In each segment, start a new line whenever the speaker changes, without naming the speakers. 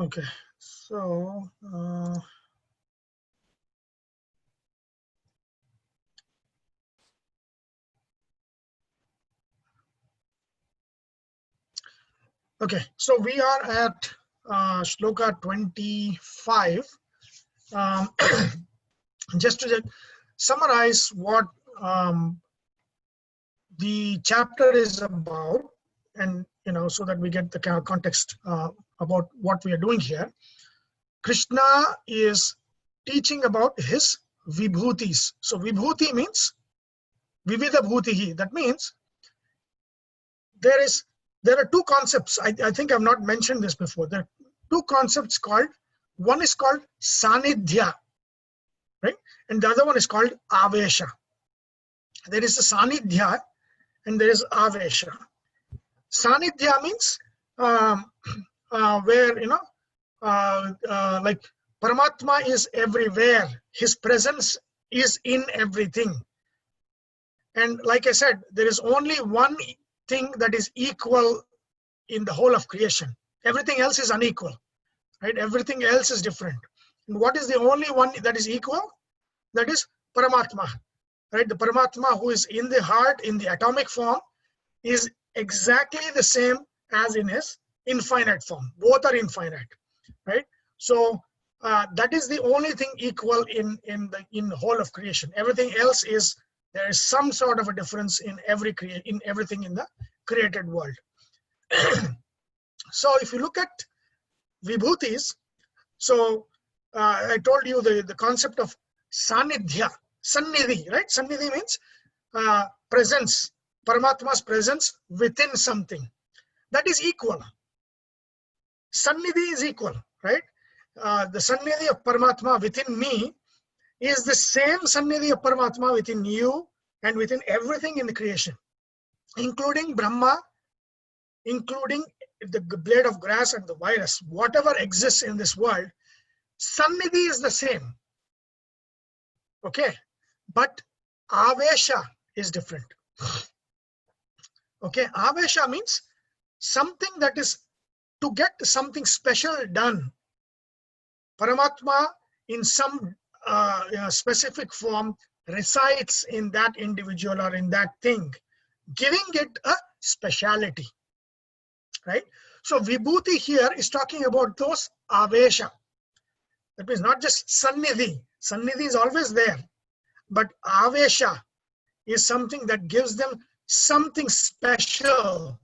Okay, so okay, so we are at shloka 25. Um, just to summarize what the chapter is about, and so that we get the kind of context about what we are doing here. Krishna is teaching about his vibhutis. So vibhuti means vividha bhutihi. That means there are two concepts. I think I've not mentioned this before. There are two concepts called, one is called sanidhya, right? And the other one is called avesha. There is a sanidhya and there is avesha. Sanidhya means where, like Paramatma is everywhere. His presence is in everything. And like I said, there is only one thing that is equal in the whole of creation. Everything else is unequal, right? Everything else is different. And what is the only one that is equal? That is Paramatma, right? The Paramatma who is in the heart, in the atomic form, is exactly the same as in his infinite form. Both are infinite, right? So that is the only thing equal in the whole of creation. Everything else is, there is some sort of a difference in everything in the created world. So if you look at vibhutis, so I told you the concept of sanidhya, sannidhi, right? Sannidhi means presence, Paramatma's presence within something. That is equal. Sannidhi is equal, right? The sannidhi of Paramatma within me is the same sannidhi of Paramatma within you and within everything in the creation, including Brahma, including the blade of grass and the virus. Whatever exists in this world, sannidhi is the same. Okay, but avesha is different. Okay, avesha means something that is to get something special done. Paramatma in some specific form resides in that individual or in that thing, giving it a speciality, right? So vibhuti here is talking about those avesha. That means not just sannidhi. Sannidhi is always there, but avesha is something that gives them something special,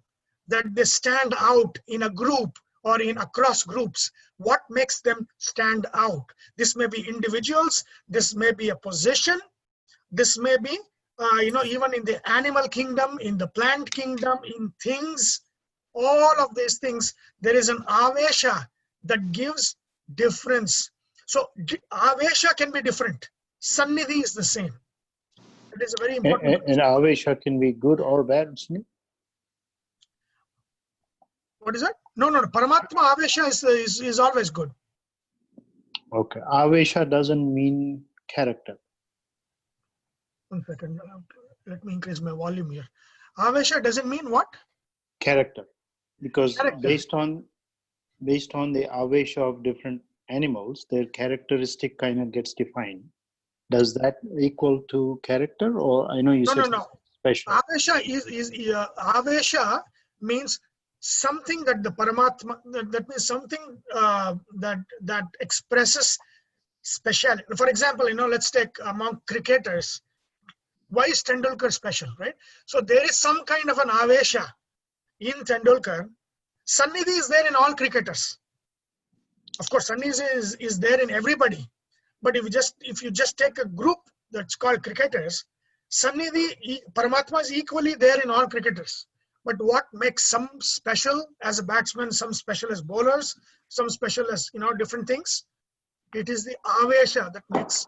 that they stand out in a group or in across groups. What makes them stand out? This may be individuals, this may be a position, this may be even in the animal kingdom, in the plant kingdom, in things, all of these things, there is an avesha that gives difference. So avesha can be different. Sannidhi is the same. It is a very important.
And avesha can be good or bad, isn't it?
What is that? No. Paramatma avesha is always good.
Okay. Avesha doesn't mean character.
1 second. Let me increase my volume here. Avesha doesn't mean what?
Character. Because
Character.
based on the avesha of different animals, their characteristic kind of gets defined. Does that equal to character, or I know you said
No.
special?
Avesha is avesha means something that the Paramatma, that means something that expresses speciality. For example, let's take among cricketers. Why is Tendulkar special, right? So there is some kind of an avesha in Tendulkar. Sannidhi is there in all cricketers. Of course, Sannidhi is there in everybody. But if you just take a group that's called cricketers, Sannidhi, Paramatma is equally there in all cricketers. But what makes some special as a batsman, some special as bowlers, some special as different things, it is the avesha that makes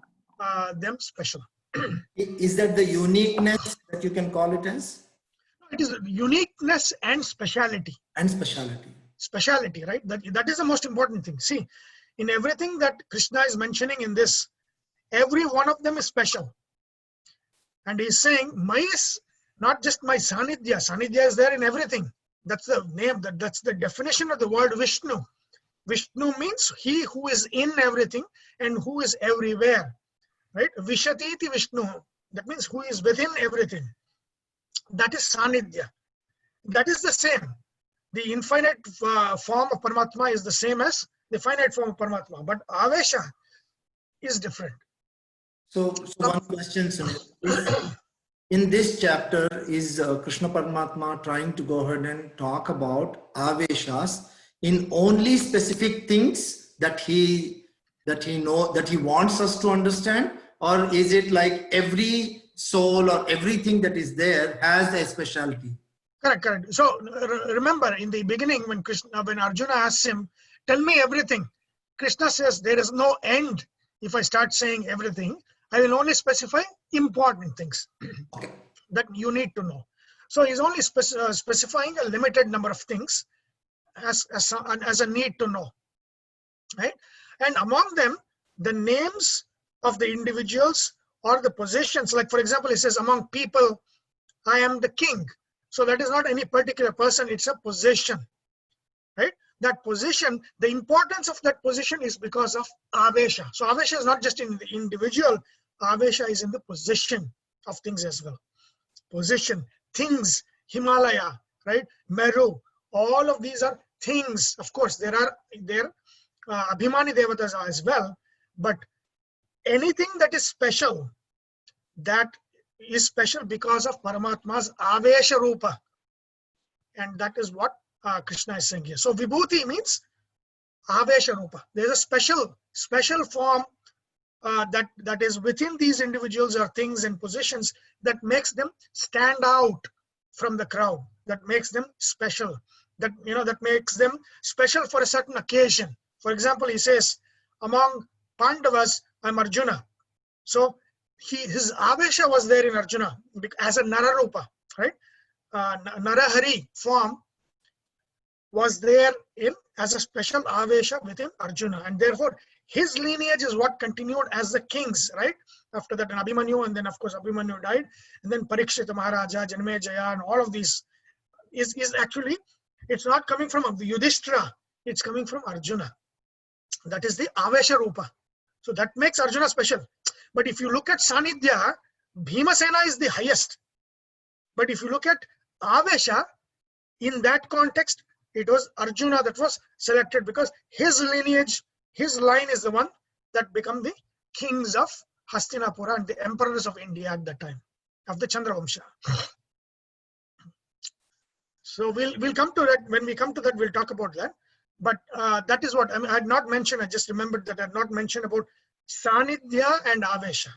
them special.
Is that the uniqueness that you can call it as?
It is uniqueness and speciality.
And speciality.
Speciality, right? That is the most important thing. See, in everything that Krishna is mentioning in this, every one of them is special. And he's saying, not just my sanidhya. Sanidhya is there in everything. That's the name, that's the definition of the word Vishnu. Vishnu means he who is in everything and who is everywhere, right? Vishatiti Vishnu, that means who is within everything. That is Sanidhya. That is the same. The infinite form of Paramatma is the same as the finite form of Paramatma, but Avesha is different.
So one question, Sunil, is in this chapter, is Krishna Paramatma trying to go ahead and talk about aveshas in only specific things that he wants us to understand, or is it like every soul or everything that is there has a specialty?
Correct. So remember, in the beginning, when Arjuna asks him, "Tell me everything," Krishna says, "There is no end. If I start saying everything, I will only specify important things
Okay.
that you need to know." So he's only specifying a limited number of things as a need to know, right? And among them, the names of the individuals or the positions. Like, for example, he says, "Among people, I am the king." So that is not any particular person, it's a position, right? That position, the importance of that position is because of Avesha. So Avesha is not just in the individual, Avesha is in the position of things as well. Position, things, Himalaya, right? Meru, all of these are things. Of course, there are Abhimani Devatas as well, but anything that is special, that is special because of Paramatma's Avesha Rupa. And that is what Krishna is saying here. So Vibhuti means Avesha Rupa. There's a special form that is within these individuals or things and positions that makes them stand out from the crowd, that makes them special, that makes them special for a certain occasion. For example, he says, "Among Pandavas, I'm Arjuna." So his Avesha was there in Arjuna as a Nararupa, right? Narahari form was there as a special Avesha within Arjuna, and therefore his lineage is what continued as the kings, right? After that, Abhimanyu, and then of course Abhimanyu died, and then Parikshita Maharaja, Janmejaya, and all of these is actually, it's not coming from Yudhishthira, it's coming from Arjuna. That is the Avesha Rupa. So that makes Arjuna special. But if you look at Sanidhya, Bhimasena is the highest. But if you look at Avesha, in that context, it was Arjuna that was selected because his lineage, his line is the one that become the kings of Hastinapura and the emperors of India at that time, of the Chandravamsha. So we'll come to that. When we come to that, we'll talk about that. But that is what I had not mentioned. I just remembered that I had not mentioned about Sanidhya and Avesha.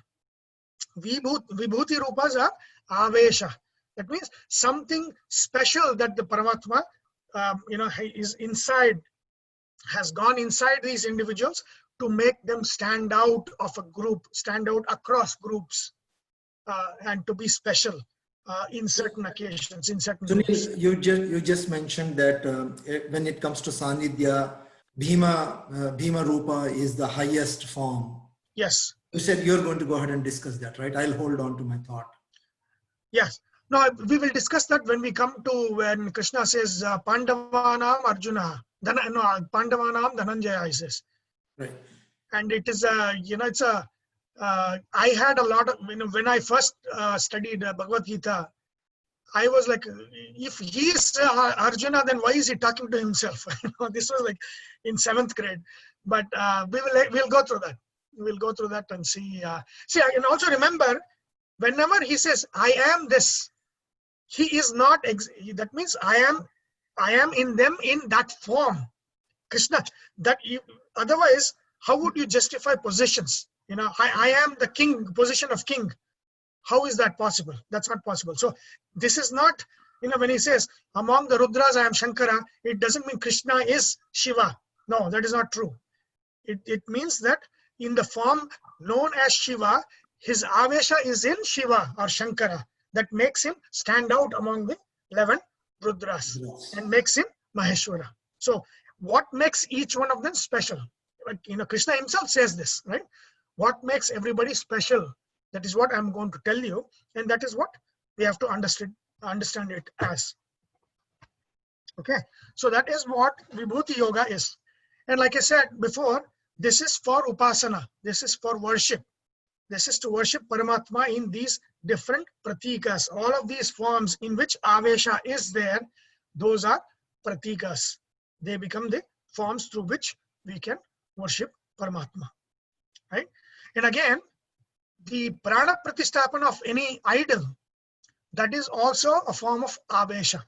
Vibhuti Rupas are Avesha. That means something special that the Paramatma, is inside, has gone inside these individuals to make them stand out of a group, stand out across groups, and to be special in certain occasions, in certain groups.
Sunil, you just mentioned that when it comes to Sanidhya, Bhima Rupa is the highest form.
Yes.
You said you're going to go ahead and discuss that, right? I'll hold on to my thought.
Yes. No, we will discuss that when we come to when Krishna says Pandavanam Arjuna. Pandavanam Dhananjaya, he says.
Right.
And it is I had a lot of, when I first studied Bhagavad Gita, I was like, if he is Arjuna, then why is he talking to himself? This was like in 7th grade. But we'll go through that. We'll go through that and see. See, I can also remember, whenever he says, "I am this," he is not. That means I am in them in that form. Krishna. Otherwise, how would you justify positions? I am the king, position of king. How is that possible? That's not possible. So this is not, when he says, "Among the Rudras, I am Shankara," it doesn't mean Krishna is Shiva. No, that is not true. It means that in the form known as Shiva, his Avesha is in Shiva or Shankara. That makes him stand out among the 11 Rudras and makes him Maheshwara. So what makes each one of them special? Krishna himself says this, right? What makes everybody special? That is what I'm going to tell you, and that is what we have to understand it as. Okay, so that is what Vibhuti Yoga is. And like I said before, this is for upasana. This is for worship. This is to worship Paramatma in these different pratikas. All of these forms in which Avesha is there, those are pratikas. They become the forms through which we can worship Paramatma. Right? And again, the prana pratistapana of any idol, that is also a form of Avesha.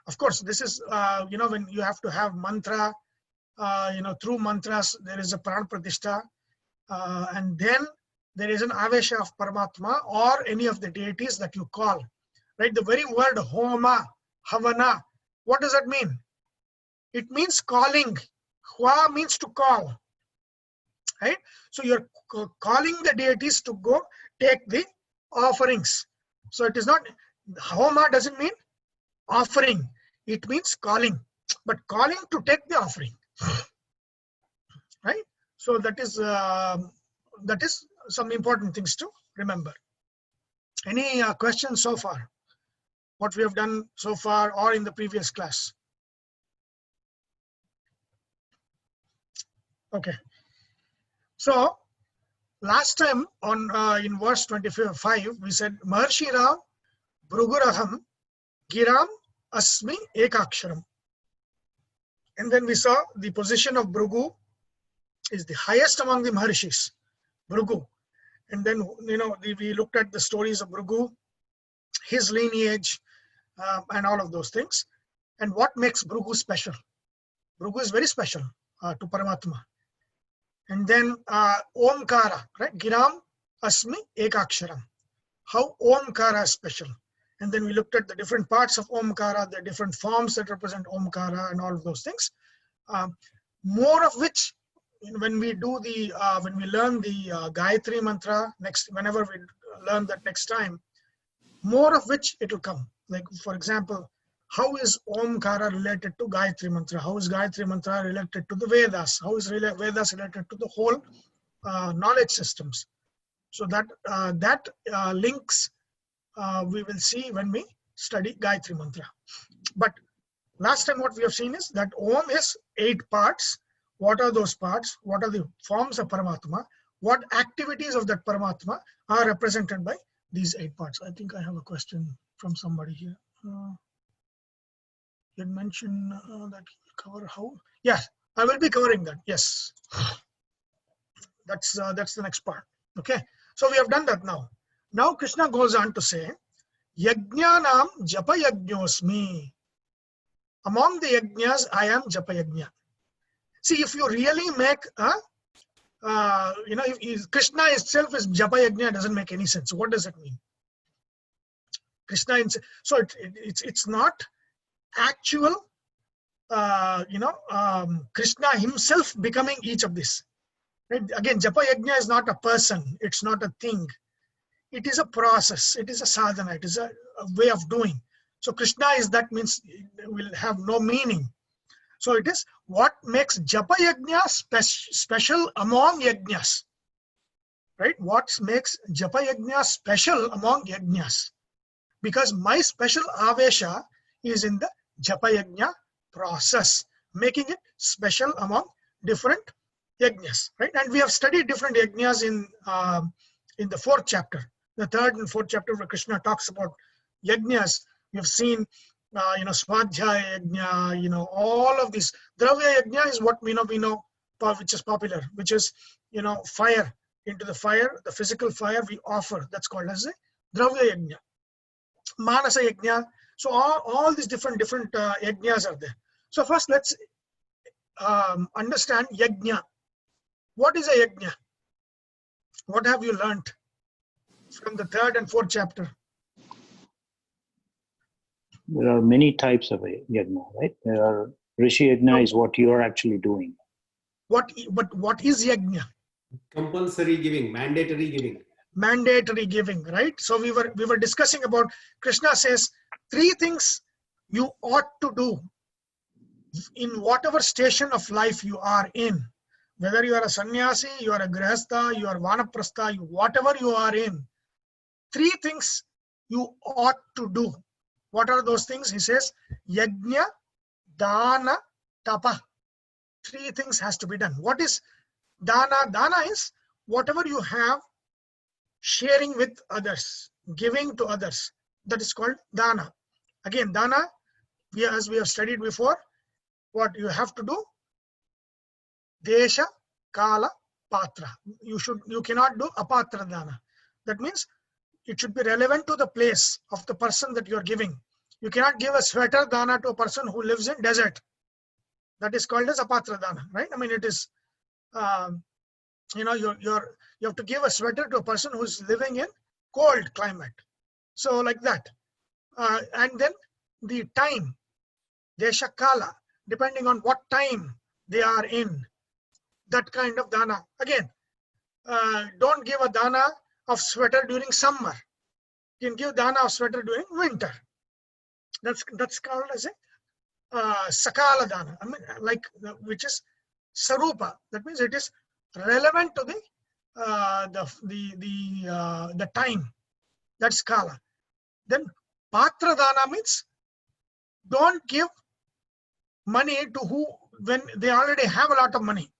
Of course, this is, when you have to have mantra, through mantras, there is a prana pratishtha, and then there is an Avesha of Paramatma or any of the deities that you call. Right? The very word Homa, Havana, what does that mean? It means calling. Hwa means to call. Right? So you're calling the deities to go take the offerings. So it is not, Homa doesn't mean offering. It means calling, but calling to take the offering. Right? So that is some important things to remember. Any questions so far? What we have done so far or in the previous class? Okay. So last time on in verse 25, we said Maharshi Rao Bhruguraham Giram Asmi Ekaksharam. And then we saw the position of Bhrugu is the highest among the Maharshis, Bhrugu. And then, we looked at the stories of Bhrugu, his lineage, and all of those things. And what makes Bhrugu special? Bhrugu is very special to Paramatma. And then Omkara, right? Giram Asmi Ekaksharam. How Omkara is special. And then we looked at the different parts of Omkara, the different forms that represent Omkara and all of those things. More of which, when we do the, when we learn the Gayatri Mantra, whenever we learn that next time, more of which it will come. Like, for example, how is Omkara related to Gayatri Mantra? How is Gayatri Mantra related to the Vedas? How is Vedas related to the whole knowledge systems? So that links we will see when we study Gayatri Mantra. But last time what we have seen is that Om is 8 parts. What are those parts? What are the forms of Paramatma? What activities of that Paramatma are represented by these 8 parts? I think I have a question from somebody here. You had mentioned that you will cover how? Yes, I will be covering that. Yes, that's the next part. Okay, so we have done that now. Now Krishna goes on to say, Yajnanam japa yajñosmi. Among the yajnas, I am japa yajna. See, if you really make, if Krishna itself is japa yajna, doesn't make any sense. What does it mean? Krishna, so it's not actual, Krishna himself becoming each of these. Right? Again, japa yajna is not a person. It's not a thing. It is a process. It is a sadhana. It is a way of doing. So Krishna is that means it will have no meaning. So it is what makes japa yajna special among yajnas. Right? What makes japa yajna special among yajnas? Because my special avesha is in the japa yajna process, making it special among different yajnas. Right? And we have studied different yajnas in the 4th chapter. The 3rd and 4th chapter where Krishna talks about yajnas. We have seen, Swadhyaya yajna, all of these. Dravya yajna is what we know, which is popular, which is, fire. Into the fire, the physical fire we offer. That's called as a dravya yajna. Manasa yajna. So all these different yajnas are there. So first let's understand yajna. What is a yajna? What have you learned from the 3rd and 4th chapter?
There are many types of yajna, right? There are Rishi yajna is what you are actually doing.
What is yajna?
Compulsory giving, mandatory giving.
Mandatory giving, right? So we were discussing about, Krishna says 3 things you ought to do in whatever station of life you are in. Whether you are a sannyasi, you are a grihastha, you are vanaprastha, whatever you are in. 3 things you ought to do. What are those things? He says, yajna, dana, tapa. three things has to be done. What is dana? Dana is whatever you have, sharing with others, giving to others. That is called dana. Again, dana, as we have studied before, what you have to do? Desha, kala, patra. You cannot do apatra dana. That means it should be relevant to the place of the person that you are giving. You cannot give a sweater dana to a person who lives in desert. That is called as apatra dana, right? I mean, it is, you have to give a sweater to a person who's living in cold climate. So like that. And then the time, desha kala, depending on what time they are in, that kind of dana. Again, don't give a dana of sweater during summer. You can give dana of sweater during winter. That's called as a sakala dana. I mean, like, which is sarupa. That means it is relevant to the time. That's kala. Then patra dana means don't give money to who when they already have a lot of money.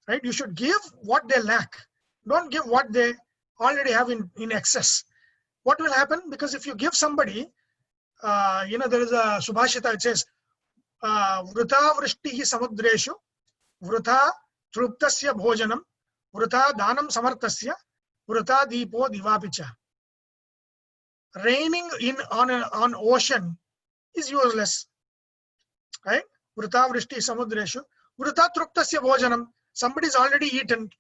Right? You should give what they lack. Don't give what they already have in excess. What will happen? Because if you give somebody, there is a Subhashita, it says, Vrutha vrishtihi samudreshu, vrutha truptasya bhojanam, vrutha danam samartasya, vrutha deepo divapicha. Raining on ocean is useless. Right? Vrutha vrishtihi samudreshu, vrutha truptasya bhojanam. Somebody's already eaten,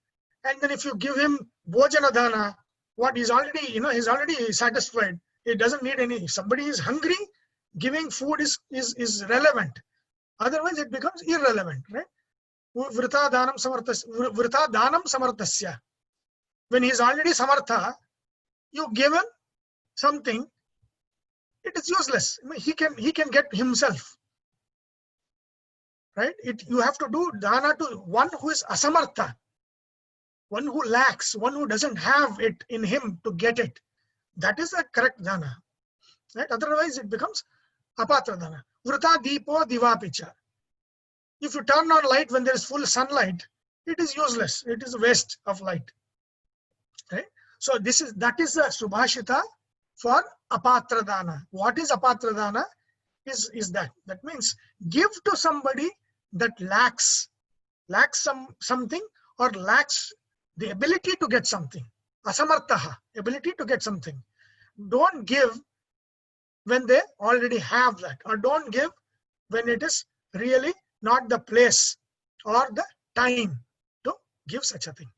and then if you give him bhojana dana, what he's already, he's already satisfied. He doesn't need any. If somebody is hungry, giving food is relevant. Otherwise, it becomes irrelevant, right? Vrita danam samartasya. When he's already samartha, you give him something, it is useless. I mean, he can get himself. Right? You have to do dana to one who is asamartha, one who lacks, one who doesn't have it in him to get it. That is the correct dana. Right? Otherwise, it becomes apatra dana. Vrita deepo divapicha. If you turn on light when there is full sunlight, it is useless. It is a waste of light. Right? So that is the subhashita for apatra dana. What is apatra dana? Is that means give to somebody that lacks something or lacks the ability to get something. Asamartaha, ability to get something. Don't give when they already have that, or don't give when it is really not the place or the time to give such a thing.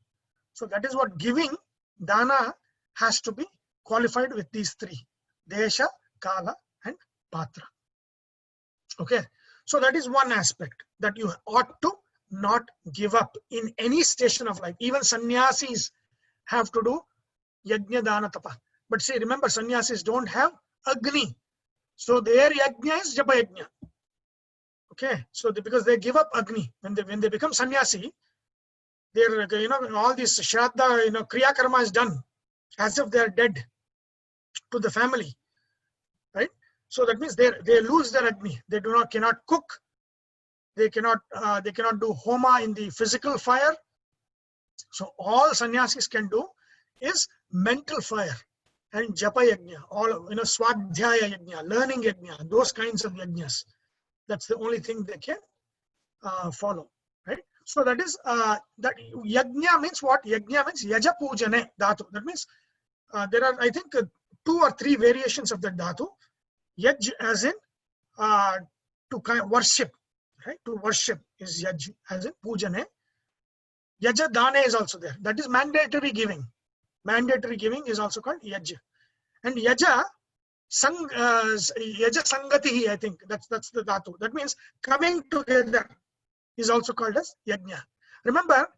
So that is what giving dana has to be qualified with these three: desha, kala, and patra. Okay, so that is one aspect that you ought to not give up in any station of life. Even sannyasis have to do yajna dana tapa. But see, remember, sannyasis don't have agni, so their yajna is japa yajna. Okay, so because they give up agni when they become sannyasi, they're all this shraddha, kriya karma is done as if they are dead to the family, right? So that means they lose their agni. They cannot cook. They cannot do homa in the physical fire. So all sannyasis can do is mental fire and japa yajna, all swadhyaya yajna, learning yajna, those kinds of yajnas. That's the only thing they can follow, right? So that is that yajna means what? Yajna means yaja pujane dhatu. That means there are, I think, 2 or 3 variations of that dhatu. Yaj as in to kind of worship, right? To worship is yaj as in pujane. Yaja dana is also there. That is mandatory giving. Mandatory giving is also called yaj. And yaja sangatihi, I think that's the dhatu. That means coming together is also called as yajna. Remember,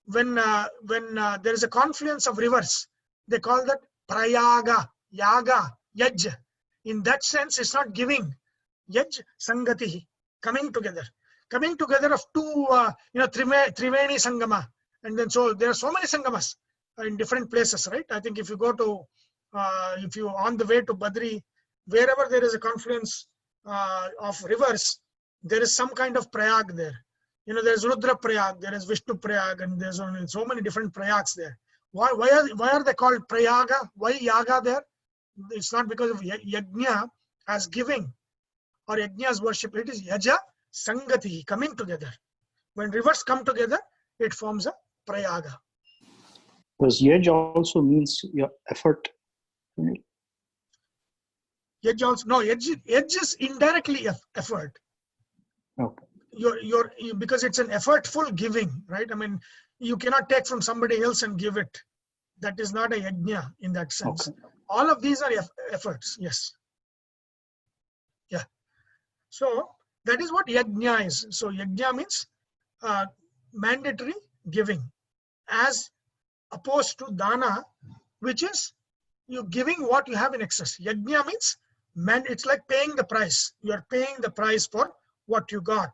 when there is a confluence of rivers, they call that prayaga, yaga, yaj. In that sense, it's not giving. Yaj sangatihi, coming together of 2, triveni sangama, and then so there are so many sangamas in different places, right? I think if you go to if you on the way to Badri, wherever there is a confluence of rivers, there is some kind of prayag there. There's Rudra prayag, there is Vishnu prayag, and there's only so many different prayags there. Why are they called prayaga? Why yaga there? It's not because of yajna as giving or yajna as worship. It is yaja sangati, coming together. When rivers come together, it forms a prayaga.
Because yaj also means your effort.
Yaj also, no, yaj is indirectly effort.
Okay.
Because it's an effortful giving, right? I mean, you cannot take from somebody else and give it. That is not a yajna in that sense.
Okay.
All of these are efforts, yes. Yeah. So that is what yajna is. So yajna means mandatory giving, as opposed to dana, which is you giving what you have in excess. Yajna means it's like paying the price. You are paying the price for what you got,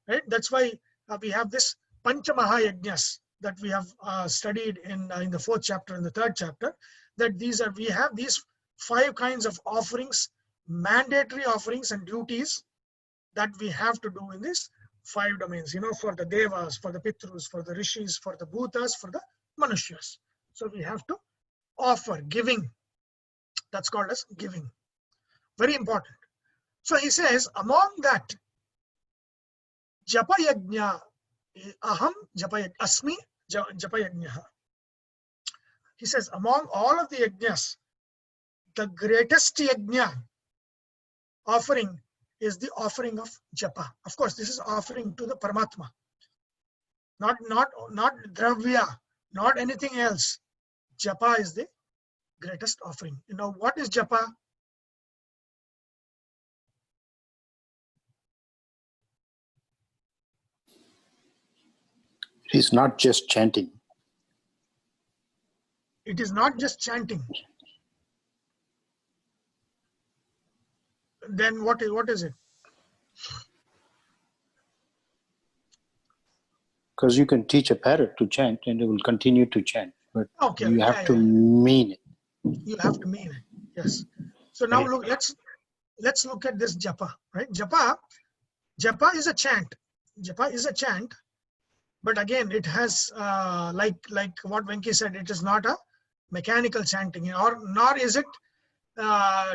right? That's why we have this Panchamaha Yajnas that we have studied in the 4th chapter and the 3rd chapter. That we have these 5 kinds of offerings, mandatory offerings and duties that we have to do in these 5 domains. For the devas, for the pitrus, for the rishis, for the bhutas, for the manushyas. So we have to offer, giving. That's called as giving. Very important. So he says, among that, japa yajna, aham japa asmi japa yajna. He says, among all of the yajnas, the greatest yajna offering is the offering of japa. Of course, this is offering to the Paramatma. Not dravya, not anything else. Japa is the greatest offering. What is japa?
It is not just chanting.
It is not just chanting. Then what is it?
Because you can teach a parrot to chant and it will continue to chant, but
Okay,
you have to mean it.
You have to mean it. Yes. So now look, let's look at this japa, right? Japa is a chant. Japa is a chant, but again, it has like what Venki said, it is not a mechanical chanting, nor is it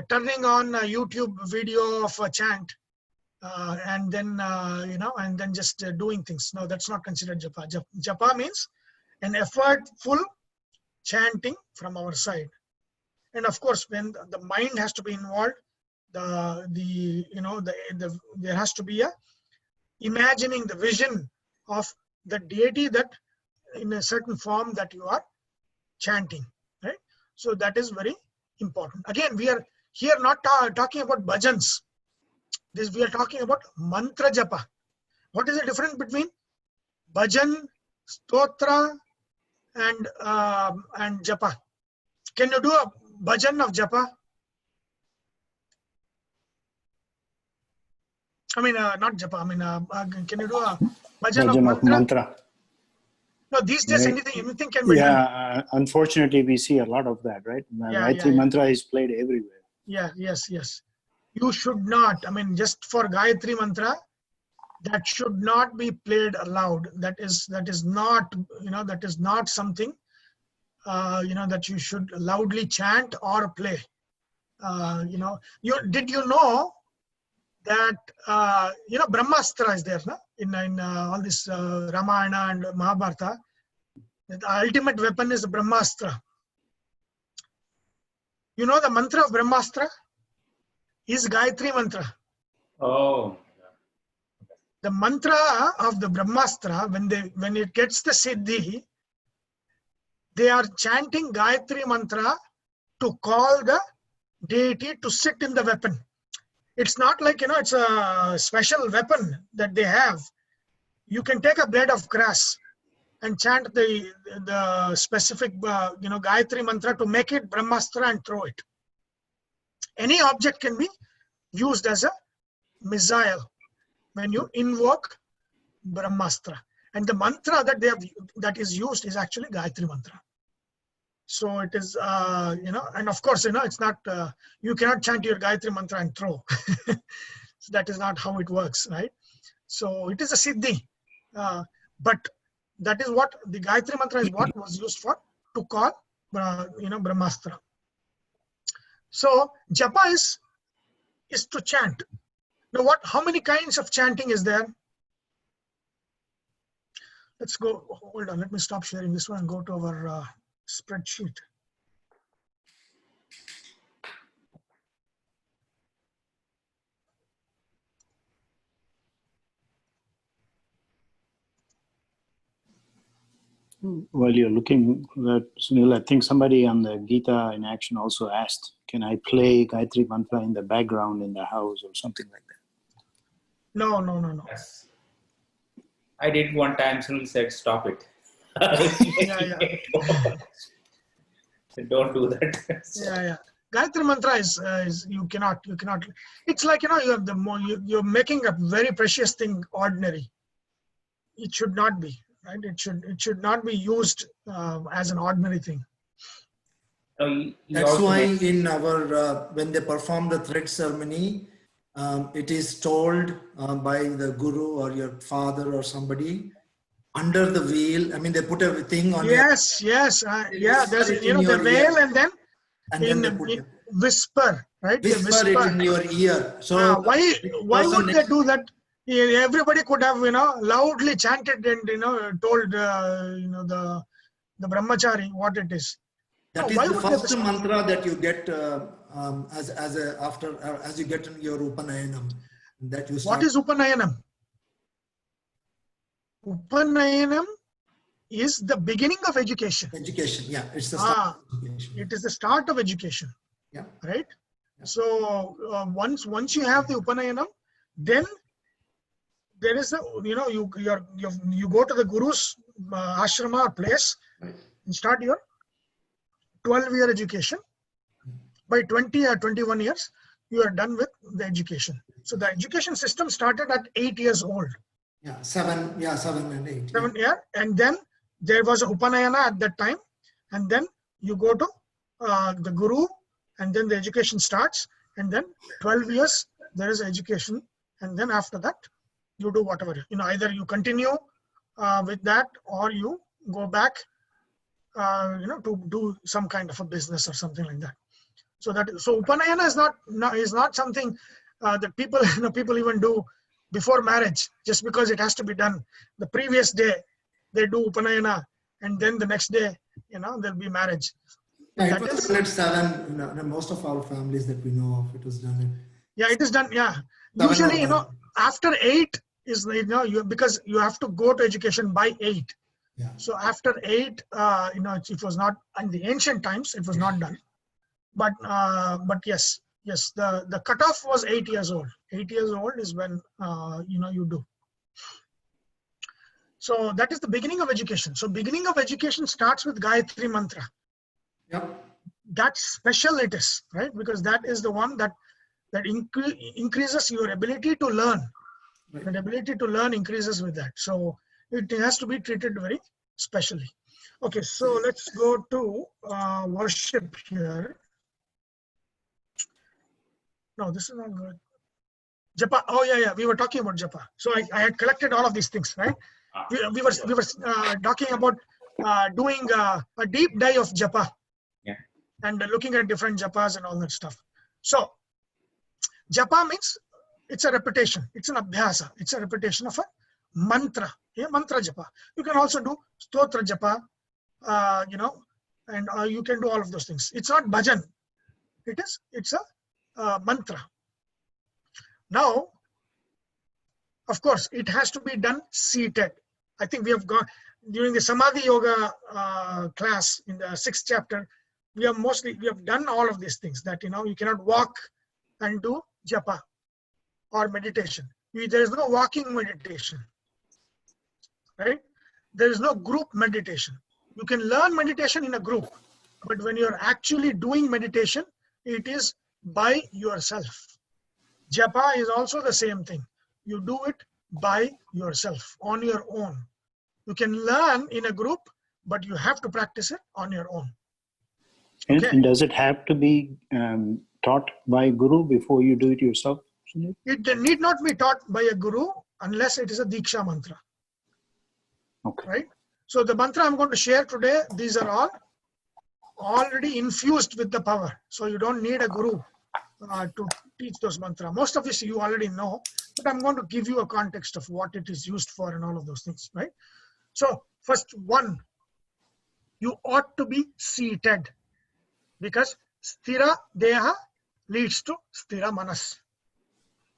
turning on a YouTube video of a chant and then and then just doing things. No, that's not considered japa. Japa means an effortful chanting from our side. And of course, when the mind has to be involved, there has to be a imagining the vision of the deity that in a certain form that you are chanting, right? So that is very important. Again, we are here not talking about bhajans. We are talking about mantra japa. What is the difference between bhajan, stotra, and japa? Can you do a bhajan of japa? I mean, not japa. I mean, can you do a bhajan of mantra? No, these days anything can be done.
Yeah, unfortunately, we see a lot of that, right? Gayatri Mantra is played everywhere.
Yeah, yes. You should not. I mean, just for Gayatri Mantra, that should not be played aloud. That is not something that you should loudly chant or play. Did you know that Brahmastra is there, no? in all this Ramayana and Mahabharata? The ultimate weapon is Brahmastra. You know the mantra of Brahmastra is Gayatri Mantra.
Oh.
The mantra of the Brahmastra, when it gets the Siddhi, they are chanting Gayatri Mantra to call the deity to sit in the weapon. It's not like, it's a special weapon that they have. You can take a blade of grass and chant the specific, Gayatri Mantra to make it Brahmastra and throw it. Any object can be used as a missile when you invoke Brahmastra. And the mantra that is used is actually Gayatri Mantra. So it is, and of course, it's not, you cannot chant your Gayatri Mantra and throw. So that is not how it works, right? So it is a siddhi. But that is what the Gayatri Mantra is, what was used for, to call, Brahmastra. So japa is to chant. Now how many kinds of chanting is there? Let's go, hold on, let me stop sharing this one and go to our spreadsheet.
While you're looking at that, Sunil, I think somebody on the Gita in Action also asked, can I play Gayatri Mantra in the background in the house or something like that?
No.
Yes. I did one time, Sunil said, stop it.
Yeah.
Don't do that.
Yeah. Gayatri Mantra is you cannot. It's like, you have you're making a very precious thing ordinary. It should not be, right? It should not be used as an ordinary thing.
That's why in our when they perform the thread ceremony, it is told by the guru or your father or somebody, under the veil. I mean, they put a thing on.
Yes. There's the veil, and then they whisper, right?
Whisper it in your ear. So
why would they do that? Everybody could have loudly chanted and told the brahmachari what it is.
That is the first mantra that you get as you get in your Upanayanam. That you start.
What is Upanayanam? Upanayanam is the beginning of education.
Education, yeah, it's the start of education.
It is the start of education.
Yeah.
Right. Yeah. So once you have the Upanayanam, then there is you go to the guru's ashrama or place, right, and start your 12-year education. By 20 or 21 years, you are done with the education. So the education system started at 8 years old.
Yeah, 7 and 8.
7, yeah. And then there was a Upanayana at that time. And then you go to the guru, and then the education starts. And then 12 years, there is education. And then after that, you do whatever. Either you continue with that, or you go back, to do some kind of a business or something like that. So Upanayana is not something that people even do before marriage, just because it has to be done. The previous day, they do Upanayana, and then the next day, there'll be marriage.
Yeah, it was done at 7. Most of our families that we know of, it was done.
Yeah, it is done. Yeah, usually, after 8 is because you have to go to education by 8.
Yeah.
So after 8, it was not in the ancient times. It was not done, but yes, the cutoff was 8 years old. 8 years old is when you do. So that is the beginning of education. So beginning of education starts with Gayatri Mantra.
Yep.
That's special it is, right? Because that is the one that increases your ability to learn. Right. The ability to learn increases with that. So it has to be treated very specially. Okay, so let's go to worship here. No, this is not good. Japa. Oh yeah. We were talking about japa. So I had collected all of these things, right? We were talking about doing a deep dive of japa.
Yeah.
And looking at different japas and all that stuff. So japa means it's a repetition. It's an abhyasa. It's a repetition of a mantra. Yeah, mantra japa. You can also do stotra japa, and you can do all of those things. It's not bhajan. It's a mantra. Now, of course, it has to be done seated. I think we have gone during the Samadhi Yoga class in the 6th chapter. We have done all of these things that you cannot walk and do japa or meditation. There is no walking meditation, right? There is no group meditation. You can learn meditation in a group, but when you're actually doing meditation, it is by yourself. Japa is also the same thing. You do it by yourself, on your own. You can learn in a group, but you have to practice it on your own. Okay?
And does it have to be taught by guru before you do it yourself?
It need not be taught by a guru. unless it is a Diksha mantra.
Okay.
Right? So the mantra I'm going to share today, these are all already infused with the power. So you don't need a guru to teach those mantra. Most of this you already know, but I'm going to give you a context of what it is used for and all of those things, right? So first one, you ought to be seated, because sthira deha leads to sthira manas.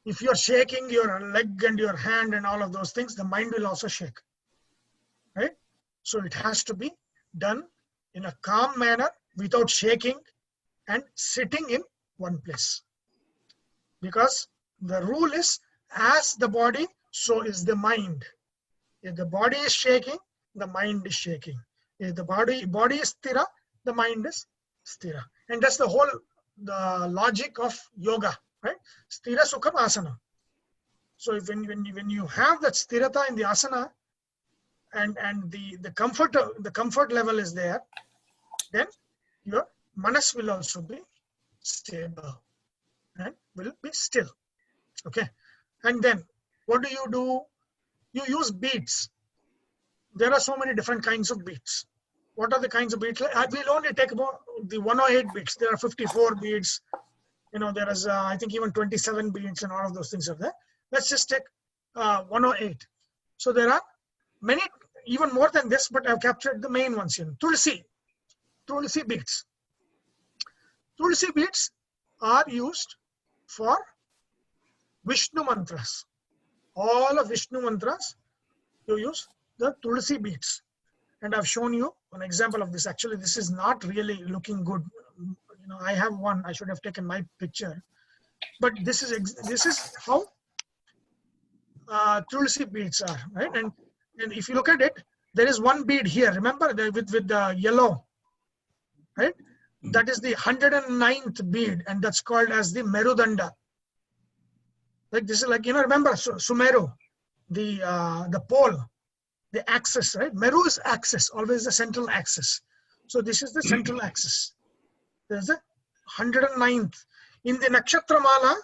If you're shaking your leg and your hand and all of those things, the mind will also shake, right? So it has to be done in a calm manner without shaking and sitting in one place. Because the rule is, as the body, so is the mind. If the body is shaking, the mind is shaking. If the body is sthira, the mind is sthira. And that's the whole the logic of yoga, right? Sthira sukham asana. So if when you have that sthirata in the asana, and the comfort level is there, then your manas will also be stable and will be still. Okay. And then what do? You use beads. There are so many different kinds of beads. What are the kinds of beads? We'll only take about the 108 beads. There are 54 beads. There is I think even 27 beads and all of those things are there. Let's just take 108. So there are many, even more than this, but I've captured the main ones here. Tulsi beads. Tulsi beads are used for Vishnu mantras. All of Vishnu mantras, you use the Tulsi beads. And I've shown you an example of this. Actually, this is not really looking good. I have one. I should have taken my picture. But this is how Tulsi beads are, right? And if you look at it, there is one bead here. Remember with the yellow, right? That is the 109th bead, and that's called as the Merudanda. Like this is like, remember Sumeru, the pole, the axis, right? Meru is axis, always the central axis. So this is the central axis. There's the 109th. In the nakshatra mala,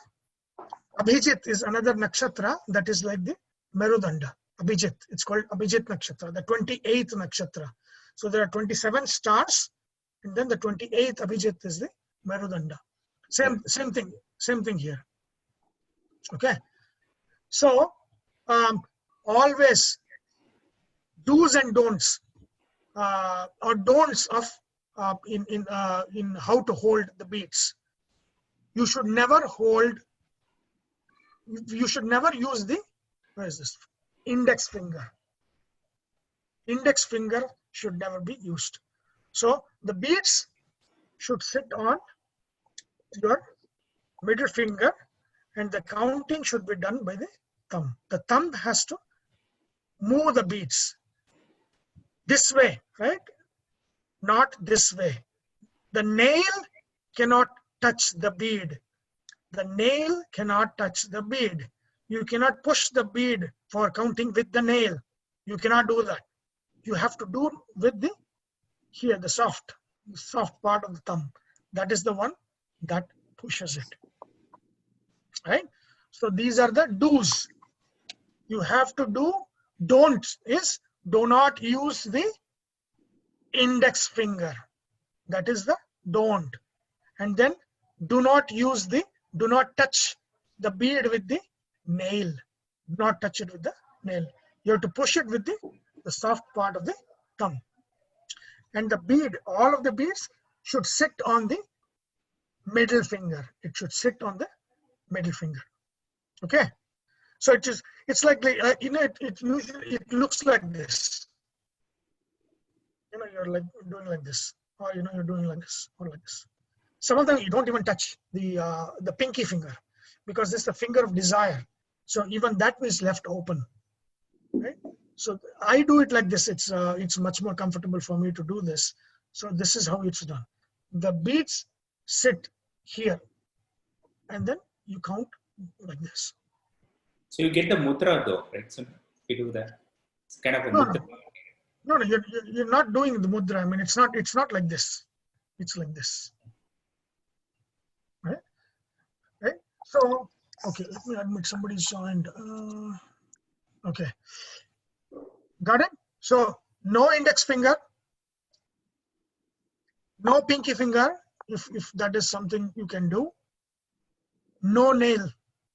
Abhijit is another nakshatra that is like the Merudanda. Abhijit, it's called Abhijit nakshatra, the 28th nakshatra. So there are 27 stars, and then the 28th Abhijit is the Merudanda. Same thing here. Okay. So always do's and don'ts, or don'ts of in how to hold the beads. You should never use the, where is this, index finger. Index finger should never be used. So the beads should sit on your middle finger, and the counting should be done by the thumb. The thumb has to move the beads this way, right? Not this way. The nail cannot touch the bead. The nail cannot touch the bead. You cannot push the bead for counting with the nail. You cannot do that. You have to do with the soft part of the thumb. That is the one that pushes it. Right? So these are the do's. You have to do. Don't is, do not use the index finger. That is the don't. And then do not touch the bead with the nail. Do not touch it with the nail. You have to push it with the soft part of the thumb. And the bead, all of the beads should sit on the middle finger. It should sit on the middle finger. Okay. So it's like it looks like this. You're like doing like this, or you're doing like this or like this. Some of them you don't even touch the pinky finger, because this is the finger of desire. So even that is left open, right? So I do it like this. It's much more comfortable for me to do this. So this is how it's done. The beads sit here, and then you count like this.
So you get the mudra though, right? So you do that. It's kind of a mudra.
No, you're not doing the mudra. I mean, it's not like this. It's like this. Right? So, okay, let me admit somebody's joined. Okay. Got it? So no index finger, no pinky finger, if that is something you can do. No nail.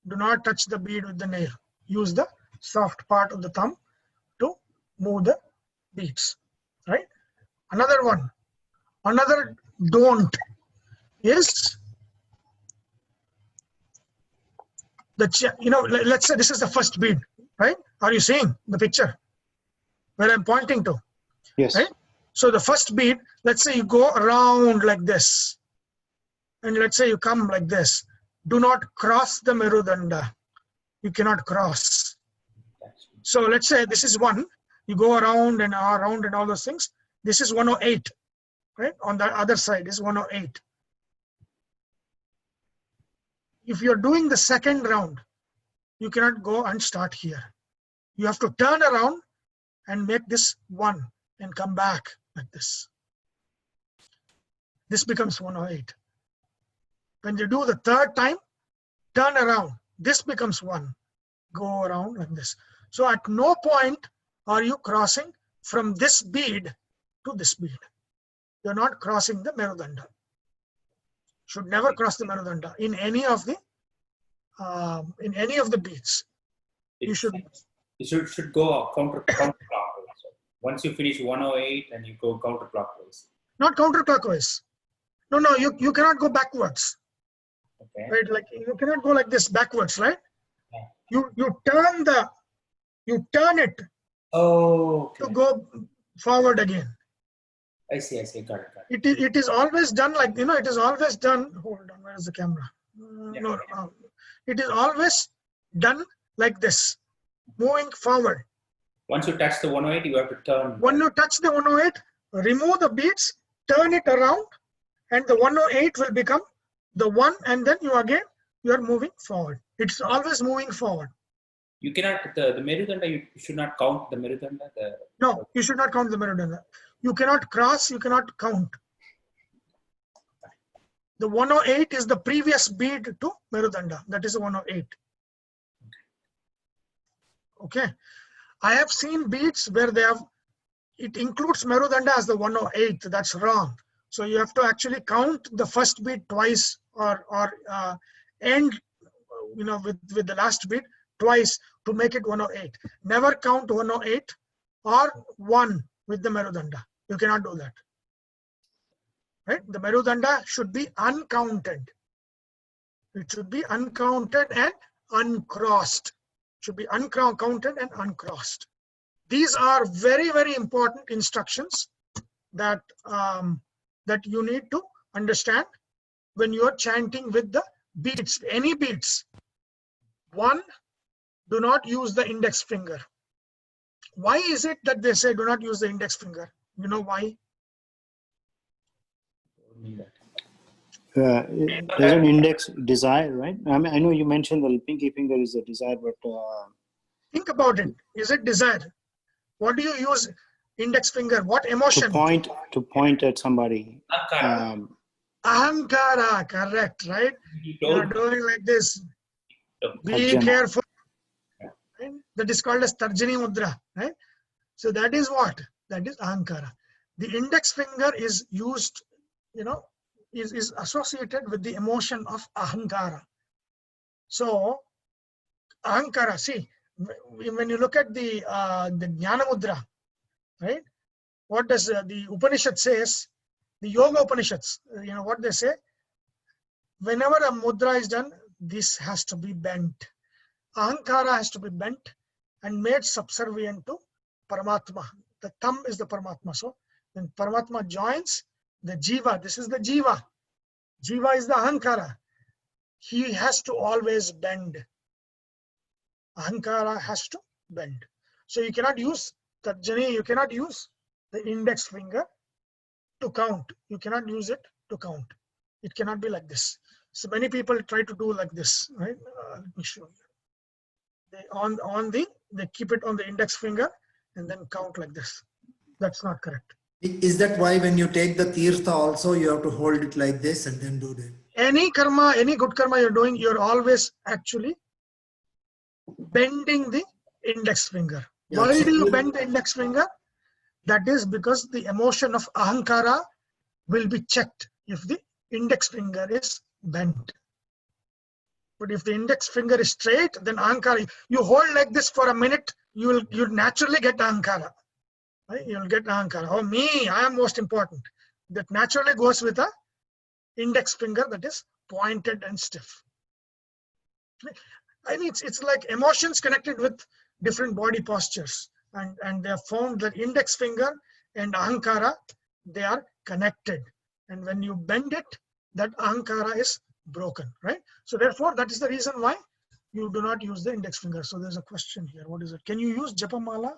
Do not touch the bead with the nail. Use the soft part of the thumb to move the beads. Right? Another one. Another don't is let's say this is the first bead, right? Are you seeing the picture where I'm pointing to?
Yes.
Right? So the first bead, let's say you go around like this, and let's say you come like this. Do not cross the Merudanda. You cannot cross. So let's say this is 1. You go around and all those things. This is 108, right? On the other side is 108. If you're doing the second round, you cannot go and start here. You have to turn around and make this 1 and come back like this. This becomes 108. When you do the third time, turn around. This becomes 1. Go around like this. So at no point are you crossing from this bead to this bead. You're not crossing the Merudanda. Should never cross the Merudanda in any of the beads. You should
go counterclockwise. Once you finish 108, and you go counterclockwise.
Not counterclockwise. No, you cannot go backwards.
Okay.
Right, like you cannot go like this backwards, right?
Yeah.
You turn it
Oh, okay.
to go forward again.
I see. Got it.
It is always done like, it is always done. Hold on, where is the camera?
Yeah.
No, it is always done like this, moving forward.
Once you touch the 108, you have to turn.
When you touch the 108, remove the beads, turn it around, and the 108 will become the 1, and then you are moving forward. It's always moving forward.
You cannot, the Merudanda, you should not count the Merudanda.
No, you should not count the Merudanda. You cannot cross, you cannot count. The 108 is the previous bead to Merudanda. That is 108. Okay. I have seen beads where it includes Merudanda as the 108. That's wrong. So you have to actually count the first bead twice, or end with the last bead twice to make it 108. Never count 108 or 1 with the Merudanda. You cannot do that. Right? The Merudanda should be uncounted. It should be uncounted and uncrossed. It should be uncounted and uncrossed. These are very, very important instructions that you need to understand when you are chanting with the beads, any beads. 1, do not use the index finger. Why is it that they say do not use the index finger? You know why?
There's an index desire, right? I mean, I know you mentioned the pinky finger is a desire, but
think about it. Is it desire? What do you use index finger? What emotion?
To point at somebody.
Ahankara, correct, right? You're doing like this. Be
Yajna.
careful. Right? That is called as Giri Mudra, right? So that is what? That is ahankara. The index finger is used, is associated with the emotion of ahankara. So ahankara, see, when you look at the Jnana Mudra, right? What does the Upanishad says? The Yoga Upanishads, what they say? Whenever a mudra is done, this has to be bent. Ahankara has to be bent and made subservient to Paramatma. The thumb is the Paramatma. So when Paramatma joins the Jiva, this is the Jiva. Jiva is the Ahankara. He has to always bend. Ahankara has to bend. So you cannot use Tarjani, you cannot use the index finger to count. You cannot use it to count. It cannot be like this. So many people try to do like this, right? Let me show you. They keep it on the index finger and then count like this. That's not correct.
Is that why when you take the tirtha also, you have to hold it like this and then do that?
Any karma, any good karma you're doing, you're always actually bending the index finger.
Yeah,
Why
so
do you bend the index finger? That is because the emotion of ahankara will be checked if the index finger is bent. But if the index finger is straight, then ahankara, you hold like this for a minute, you'll naturally get ahankara. Right? You'll get ahankara. Oh, me, I am most important. That naturally goes with a index finger that is pointed and stiff. I mean, it's like emotions connected with different body postures, and they have found that index finger and ahankara, they are connected, and when you bend it, that ahankara is broken, right? So therefore, that is the reason why you do not use the index finger. So there's a question here. What is it? Can you use japamala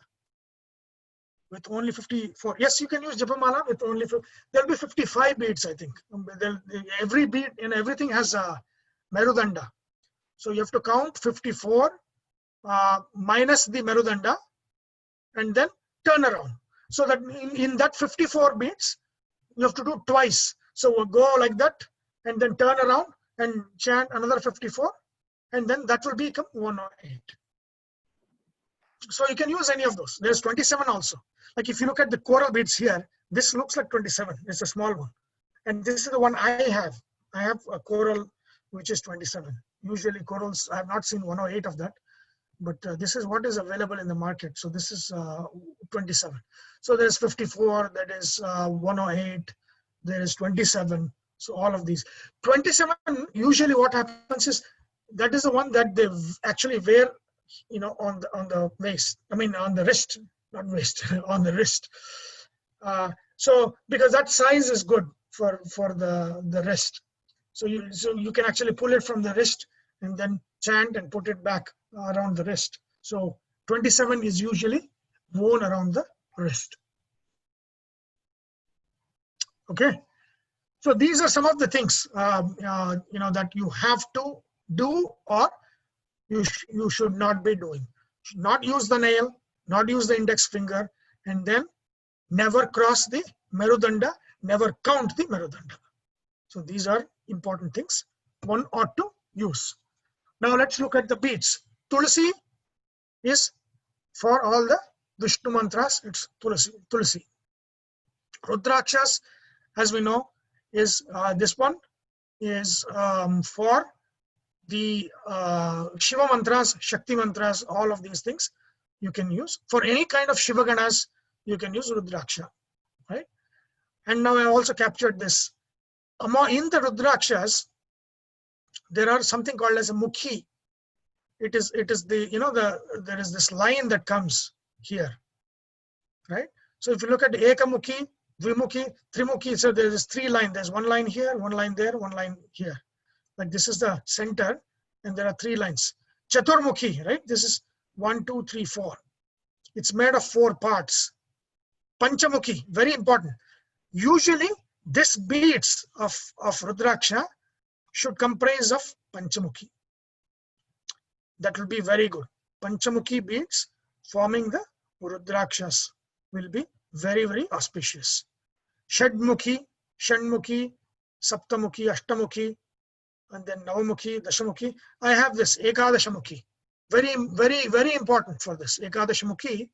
with only 54? Yes, you can use japamala with only, there'll be 55 beads, I think. Every bead in everything has a merudanda. So you have to count 54 minus the merudanda and then turn around. So that in that 54 beats, you have to do twice. So we'll go like that and then turn around and chant another 54, and then that will become 108. So you can use any of those. There's 27 also. Like if you look at the coral beads here, this looks like 27. It's a small one. And this is the one I have. I have a coral which is 27. Usually corals, I have not seen 108 of that, but this is what is available in the market. So this is 27. So there's 54, that is 108, there is 27. So all of these. 27, usually what happens is, that is the one that they actually wear, you know, on the waist. I mean, on the wrist, not waist, on the wrist. So because that size is good for the wrist. So you can actually pull it from the wrist and then chant and put it back around the wrist. So 27 is usually worn around the wrist. Okay. So these are some of the things you know, that you have to do, or you should not be doing. Should not use the nail, not use the index finger, and then never cross the merudanda, never count the merudanda. So these are important things one ought to use. Now let's look at the beads. Tulsi is for all the Vishnu mantras, it's Tulsi. Rudrakshas, as we know, is this one is for the Shiva mantras, Shakti mantras, all of these things you can use. For any kind of Shiva ganas, you can use Rudraksha, right? And now I also captured this. In the Rudrakshas, there are something called as a mukhi. It is the, you know, there is this line that comes here, right? So if you look at Ekamukhi, Dvimukhi, Trimukhi, so there is 3 lines. There's 1 line here, 1 line there, 1 line here. Like this is the center, and there are 3 lines. Chaturmukhi, right? This is 1, 2, 3, 4. It's made of 4 parts. Panchamukhi, very important. Usually, this beads of Rudraksha should comprise of Panchamukhi. That will be very good. Panchamukhi beads forming the Rudrakshas will be very, very auspicious. Shadmukhi, Shanmukhi, Saptamukhi, Ashtamukhi, and then Navamukhi, Dashamukhi. I have this Ekadashamukhi. Very, very, very important for this Ekadashamukhi,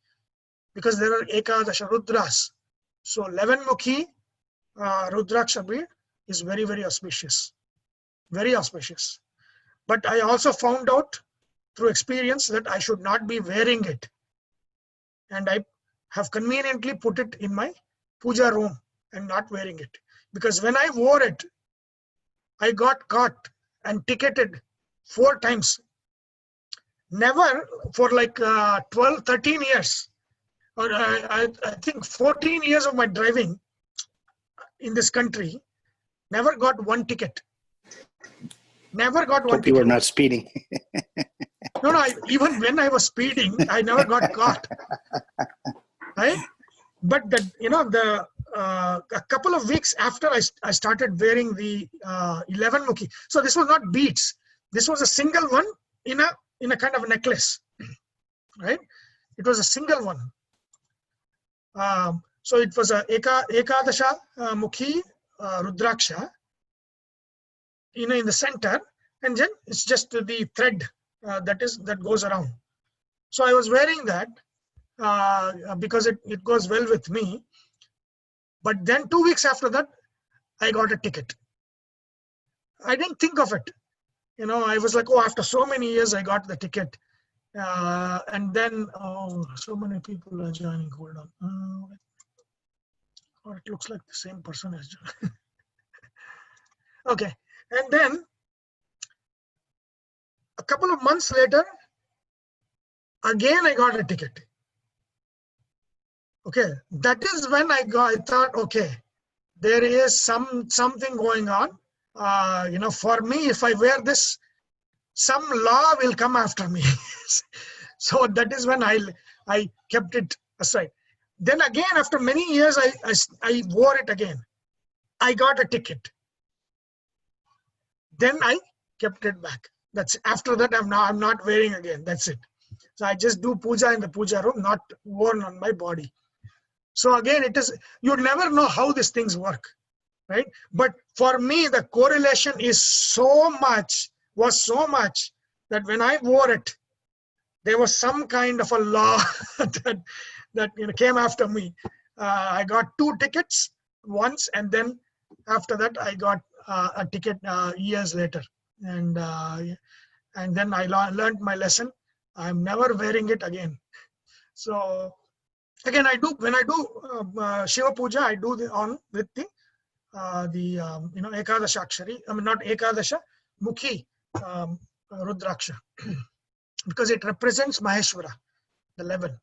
because there are Ekadasha Rudras. So 11-mukhi Rudraksha bead is very, very auspicious. Very auspicious. But I also found out through experience that I should not be wearing it. And I have conveniently put it in my puja room and not wearing it. Because when I wore it, I got caught and ticketed 4 times. Never for like 12, 13 years. Or I think 14 years of my driving in this country, never got 1 ticket. Never got 1
Hope
ticket.
you were not speeding.
No, even when I was speeding, I never got caught. Right? But the, you know, the a couple of weeks after I started wearing the 11-mukhi. So this was not beads. This was a single one in a kind of a necklace. Right? It was a single one. So it was a Ekadasha Mukhi Rudraksha, you know, in the center, and then it's just the thread that goes around. So I was wearing that because it goes well with me. But then 2 weeks after that, I got a ticket. I didn't think of it. I was like, oh, after so many years, I got the ticket. And then, oh, so many people are joining. Hold on. Or it looks like the same person has joined. Okay. And then a couple of months later, again, I got a ticket. Okay. That is when I thought, okay, there is something going on. For me, if I wear this, some law will come after me. So that is when I kept it aside. Then again, after many years, I wore it again. I got a ticket. Then I kept it back. That's after that. I'm not wearing again. That's it. So I just do puja in the puja room, not worn on my body. So again, you never know how these things work, right? But for me, the correlation was so much that when I wore it, there was some kind of a law that came after me. I got 2 tickets once, and then after that I got a ticket years later, and then I learned my lesson. I'm never wearing it again. So again, when I do Shiva Puja, I do with the Ekadasha Akshari. I mean, not Ekadasha, Mukhi Rudraksha, because it represents Maheshwara, the 11.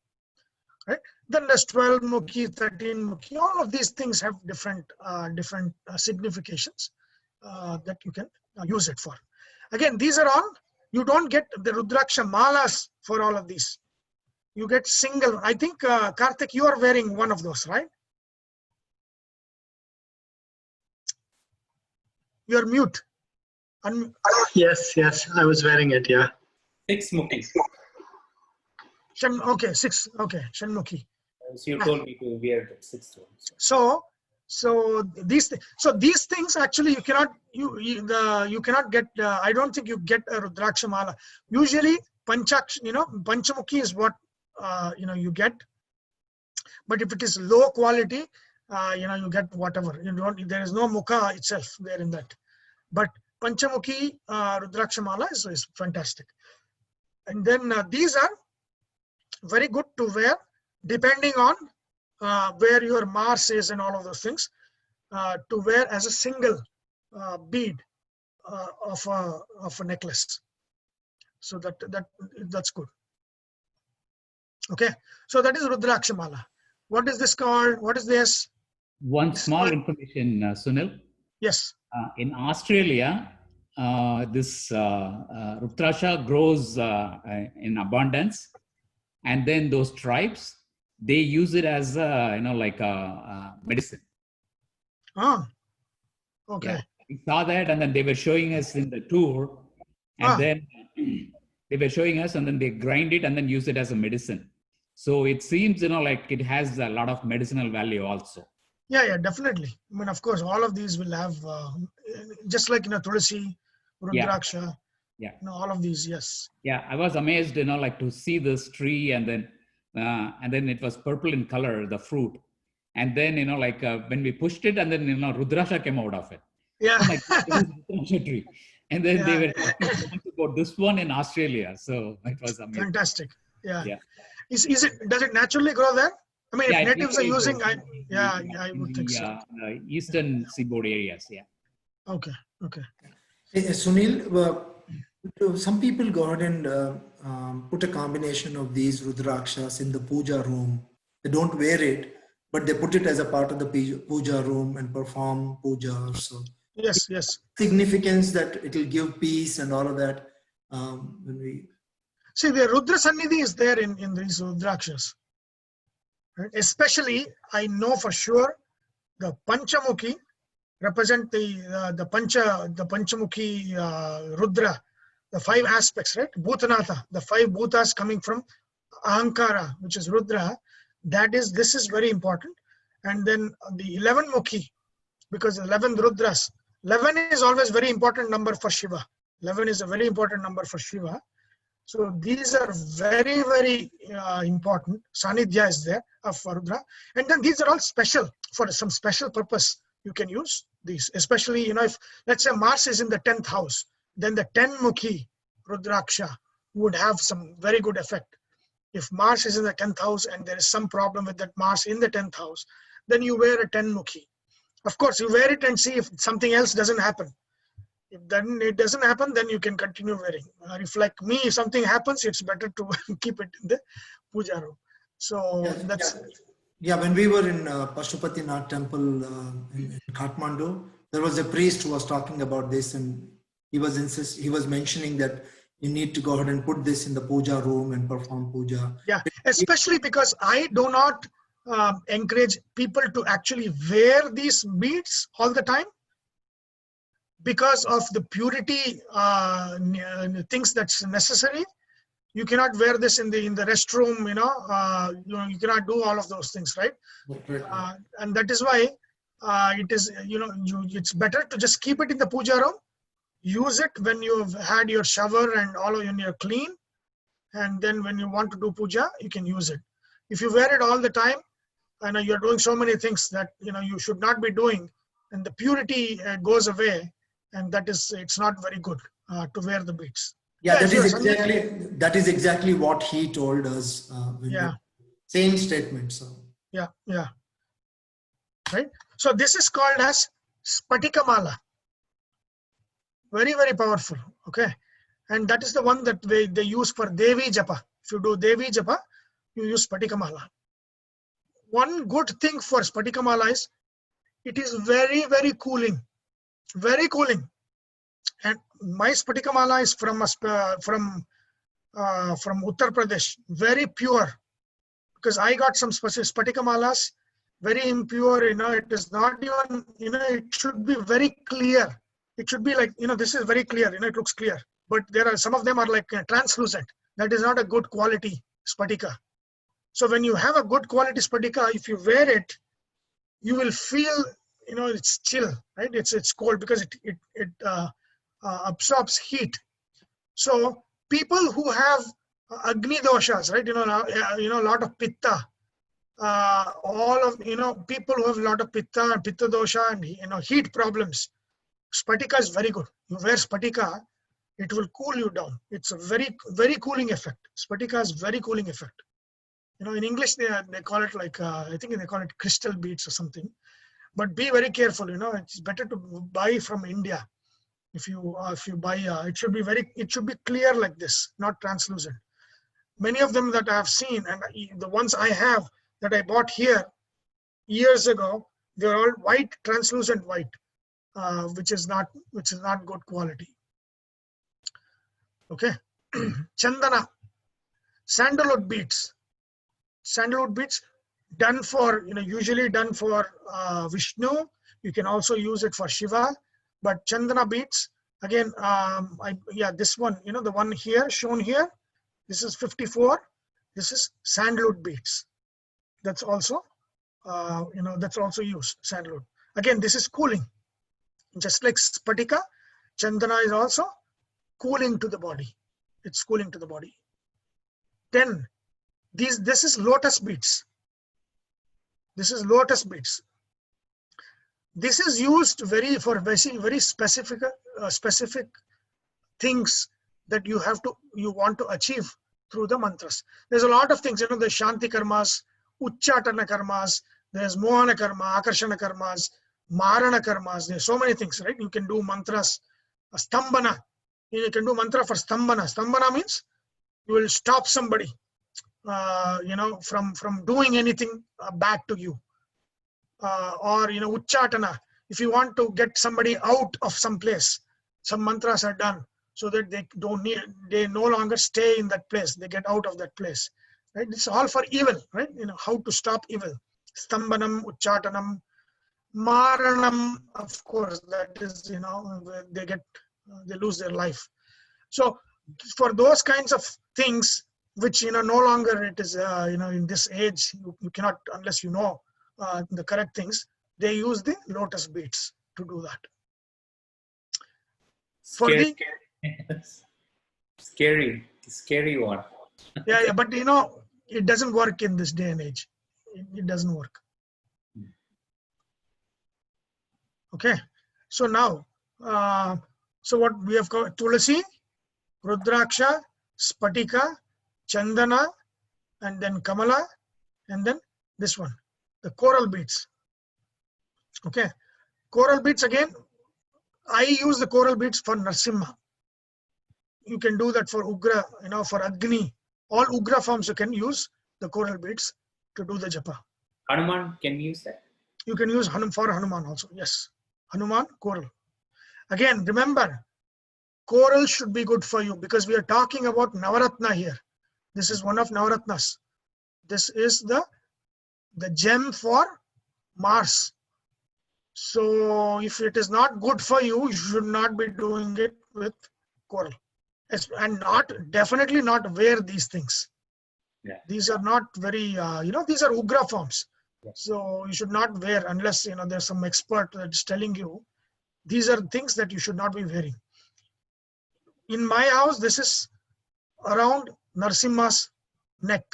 Right? Then there's 12 Mukhi, 13 Mukhi. All of these things have different significations that you can use it for. Again, these are all, you don't get the Rudraksha malas for all of these. You get single. I think, Karthik, you are wearing one of those, right? You're mute.
Yes, I was wearing it, yeah.
6 mukhi.
Okay, 6. Okay, Shanmukhi.
So you told me to wear the 6th one.
So these things actually you cannot get. I don't think you get a Rudraksha mala. Usually Panchamukhi is what you get. But if it is low quality, you get whatever. There is no mukha itself there in that. But Panchamukhi Rudraksha mala is fantastic. And then these are very good to wear depending on where your Mars is and all of those things, to wear as a single bead of a necklace. So that's good. Okay, so that is Rudraksha mala. What is this called? What is this?
One small information, Sunil.
Yes.
In Australia, this Rudraksha grows in abundance, and then those tribes, they use it as like a medicine.
Oh, okay.
Yeah, we saw that, and then they were showing us in the tour, and then they were showing us, and then they grind it and then use it as a medicine. So it seems, like it has a lot of medicinal value also.
Yeah, definitely. I mean, of course, all of these will have, just like, Tulsi, Rudraksha, all of these, yes.
Yeah, I was amazed, like to see this tree, and then it was purple in color, the fruit. And then, when we pushed it, and then, Rudraksha came out of it.
Yeah.
Oh my God, this is Rudraksha tree. And then they were talking about this one in Australia. So it was amazing.
Fantastic. Yeah. Does it naturally grow there? I mean, if natives are using, I would think so.
Eastern seaboard areas, yeah.
Okay.
Hey, Sunil, some people go ahead and put a combination of these Rudrakshas in the puja room. They don't wear it, but they put it as a part of the puja room and perform puja also.
Yes.
Significance that it will give peace and all of that. When we
see, the Rudra Sannidhi is there in these Rudrakshas. Right? Especially, I know for sure the Panchamukhi represent the Panchamukhi Rudra, the 5 aspects, right? Bhutanatha, the 5 bhutas coming from Ahankara, which is Rudra. This is very important. And then the 11 Mukhi, because 11 Rudras. 11 is always very important number for Shiva. 11 is a very important number for Shiva. So these are very, very important. Sanidhya is there for Rudra. And then these are all special for some special purpose. You can use these, especially, if let's say Mars is in the 10th house, then the 10-mukhi Rudraksha would have some very good effect. If Mars is in the 10th house and there is some problem with that Mars in the 10th house, then you wear a 10-mukhi. Of course, you wear it and see if something else doesn't happen. If then it doesn't happen, then you can continue wearing. If like me, if something happens, it's better to keep it in the puja room. So that's
Yeah, when we were in Pashupatinath temple in Kathmandu, there was a priest who was talking about this, and he was mentioning that you need to go ahead and put this in the puja room and perform puja.
Yeah, especially because I do not encourage people to actually wear these beads all the time, because of the purity things that's necessary. You cannot wear this in the restroom, you cannot do all of those things, right? And that is why it is, it's better to just keep it in the puja room, use it when you've had your shower and all when you're clean, and then when you want to do puja, you can use it. If you wear it all the time, and you're doing so many things that you should not be doing, and the purity goes away, and it's not very good to wear the beads.
Yeah, that is exactly what he told us. Same statement. So
yeah, right. So this is called as Spatika Mala. Very, very powerful. Okay, and that is the one that they use for Devi japa. If you do Devi japa, you use Spatika Mala. One good thing for Spatika Mala is it is very, very cooling. Very cooling. And my Spatika Mala is from Uttar Pradesh, very pure, because I got some Spatika Malas, very impure, it is not even, it should be very clear. It should be like, this is very clear, it looks clear, but there are some of them are like translucent. That is not a good quality Spatika. So when you have a good quality Spatika, if you wear it, you will feel, it's chill, right? It's cold because it absorbs heat. So people who have Agni doshas, right? A lot of pitta, all of, people who have a lot of pitta dosha and, heat problems, Spatika is very good. You wear Spatika, it will cool you down. It's a very, very cooling effect. Spatika has very cooling effect. In English, they call it like, I think they call it crystal beads or something. But be very careful, it's better to buy from India. If you buy, it should be clear like this, not translucent. Many of them that I have seen, and the ones I have that I bought here years ago, they're all white, translucent white, which is not good quality. Okay, Chandana, sandalwood beads. Sandalwood beads done for, usually done for Vishnu. You can also use it for Shiva. But Chandana beads, again, this one, the one here, shown here, this is 54. This is sandalwood beads. That's also, that's also used, sandalwood. Again, this is cooling. Just like Spatika, Chandana is also cooling to the body. It's cooling to the body. Then, this is lotus beads. This is lotus beads. This is used for very specific things that you want to achieve through the mantras. There's a lot of things, the Shanti karmas, Uchchatana karmas, there's Mohana karma, Akarshana karmas, Marana karmas. There's so many things, right? You can do mantras, Stambana. You can do mantra for Stambana. Stambana means you will stop somebody, from doing anything bad to you. Or Uchchatana, if you want to get somebody out of some place, some mantras are done so that they no longer stay in that place, they get out of that place, right? It's all for evil, right? How to stop evil. Stambanam, Uchchatanam, Maranam, of course, that is, they lose their life. So for those kinds of things, which, no longer it is, in this age, you cannot, unless you know the correct things, they use the lotus beads to do that.
Scary. Scary. scary one.
Yeah, but it doesn't work in this day and age. It doesn't work. Okay, so now, so what we have got: Tulasi, Rudraksha, Spatika, Chandana, and then Kamala, and then this one, the coral beads. Okay, coral beads again. I use the coral beads for Narsimha. You can do that for Ugra, for Agni. All Ugra forms you can use the coral beads to do the japa.
Hanuman, can we use that?
You can use for Hanuman also. Yes, Hanuman, coral. Again, remember, coral should be good for you because we are talking about Navaratna here. This is one of Navaratnas. This is the gem for Mars. So if it is not good for you, you should not be doing it with coral. And definitely not wear these things.
Yeah.
These are not very, these are Ugra forms.
Yeah.
So you should not wear unless, there's some expert that's telling you. These are things that you should not be wearing. In my house, this is around Narsimha's neck.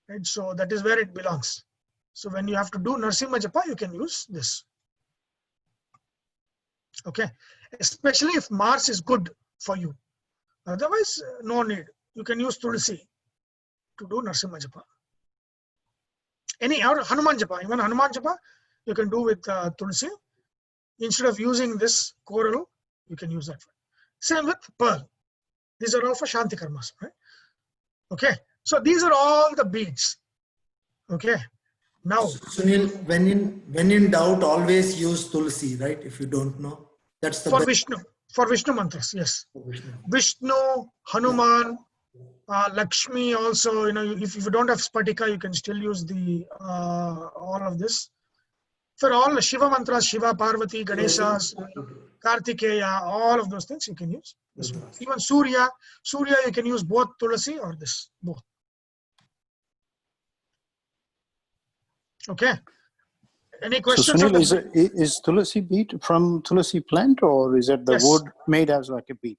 Right? So that is where it belongs. So when you have to do Narsimha Japa, you can use this. Okay. Especially if Mars is good for you. Otherwise, no need. You can use Tulsi to do Narsimha Japa. Or Hanuman Japa. Even Hanuman Japa, you can do with Tulsi. Instead of using this coral, you can use that. Same with pearl. These are all for Shanti Karmas. Right? Okay. So these are all the beads. Okay. Now,
Sunil, when in doubt, always use Tulsi, right? If you don't know, that's the
for
best.
Vishnu. For Vishnu mantras, yes.
Vishnu.
Vishnu, Hanuman, Lakshmi also, if you don't have Spatika, you can still use the all of this. For all the Shiva mantras, Shiva, Parvati, Ganesha, Kartikeya, all of those things you can use this one. Even Surya, you can use both Tulasi or this, both. Okay. Any
So
questions?
Sunil, is Tulasi bead from Tulasi plant, or is it the
Yes.
wood made as like a bead?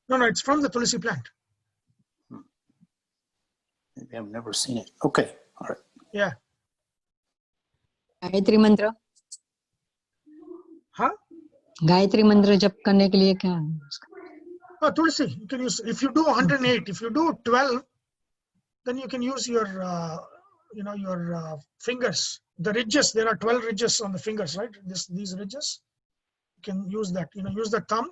No, it's from the Tulasi plant.
Maybe I've never seen it. Okay, all right.
Yeah.
Gayatri मंत्र
Huh?
Gayatri मंत्र जप करने के लिए क्या है उसका?
No, Tulsi, you can use, if you do 108, if you do 12, then you can use your, your fingers. The ridges, there are 12 ridges on the fingers, right? These ridges, you can use that. Use the thumb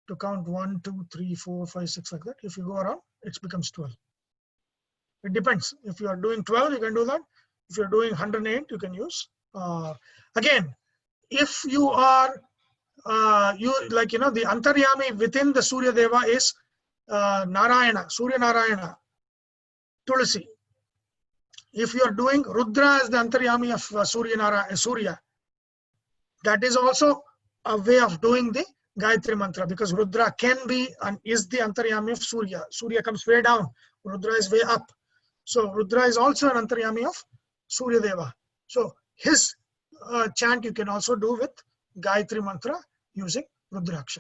to count 1, 2, 3, 4, 5, 6 like that. If you go around, it becomes 12. It depends. If you are doing 12, you can do that. If you're doing 108, you can use. Again, if you are, the Antaryami within the Surya Deva is Narayana, Surya Narayana, Tulasi. If you are doing Rudra as the Antaryami of Surya, that is also a way of doing the Gayatri Mantra, because Rudra can be and is the Antaryami of Surya. Surya comes way down, Rudra is way up. So Rudra is also an Antaryami of Surya Deva. So his chant you can also do with Gayatri Mantra using Rudraksha.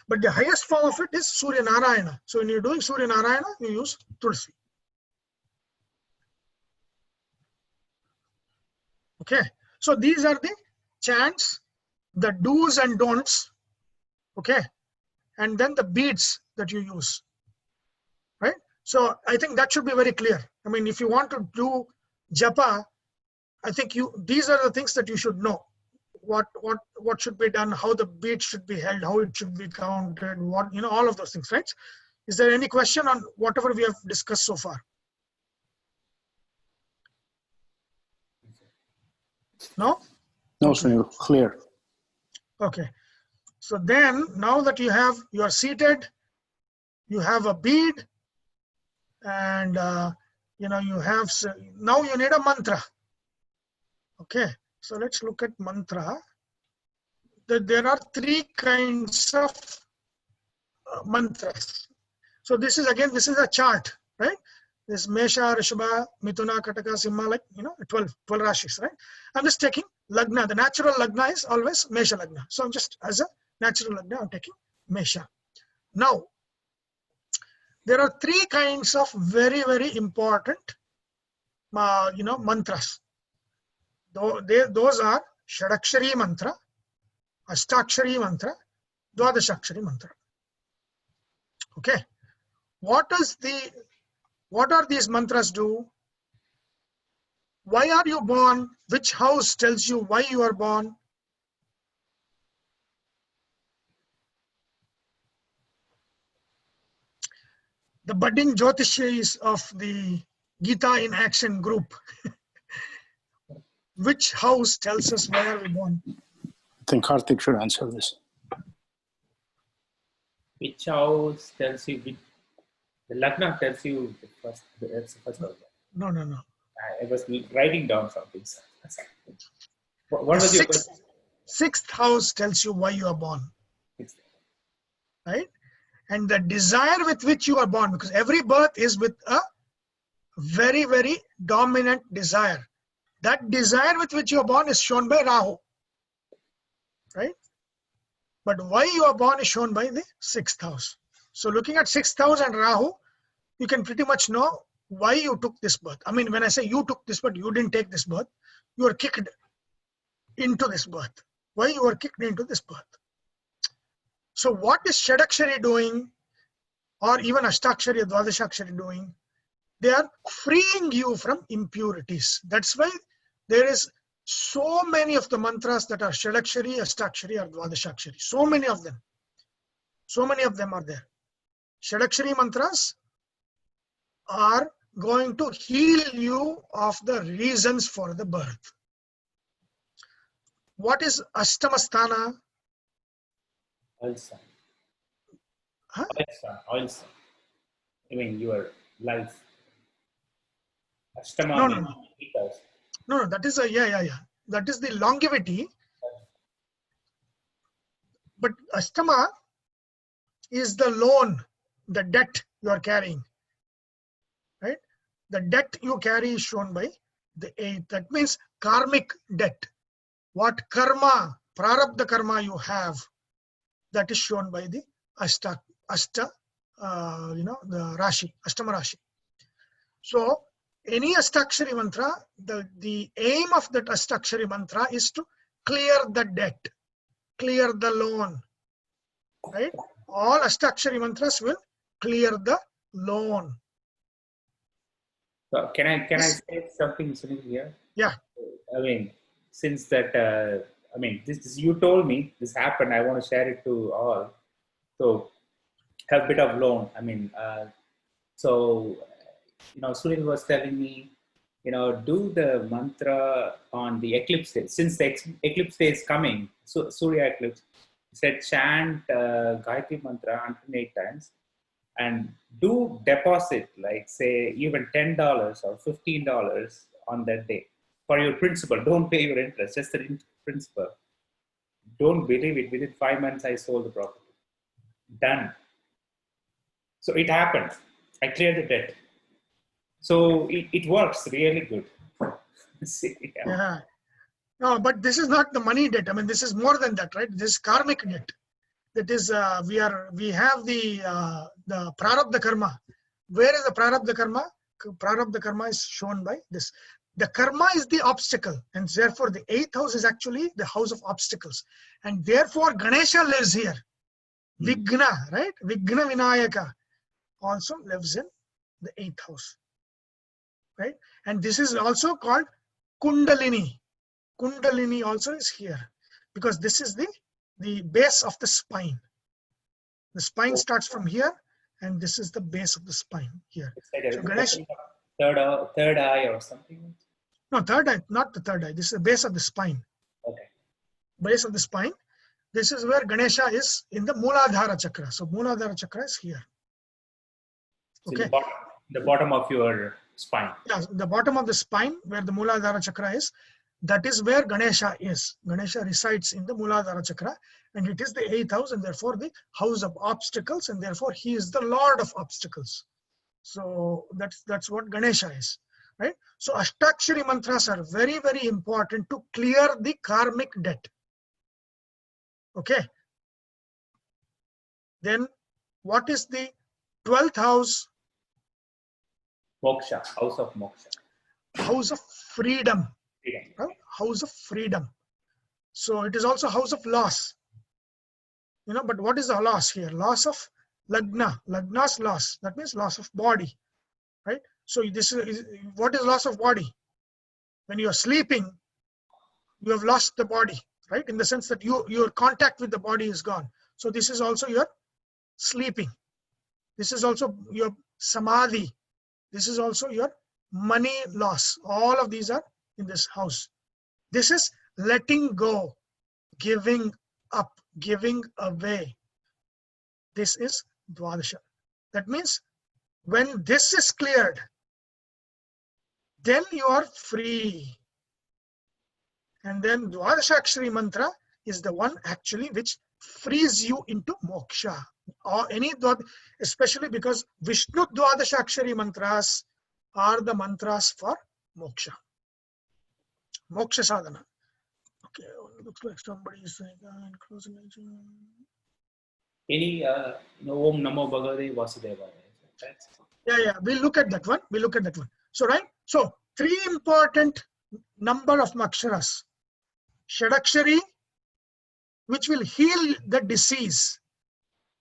But the highest form of it is Surya Narayana. So when you're doing Surya Narayana, you use Tulsi. Okay, so these are the chants, the do's and don'ts, okay, and then the beads that you use, right? So I think that should be very clear. I mean, if you want to do japa, I think these are the things that you should know. What should be done, how the bead should be held, how it should be counted, all of those things, right? Is there any question on whatever we have discussed so far? No?
No, Sunil, clear.
Okay. So then, now that you are seated, you have a bead, and you have, now you need a mantra. Okay. So let's look at mantra. There are 3 kinds of mantras. So this is a chart, right? This Mesha, Rishabha, Mithuna, Kataka, Simha, 12 rashis, right? I'm just taking Lagna. The natural Lagna is always Mesha Lagna. So I'm just, as a natural Lagna, I'm taking Mesha. Now, there are three kinds of very, very important, mantras. Those are Shadakshari mantra, Ashtakshari mantra, Dwadashakshari mantra. Okay. What are these mantras do? Why are you born? Which house tells you why you are born? The budding Jyotishis of the Gita in Action group. Which house tells us why are we born?
I think Karthik should answer this.
Which house tells you, the Lagna tells you that's the first one.
No.
I was writing down something. What
The
was your question?
sixth house tells you why you are born. Right? And the desire with which you are born, because every birth is with a very, very dominant desire. That desire with which you are born is shown by Rahu. Right? But why you are born is shown by the sixth house. So looking at sixth house and Rahu, you can pretty much know why you took this birth. I mean, when I say you took this birth, you didn't take this birth. You were kicked into this birth. Why you were kicked into this birth? So what is Shadakshari doing, or even Ashtakshari or Dwadashakshari doing? They are freeing you from impurities. That's why there is so many of the mantras that are Shadakshari, Ashtakshari or Dwadashakshari. So many of them. So many of them are there. Shadakshari mantras are going to heal you of the reasons for the birth. What is Ashtamasthana?
Oil sun.
Huh?
Oil sun. I mean, your life. Ashtama.
No, that is that is the longevity. But Ashtama is the loan, the debt you are carrying. Right? The debt you carry is shown by the 8th. That means karmic debt. What karma, prarabdha karma you have, that is shown by the the Rashi, Ashtama Rashi. So any Ashtakshari mantra, the aim of that Ashtakshari mantra is to clear the debt, clear the loan. Right? All Ashtakshari mantras will clear the loan.
So can I say something here?
Yeah.
I mean, since that, this you told me this happened. I want to share it to all. So have a bit of loan. Sunil was telling me, do the mantra on the eclipse day. Since the eclipse day is coming, so Surya eclipse, he said chant Gayatri mantra 108 times and do deposit, like say even $10 or $15 on that day for your principal. Don't pay your interest, just the principal. Don't believe it. Within 5 months, I sold the property. Done. So it happened. I cleared the debt. So it works really good.
Yeah. No, but this is not the money debt. I mean, this is more than that, right? This is karmic debt. That is, we have the prarabdha karma. Where is the prarabdha karma? Prarabdha karma is shown by this. The karma is the obstacle, and therefore the 8th house is actually the house of obstacles, and therefore Ganesha lives here. Vigna, right? Vigna Vinayaka also lives in the 8th house, right? And this is also called Kundalini. Kundalini also is here because this is the base of the spine. The spine starts from here, and this is the base of the spine here. So Ganesh,
third eye or something.
No, third eye, not the third eye. This is the base of the spine.
Okay.
Base of the spine. This is where Ganesha is in the Mooladhara chakra. So Mooladhara chakra is here. Okay.
So the bottom of your spine.
Yeah, the bottom of the spine where the Mooladhara chakra is, that is where Ganesha is. Ganesha resides in the Mooladhara chakra, and it is the 8th house, and therefore the house of obstacles, and therefore he is the lord of obstacles. So that's what Ganesha is, right? So Ashtakshari mantras are very, very important to clear the karmic debt. Okay. Then what is the 12th house,
Moksha, house of moksha.
house of freedom.
Freedom.
Right? House of freedom. So it is also house of loss. But what is the loss here? Loss of lagna. Lagna's loss. That means loss of body. Right? So this is what is loss of body? When you are sleeping, you have lost the body, right? In the sense that your contact with the body is gone. So this is also your sleeping. This is also your samadhi. This is also your money loss. All of these are in this house. This is letting go, giving up, giving away. This is Dvadasha. That means when this is cleared, then you are free. And then Dvadashakshari mantra is the one actually which frees you into moksha. Or any, especially because Vishnu Dvadashakshari mantras are the mantras for moksha. Moksha sadhana. Okay, looks like somebody is saying closing.
Any Om Namo Bhagavate Vasudevaya.
Yeah, we'll look at that one. So, right? So, 3 important number of maksharas. Shadakshari, which will heal the disease.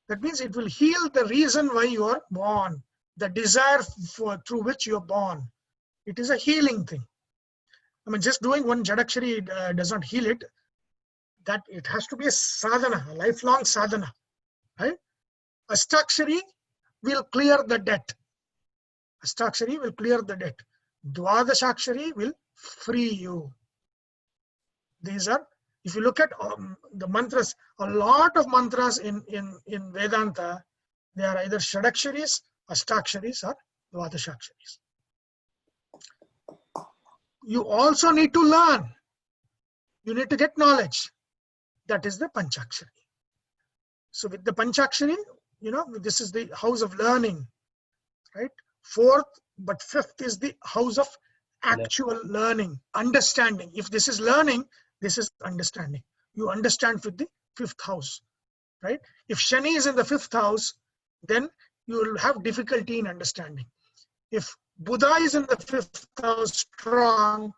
That means it will heal the reason why you are born, the desire through which you are born. It is a healing thing. I mean, just doing one Shadakshari does not heal it. That it has to be a sadhana, a lifelong sadhana. Right? Astakshari will clear the debt. Astakshari will clear the debt. Dvadashakshari will free you. These are, if you look at the mantras, a lot of mantras in Vedanta, they are either Shadaksharis, Ashtaksharis, or Dvadashaksharis. You also need to learn. You need to get knowledge. That is the Panchakshari. So with the Panchakshari, this is the house of learning, right? 4th, but 5th is the house of actual learning, understanding. If this is learning, this is understanding. You understand with the 5th house, right? If Shani is in the 5th house, then you will have difficulty in understanding. If Buddha is in the 5th house strong,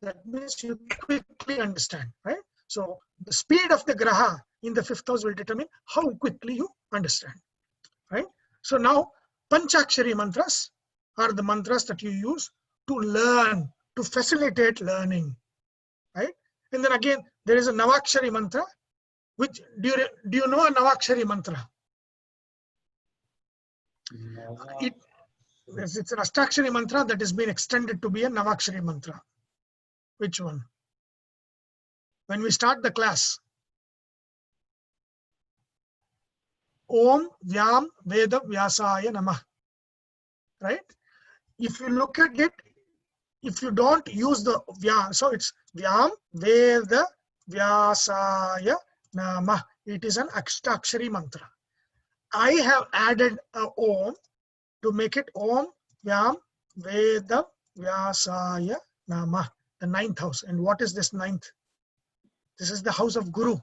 that means you quickly understand, right? So the speed of the graha in the 5th house will determine how quickly you understand, right? So now Panchakshari mantras are the mantras that you use to learn, to facilitate learning, right? And then again, there is a Navakshari mantra, which, do you know a Navakshari mantra? It's an Ashtakshari mantra that has been extended to be a Navakshari mantra. Which one? When we start the class, Om Vyam Veda Vyasaya Namah, right? If you look at it, if you don't use the Vyam, so it's Vyam Veda Vyasaya Namah. It is an Ashtakshari mantra. I have added a Om to make it Om Vyam Veda Vyasaya Namah, the 9th house. And what is this 9th? This is the house of Guru.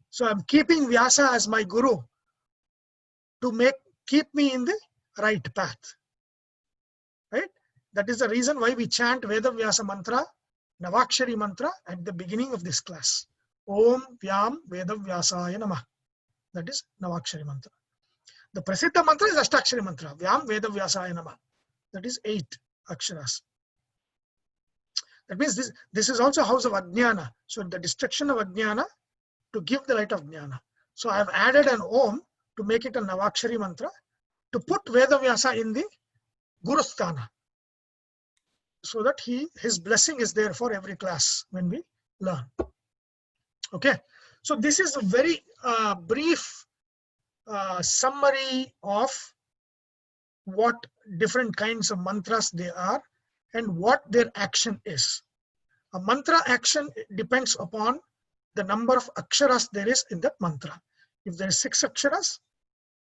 So I'm keeping Vyasa as my Guru to keep me in the right path, right? That is the reason why we chant Veda Vyasa mantra, Navakshari mantra at the beginning of this class. Om Vyam Veda Vyasaya Namah. That is Navakshari mantra. The Prasiddha mantra is Ashtakshari mantra, Vyam Veda Vyasaya Namah. That is 8 aksharas. That means this is also house of Ajnana. So the destruction of Ajnana to give the light of Jnana. So I have added an Om to make it a Navakshari mantra to put Veda Vyasa in the Gurusthana, so that his blessing is there for every class when we learn. Okay, so this is a very brief summary of what different kinds of mantras they are and what their action is. A mantra action depends upon the number of aksharas there is in that mantra. If there is 6 aksharas,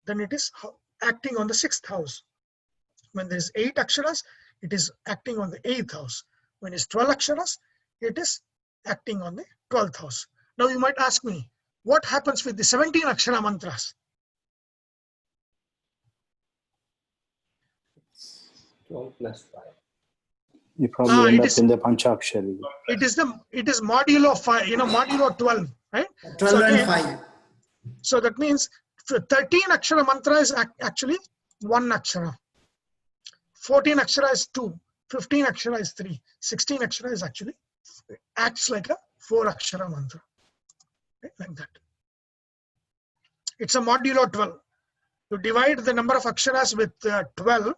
then it is acting on the 6th house. When there is 8 aksharas, it is acting on the 8th house. When it's 12 aksharas, it is acting on the 12th house. Now you might ask me, what happens with the 17 akshara mantras?
12 plus 5.
You probably end
it
up
is
in the Panchakshari.
it is modulo 5, modulo 12, right?
12
So
and
again,
5.
so that means 13 akshara mantra is actually 1 akshara. 14 akshara is 2. 15 akshara is 3. 16 akshara is actually acts like a 4 akshara mantra. Right? Like that. It's a modulo 12. You divide the number of aksharas with 12,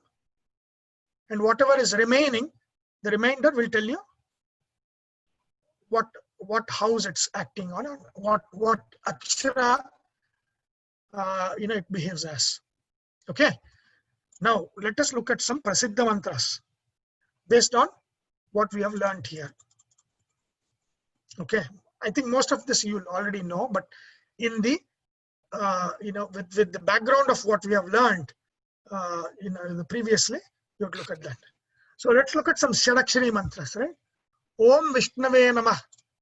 and whatever is remaining, the remainder will tell you what house it's acting on, and what akshara it behaves as. Okay. Now let us look at some prasiddha mantras based on what we have learned here. Okay. I think most of this you already know, but in the with the background of what we have learned previously, you have to look at that. So let's look at some Shadakshari mantras, right? Om Vishnave Namah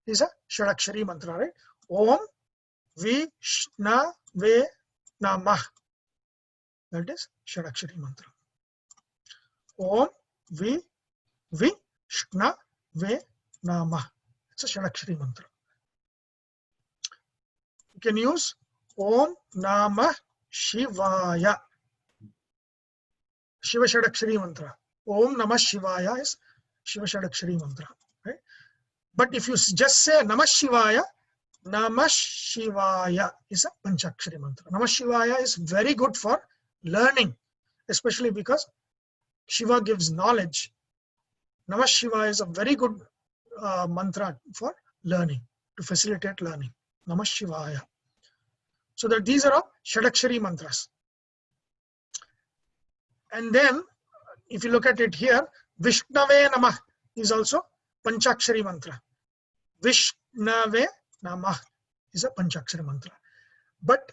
is a Shadakshari mantra, right? Om Vishnave Namah. That is Shadakshari mantra. Om Vishnave Namah. It's a Shadakshari mantra. You can use Om Namah Shivaya. Shiva Shadakshari mantra. Om Namah Shivaya is Shiva Shadakshari mantra. Right? But if you just say Namah Shivaya is a Panchakshari mantra. Namah Shivaya is very good for learning, especially because Shiva gives knowledge. Namah Shivaya is a very good mantra for learning, to facilitate learning. Namah Shivaya. So that these are all Shadakshari mantras. And then, if you look at it here, Vishnave Namah is also Panchakshari mantra. Vishnave Namah is a Panchakshari mantra. But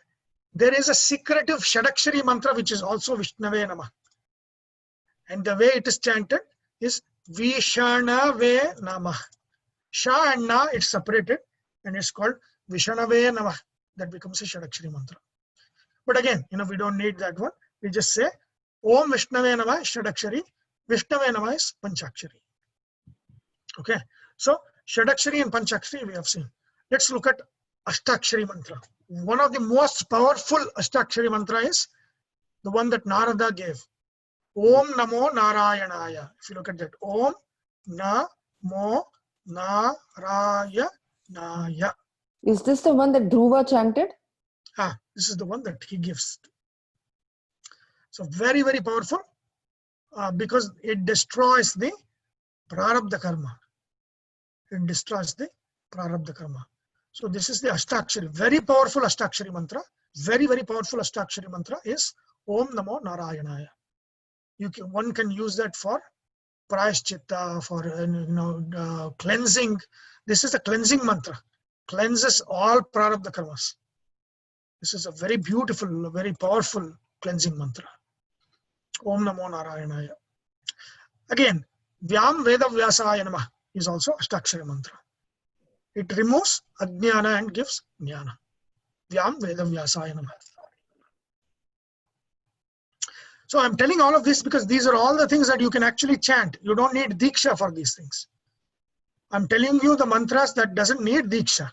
there is a secretive Shadakshari mantra which is also Vishnave Namah. And the way it is chanted is Vishanave Namah. Sha and Na, it's separated and it's called Vishanave Namah. That becomes a Shadakshari mantra. But again, we don't need that one. We just say Om Vishnave Namah is Shadakshari. Vishnave Namah is Panchakshari. Okay. So Shadakshari and Panchakshari we have seen. Let's look at Ashtakshari mantra. One of the most powerful Ashtakshari mantra is the one that Narada gave. Om Namo Narayanaya. If you look at that, Om Namo Narayanaya.
Is this the one that Dhruva chanted?
This is the one that he gives. So very, very powerful because it destroys the prarabdha karma. It destroys the prarabdha karma. So this is the Ashtakshari, very powerful Ashtakshari mantra. Very, very powerful Ashtakshari mantra is Om Namo Narayanaya. One can use that for prayashchitta, for cleansing. This is a cleansing mantra. Cleanses all prarabdha karmas. This is a very beautiful, very powerful cleansing mantra. Om Namo Narayanaya. Again, Vyam Veda Vyasaya Namah is also Ashtakshari mantra. It removes Ajnana and gives Jnana. Vyam Veda Vyasaya Namah. So I'm telling all of this because these are all the things that you can actually chant. You don't need Diksha for these things. I'm telling you the mantras that doesn't need Diksha.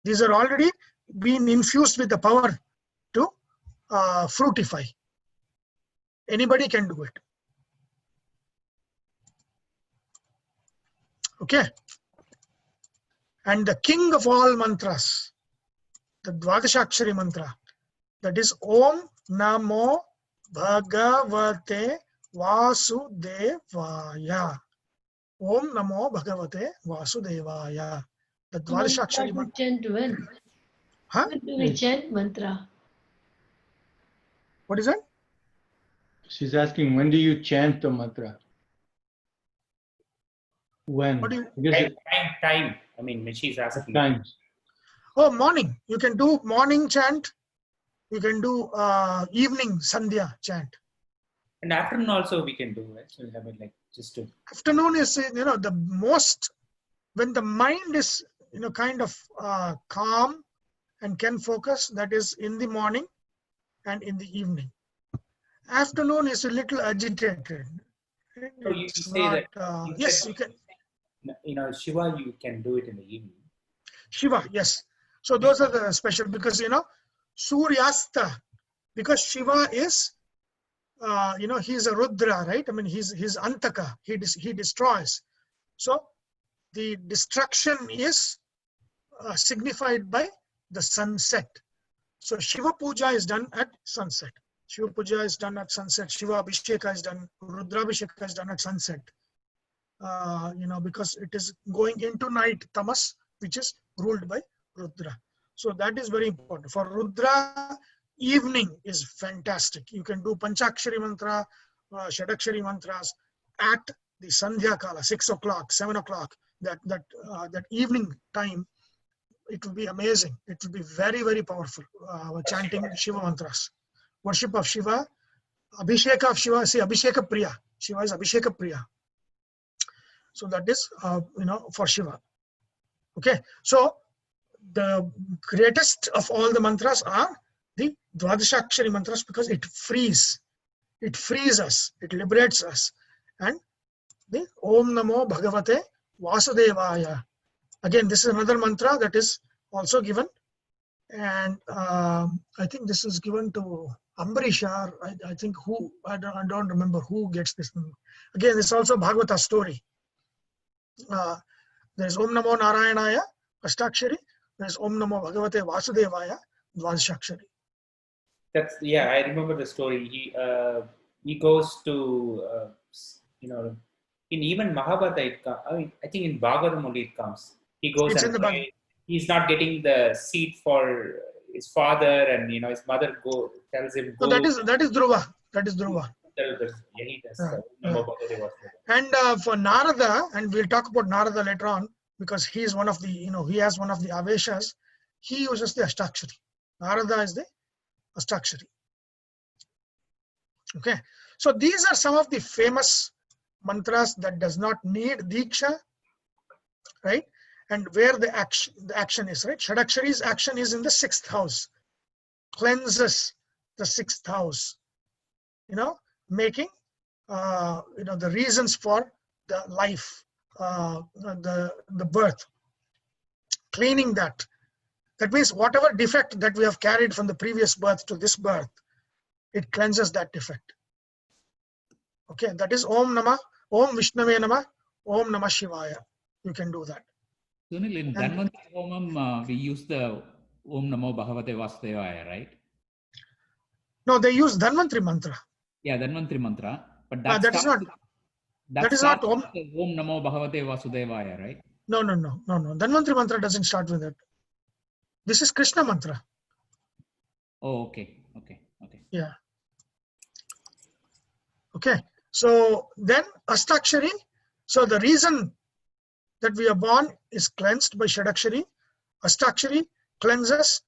These are already been infused with the power to fructify. Anybody can do it. Okay. And the king of all mantras, the Dvadashakshari mantra, that is Om Namo Bhagavate Vasudevaya. Om Namo Bhagavate Vasudevaya. The Dvadashakshari mantra.
Chant when?
Huh?
When do we chant mantra?
What is that?
She's asking, when do you chant the mantra? When?
What do you,
Time. I mean, when she's asking.
Times.
Oh, morning. You can do morning chant. You can do evening Sandhya chant.
And afternoon also we can do, right? So I mean, like just to.
Afternoon is the most, when the mind is kind of calm and can focus, that is in the morning and in the evening. Afternoon is a little agitated.
So you
It's
say
not,
that, you
yes,
said,
you can.
you know, Shiva, you can do it in the evening.
Shiva, yes. So those are the special, because, you know, Suryasta, because Shiva is, you know, he's a Rudra, right? I mean, he's Antaka, he destroys. So the destruction is signified by the sunset. So Shiva Puja is done at sunset. Shiva Puja is done at sunset. Shiva Abhisheka is done. Rudra Abhisheka is done at sunset. You know, because it is going into night, tamas, which is ruled by Rudra. So that is very important. For Rudra, evening is fantastic. You can do Panchakshari mantra, Shadakshari mantras at the Sandhya Kala, 6 o'clock, 7 o'clock. That evening time, it will be amazing. It will be very, very powerful. Chanting Shiva mantras, worship of Shiva, Abhisheka of Shiva. See, Abhisheka Priya. Shiva is Abhisheka Priya. So that is, you know, for Shiva. Okay. So the greatest of all the mantras are the Dvadashakshari mantras, because it frees us, it liberates us. And the Om Namo Bhagavate Vasudevaya. Again, this is another mantra that is also given, and I think this is given to Ambarish, I think who, I don't remember who gets this. Again, it's also Bhagavata story. There's Om Namo Narayanaya, Ashtakshari. There's Om Namo Bhagavate Vasudevaya, Dvadashakshari.
That's, yeah, I remember the story. He goes to, you know, in even Mahabharata, I think in Bhagavatam only it comes. He goes
It's
and
in the Bhagavad.
he's not getting the seat for his father, and you know his mother tells him go.
No, that is Dhruva. That is Dhruva. And for Narada, and we'll talk about Narada later on, because he is one of the, you know, he has one of the Aveshas. He uses the Ashtakshari. Narada is the Ashtakshari. Okay. So these are some of the famous mantras that does not need Diksha, right? And where the action is, right? Shadakshari's action is in the 6th house, cleanses the 6th house, you know, making, you know, the reasons for the life, the birth, cleaning that. That means whatever defect that we have carried from the previous birth to this birth, it cleanses that defect. Okay, that is Om Nama, Om Vishnave Nama, Om Namah Shivaya. You can do that.
Sunil, in Dhanvantri Homam, we use the Om Namo Bhagavate Vasudevaya, right?
No, they use Dhanvantri mantra.
Yeah, Dhanvantri mantra. But
that is not. That is not Om
Namo Bhagavate Vasudevaya, right?
No. Dhanvantri mantra doesn't start with that. This is Krishna mantra.
Oh, okay.
Yeah. Okay. So then Ashtakshari. So the reason that we are born is cleansed by Shadakshari. Ashtakshari cleanses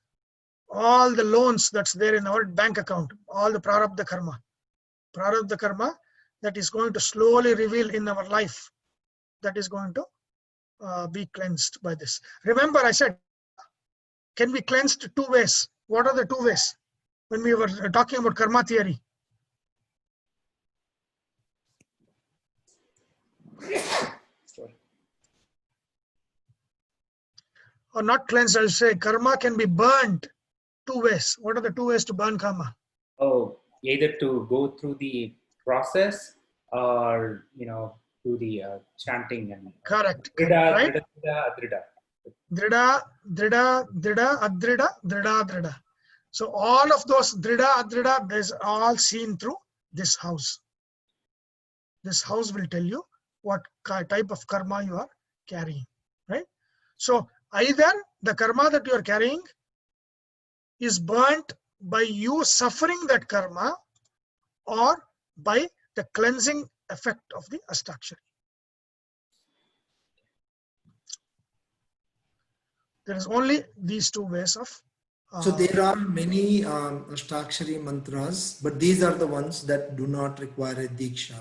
all the loans that's there in our bank account, all the prarabdha karma. Prarabdha karma that is going to slowly reveal in our life, that is going to be cleansed by this. Remember, I said, can be cleansed 2 ways. What are the 2 ways? When we were talking about karma theory. Or not cleansed, I'll say karma can be burned 2 ways. What are the 2 ways to burn karma?
Oh, either to go through the process or, you know, do the chanting and
correct.
Drida,
right? Drida, adrida, drida. So all of those drida, adrida, there's all seen through this house. This house will tell you what type of karma you are carrying, right? So either the karma that you are carrying is burnt by you suffering that karma, or by the cleansing effect of the Ashtakshari. There is only these 2 ways of.
So there are many Ashtakshari mantras, but these are the ones that do not require a Diksha.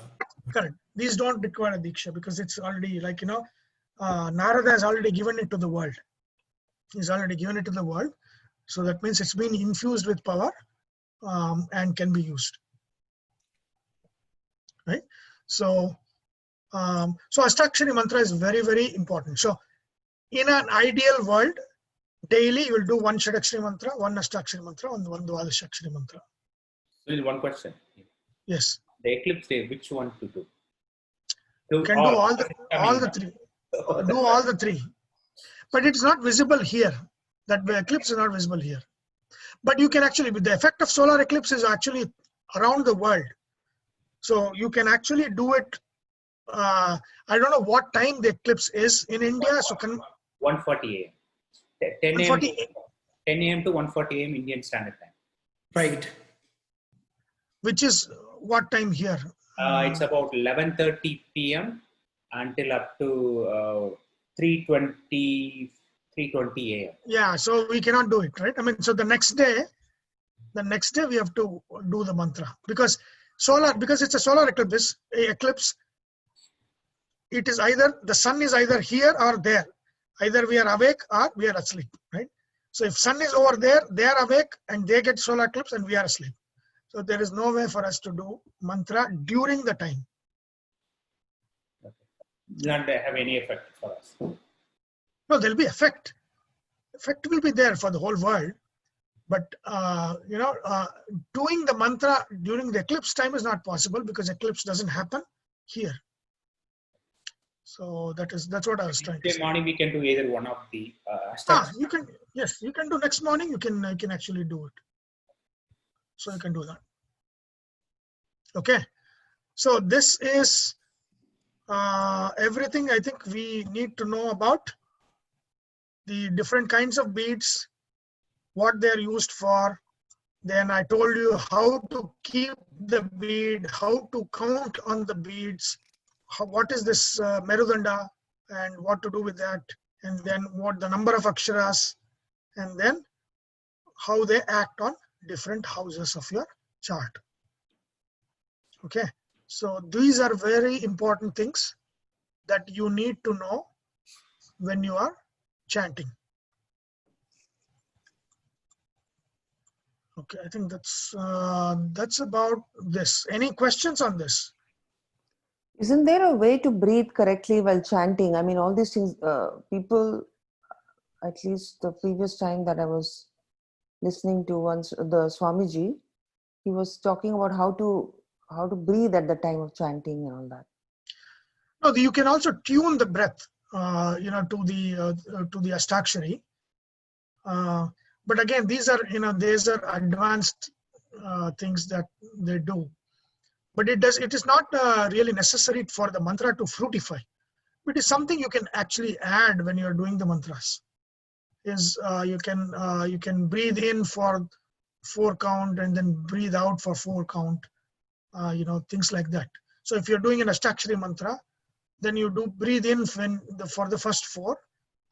Correct. These don't require a Diksha, because it's already, like, you know, Narada has already given it to the world. He's already given it to the world. So that means it's been infused with power and can be used. Right? So So Ashtakshari mantra is very, very important. So in an ideal world, daily you will do one Shadakshari mantra, one Ashtakshari mantra, and one Dwadashakshari mantra.
Still one question.
Yes.
The eclipse day, which one to do?
You can do all the three. Do all the three. But it's not visible here. That eclipse is not visible here. But you can actually, the effect of solar eclipse is actually around the world. So you can actually do it. I don't know what time the eclipse is in India. So
1:40 a.m. 10 a.m. to 1:40 a.m. Indian Standard Time.
Right.
Which is what time here?
It's about 11:30 p.m. until up to 3:20 a.m.
Yeah, so we cannot do it, right? I mean, so the next day we have to do the mantra because it's a solar eclipse. It is either the sun is either here or there. Either we are awake or we are asleep, right? So if sun is over there, they are awake and they get solar eclipse and we are asleep. So there is no way for us to do mantra during the time.
Not have any effect for us.
No, there'll be effect. Effect will be there for the whole world. But, doing the mantra during the eclipse time is not possible because eclipse doesn't happen here. So that's what I was trying to say.
Morning we can do either one of the.
You can do next morning. You can actually do it. So you can do that. Okay. So this is everything I think we need to know about the different kinds of beads, what they're used for. Then I told you how to keep the bead, how to count on the beads, what is this Merudanda and what to do with that, and then what the number of aksharas, and then how they act on different houses of your chart. Okay, so these are very important things that you need to know when you are chanting. Okay, I think that's about this. Any questions on this?
Isn't there a way to breathe correctly while chanting? I mean, all these things, people, at least the previous time that I was listening to once, the Swamiji, he was talking about how to breathe at the time of chanting and all that.
No, you can also tune the breath, to the Ashtakshari. But again, these are advanced things that they do. But it is not really necessary for the mantra to fructify. It is something you can actually add when you are doing the mantras. You can breathe in for 4 count and then breathe out for 4 count. Things like that. So if you're doing an Ashtakshari mantra, then you do breathe in for the first 4,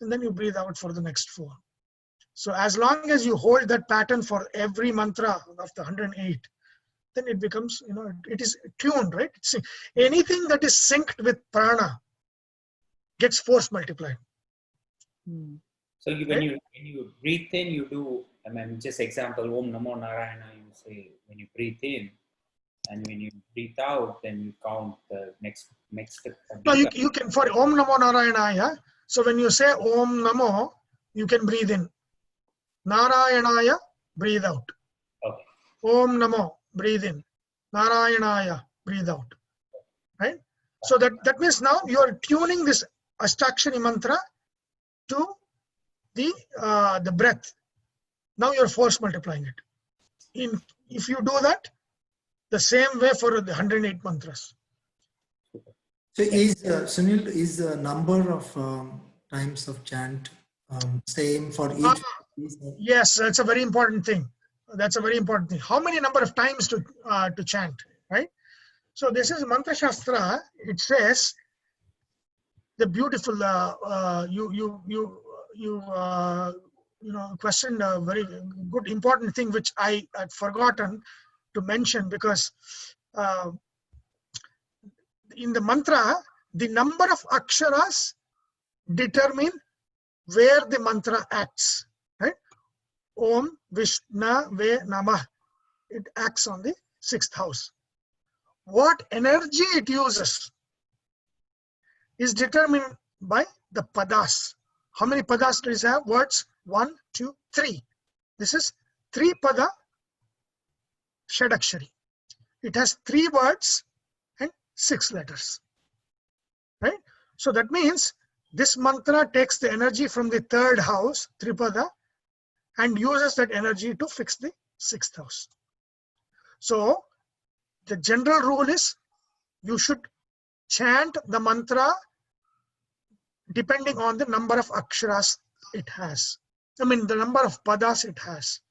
and then you breathe out for the next 4. So as long as you hold that pattern for every mantra of the 108, then it becomes, it is tuned, right? Anything that is synced with prana gets force multiplied.
So when you breathe in, you do, just example, Om Namo Narayana, you say when you breathe in, and when you breathe out, then you count the next.
No, you can, for Om Namo Narayanaya, so when you say Om Namo, you can breathe in. Narayanaya, breathe out.
Okay.
Om Namo, breathe in. Narayanaya, breathe out. Right? So that means now you are tuning this Ashtakshari mantra to the breath. Now you're force multiplying it. If you do that, the same way for the 108 mantras.
So Sunil, is the number of times of chant same for each?
Yes, that's a very important thing. How many number of times to chant, right? So this is Mantra Shastra. It says the beautiful. You questioned a very good important thing which I had forgotten to mention, because in the mantra, the number of aksharas determine where the mantra acts, right? Om Vishnave Namah. It acts on the 6th house. What energy it uses is determined by the padas. How many padas does it have? Words 1, 2, 3. This is 3 pada Shadakshari. It has 3 words and 6 letters. Right? So that means this mantra takes the energy from the 3rd house, Tripada, and uses that energy to fix the 6th house. So the general rule is you should chant the mantra depending on the number of aksharas it has. I mean the number of padas it has.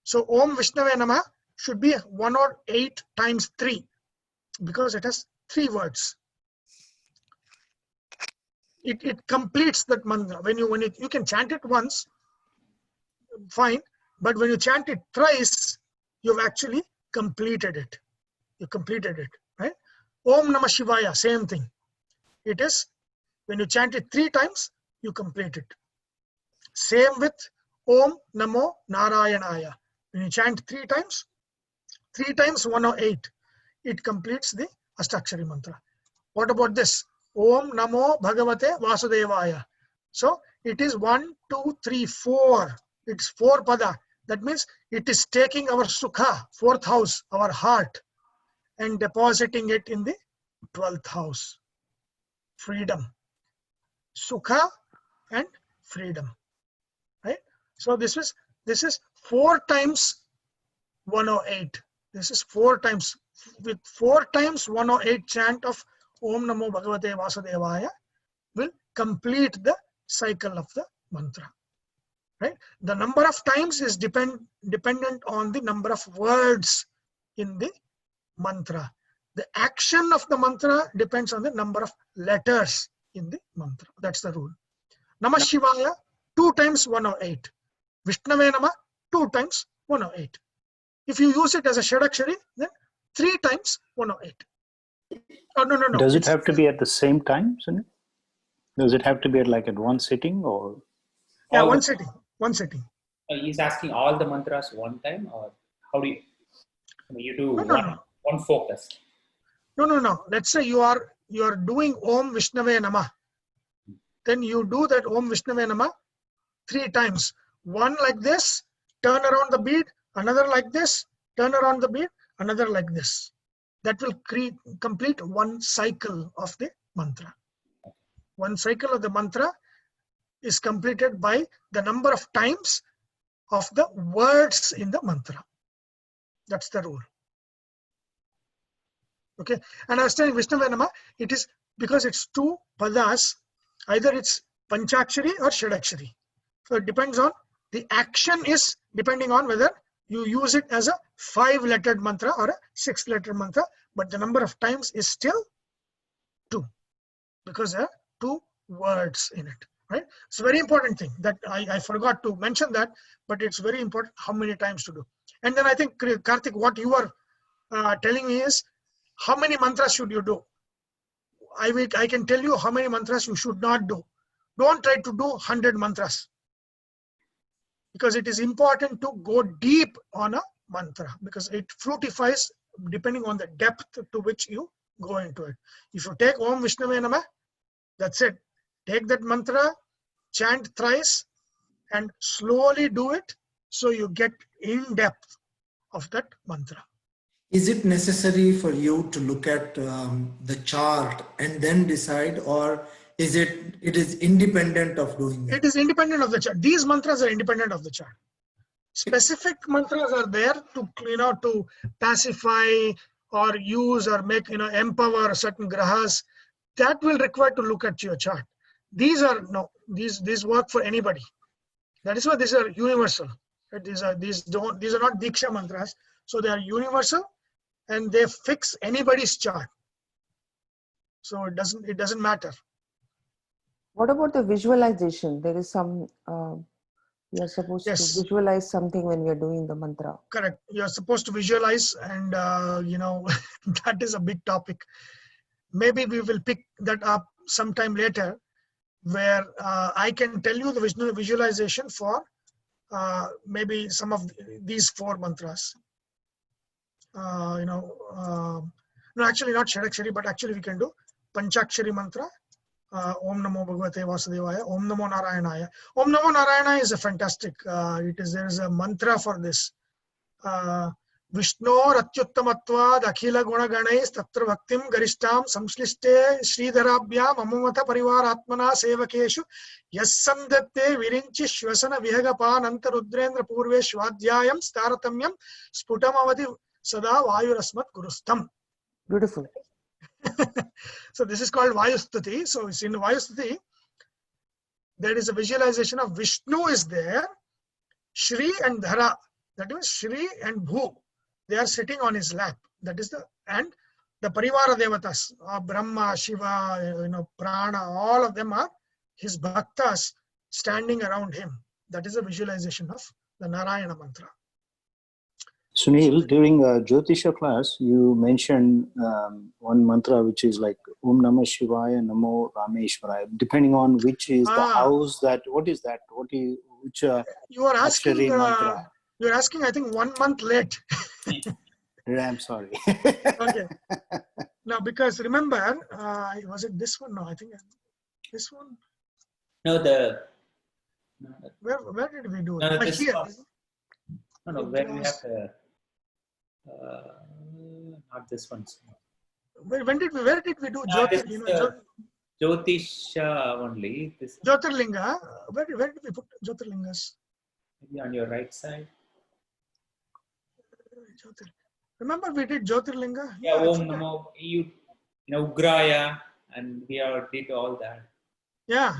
So Om Vishnave Namah should be 108 times 3 because it has 3 words. It completes that mantra. When you can chant it once, fine, but when you chant it thrice, you've actually completed it. You completed it, right? Om Namah Shivaya, same thing. It is when you chant it 3 times, you complete it. Same with Om Namo Narayanaya. When you chant 3 times 108, it completes the Ashtakshari mantra. What about this? Om Namo Bhagavate Vasudevaya. So it is 1, 2, 3, 4. It's 4 pada. That means it is taking our sukha, 4th house, our heart, and depositing it in the 12th house. Freedom. Sukha and freedom. Right? So this is 4 times 108. This is 4 times. With 4 times 108 chant of Om Namo Bhagavate Vasudevaya will complete the cycle of the mantra. Right? The number of times is dependent on the number of words in the mantra. The action of the mantra depends on the number of letters in the mantra. That's the rule. Namah Shivaya 2 times 108. Vishnave Namah 2 times 108. If you use it as a Shadakshari, then 3 times 108. Oh, no.
Does it have to be at the same time, Sunil? Does it have to be at one sitting or?
Yeah, one sitting. One sitting.
He's asking all the mantras one time, or how do you do
No.
one focus?
No. Let's say you are doing Om Vishnave Namah. Then you do that Om Vishnave Namah 3 times. One like this, turn around the bead, another like this, turn around the bead, another like this. That will complete one cycle of the mantra. One cycle of the mantra is completed by the number of times of the words in the mantra. That's the rule. Okay. And I was telling Vishnava Nama, it is because it's 2 padas, either it's Panchakshari or Shadakshari. So it depends on the action is depending on whether you use it as a 5-lettered mantra or a 6-lettered mantra, but the number of times is still 2 because there are 2 words in it. Right? It's a very important thing that I forgot to mention that, but it's very important how many times to do. And then I think, Karthik, what you are telling me is how many mantras should you do? I can tell you how many mantras you should not do. Don't try to do 100 mantras because it is important to go deep on a mantra because it fructifies depending on the depth to which you go into it. If you take Om Vishnave Namah, that's it. Take that mantra, chant thrice, and slowly do it so you get in depth of that mantra.
Is it necessary for you to look at the chart and then decide, or is it is independent of doing that?
It is independent of the chart. These mantras are independent of the chart. Specific mantras are there to to pacify or use or make empower certain grahas. That will require to look at your chart. These work for anybody. That is why these are universal. Right? These are not Diksha mantras, so they are universal and they fix anybody's chart. So it doesn't matter.
What about the visualization? There is some you're supposed to visualize something when you're doing the mantra.
Correct. You're supposed to visualize, and that is a big topic. Maybe we will pick that up sometime later, where I can tell you the visualization for maybe some of these 4 mantras. No, actually not Shadakshari, but actually we can do Panchakshari mantra Om Namo Bhagavate Vasudevaya, Om Namo Narayanaya. Om Namo Narayana is a fantastic. There is a mantra for this. Vishnu Ratyuttamatvad Akhila Gunaganais Tatra Bhaktim Garishtam Samsliste Sridharabhyam Amamata Parivaratmana Sevakeshu Yasandatte Virinchi Shvasana Vihagapan Antarudrendra Purve Shvadhyayam Staratamyam Sputamavati Sada Vayurasmat Gurustam.
Beautiful.
So this is called Vayustuti. So it's in Vayustuti, there is a visualization of Vishnu is there, Shri and Dhara. That means Shri and Bhu. They are sitting on his lap. That is and the Parivara Devatas, Brahma, Shiva, Prana, all of them are his bhaktas standing around him. That is a visualization of the Narayana mantra.
Sunil, during Jyotisha class, you mentioned one mantra which is like Om Namah Shivaya, Namo Rameshwaraya. Depending on which is the house, what is that? Which
you are asking?
mantra?
You are asking, I think, 1 month late.
I'm sorry.
Okay. Now, because remember, was it this one? No, I think this one.
No,
Where did we do it?
No, this
Here.
one. No, where we have the. Not this one.
Where did we do
Jyotisha only. This
Jyotirlinga. Where did we put Jyotirlingas?
maybe on your right side.
Remember we did Jyotirlinga?
Yeah, Om Namo. You know, Ugraya, and we did all that.
Yeah.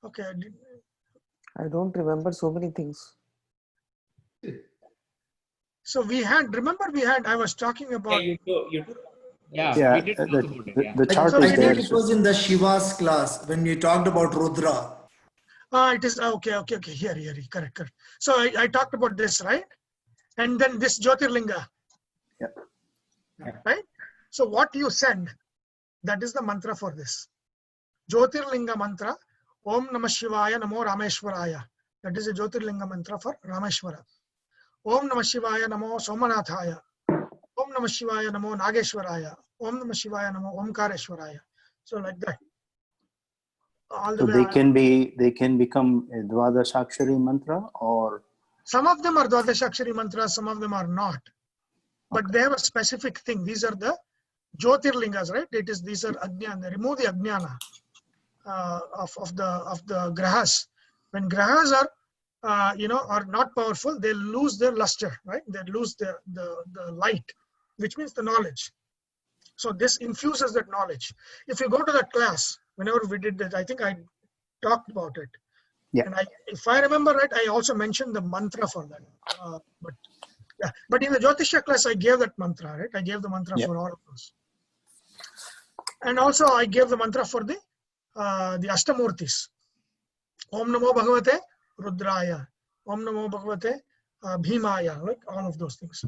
Okay.
I don't remember so many things.
So I was talking about.
Yeah, we did talk about it. Yeah.
The chart is there.
It was in the Shiva's class when we talked about Rudra.
It is okay. Here. Correct. So I talked about this, right? And then this Jyotirlinga.
Yeah.
Right? So what you said, that is the mantra for this. Jyotirlinga mantra, Om Namah Shivaya Namo Rameshwaraya. That is a Jyotirlinga mantra for Rameshwara. Om Namah Shivaya Namo Somanathaya. Om Namah Shivaya Namo Nageshwaraya. Om Namah Shivaya Namo Omkareshwaraya. So like that.
So they can become a Dvadashakshari mantra, or
some of them are Dvadashakshari mantras, some of them are not. But they have a specific thing. These are the Jyotirlingas, right? These are Ajnana. They remove the Ajnana of the Grahas. When Grahas are not powerful, they lose their luster, right? They lose the light, which means the knowledge. So this infuses that knowledge. If you go to that class, whenever we did that, I think I talked about it.
Yeah.
And if I remember right, I also mentioned the mantra for that. But in the Jyotisha class, I gave that mantra, right? I gave the mantra for all of those. And also I gave the mantra for the Ashtamurtis. Om Namo Bhagavate Rudraya. Om Namo Bhagavate Bhimaya, like all of those things.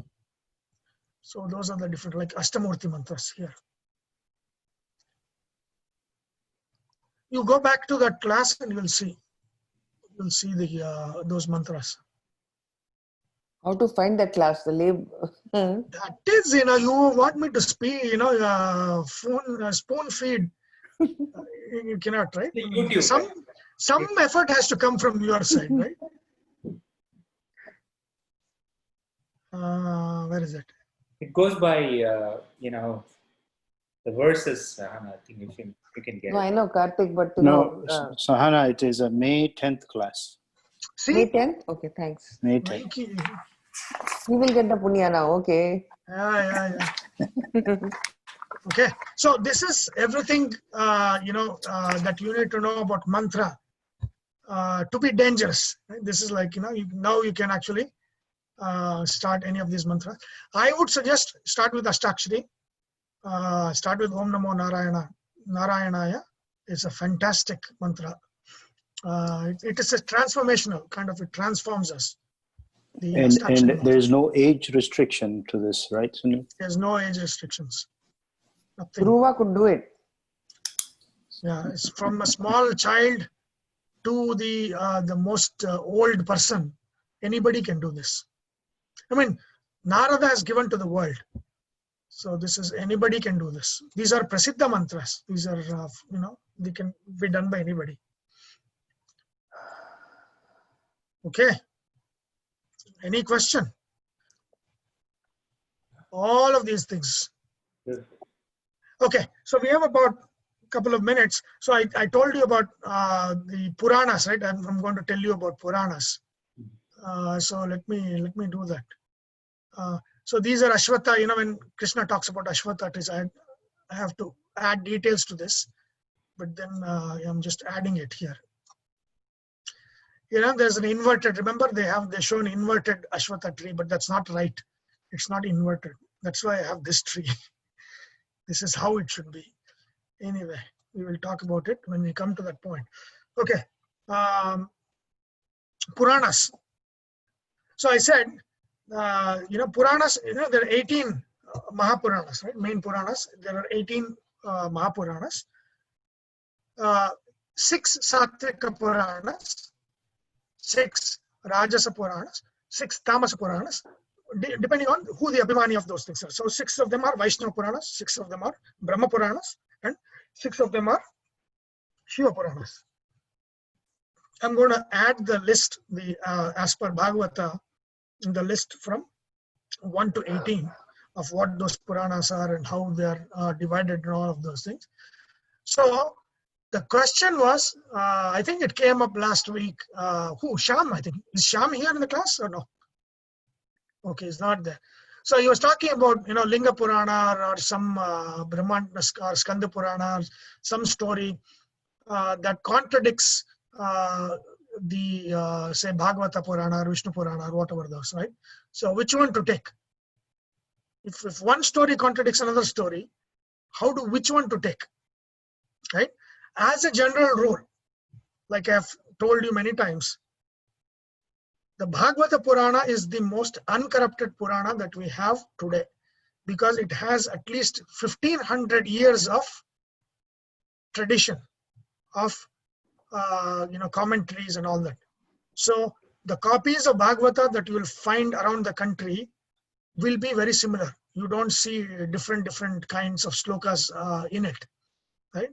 So those are the different, like Ashtamurti mantras here. You go back to that class and you'll see the those mantras.
How to find that class? The lab.
That is, you want me to speak, spoon feed. You cannot, right? Some effort has to come from your side, right? Where is it?
It goes by, the verses. I think you can get
No,
it.
I know Karthik, but
Sahana, it is a May 10th class.
See?
May 10th? Okay, thanks.
May 10th.
You will get the punya now, okay.
Yeah. Okay, so this is everything, that you need to know about mantra to be dangerous. Right? This is like, now you can actually start any of these mantras. I would suggest start with Ashtakshari. Start with Om Namo Narayanaya. It's a fantastic mantra. It is a transformational kind of, it transforms us.
And there is no age restriction to this, right, Sunil?
There's no age restrictions. Nothing.
Dhruva could do it.
Yeah, it's from a small child to the most old person. Anybody can do this. I mean, Narada has given to the world. So this is, anybody can do this. These are prasiddha mantras. These are, They can be done by anybody. Okay. Any question? All of these things. Okay, so we have about a couple of minutes. So I told you about the Puranas, right? I'm going to tell you about Puranas. So let me do that. So these are Ashwata. You know, when Krishna talks about Ashwata, it is, I have to add details to this, but then I'm just adding it here. You know, there's an inverted. Remember, they show an inverted Ashwata tree, but that's not right. It's not inverted. That's why I have this tree. This is how it should be. Anyway, we will talk about it when we come to that point. Okay, Puranas. So I said, you know, Puranas. You know, there are 18 Mahapuranas, right? Main Puranas. There are 18 Mahapuranas. 6 Satvika Puranas, 6 Rajasa Puranas, 6 Tamasa Puranas, depending on who the Abhimani of those things are. So 6 of them are Vaishnava Puranas, 6 of them are Brahma Puranas, and 6 of them are Shiva Puranas. I'm going to add the list, as per Bhagavata, in the list from 1 to 18 of what those Puranas are and how they are divided and all of those things. So the question was, I think it came up last week. Sham, I think. Is Sham here in the class or no? Okay, he's not there. So he was talking about, you know, Linga Purana or some Brahman or Skanda Purana, or some story that contradicts the say Bhagavata Purana or Vishnu Purana or whatever those, right? So which one to take? If one story contradicts another story, which one to take, right? As a general rule, like I've told you many times, the Bhagavata Purana is the most uncorrupted Purana that we have today, because it has at least 1500 years of tradition of you know, commentaries and all that. So the copies of Bhagavata that you will find around the country will be very similar. You don't see different kinds of slokas in it, right?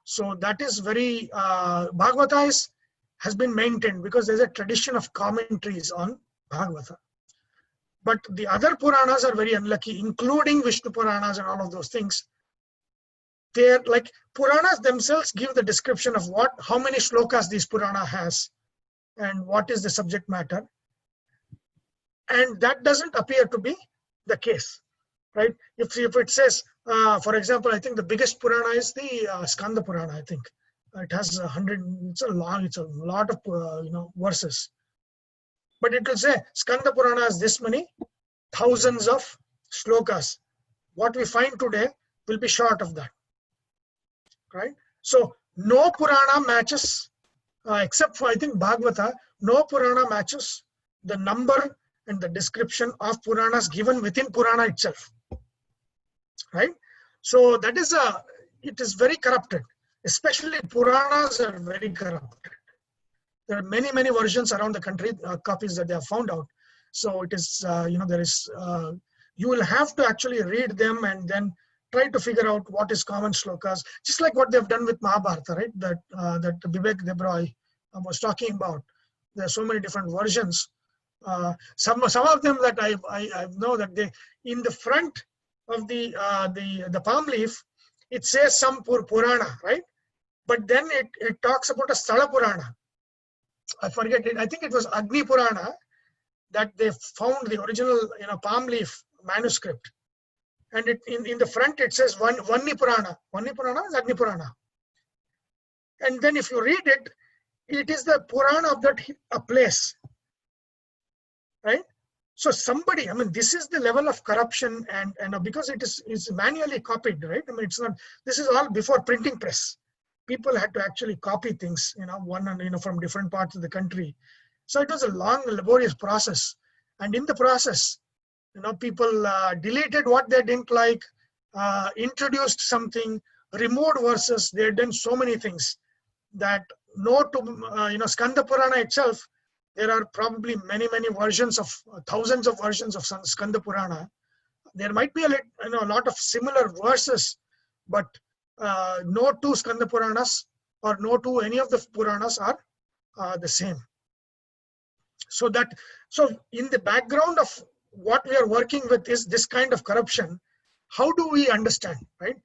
So that is very Bhagavata has been maintained because there's a tradition of commentaries on Bhagavata. But the other Puranas are very unlucky, including Vishnu Puranas and all of those things. They're like, Puranas themselves give the description of how many shlokas this Purana has and what is the subject matter. And that doesn't appear to be the case, right? If it says, for example, I think the biggest Purana is the Skanda Purana, I think. It has 100, it's a lot of, you know, verses. But it will say, Skanda Purana has this many thousands of shlokas. What we find today will be short of that, right? So no Purana matches, except for, I think, Bhagavata, no Purana matches the number and the description of Puranas given within Purana itself, right? So that is it is very corrupted. Especially Puranas are very corrupted. There are many versions around the country, copies that they have found out. So it is, you know, there is, you will have to actually read them and then try to figure out what is common shlokas, just like what they've done with Mahabharata, right? That Vivek Debroy was talking about. There are so many different versions. Some of them that I know that they, in the front of the palm leaf, it says some Purana, right? But then it talks about a Sthala Purana. I forget it. I think it was Agni Purana that they found the original, you know, palm leaf manuscript. And in the front it says Vanni Purana. Vanni Purana is Agni Purana. And then if you read it, it is the Purana of that a place, right? So somebody, I mean, this is the level of corruption, and because it is manually copied, right? I mean, it's not. This is all before printing press. People had to actually copy things, you know, from different parts of the country. So it was a long, laborious process. And in the process, you know, people deleted what they didn't like, introduced something, removed verses. They had done so many things that you know, Skanda Purana itself, there are probably many versions of, thousands of versions of Skanda Purana. There might be a lot of similar verses, but no two Skanda Puranas or no two any of the Puranas are the same. So in the background of what we are working with is this kind of corruption. How do we understand, right?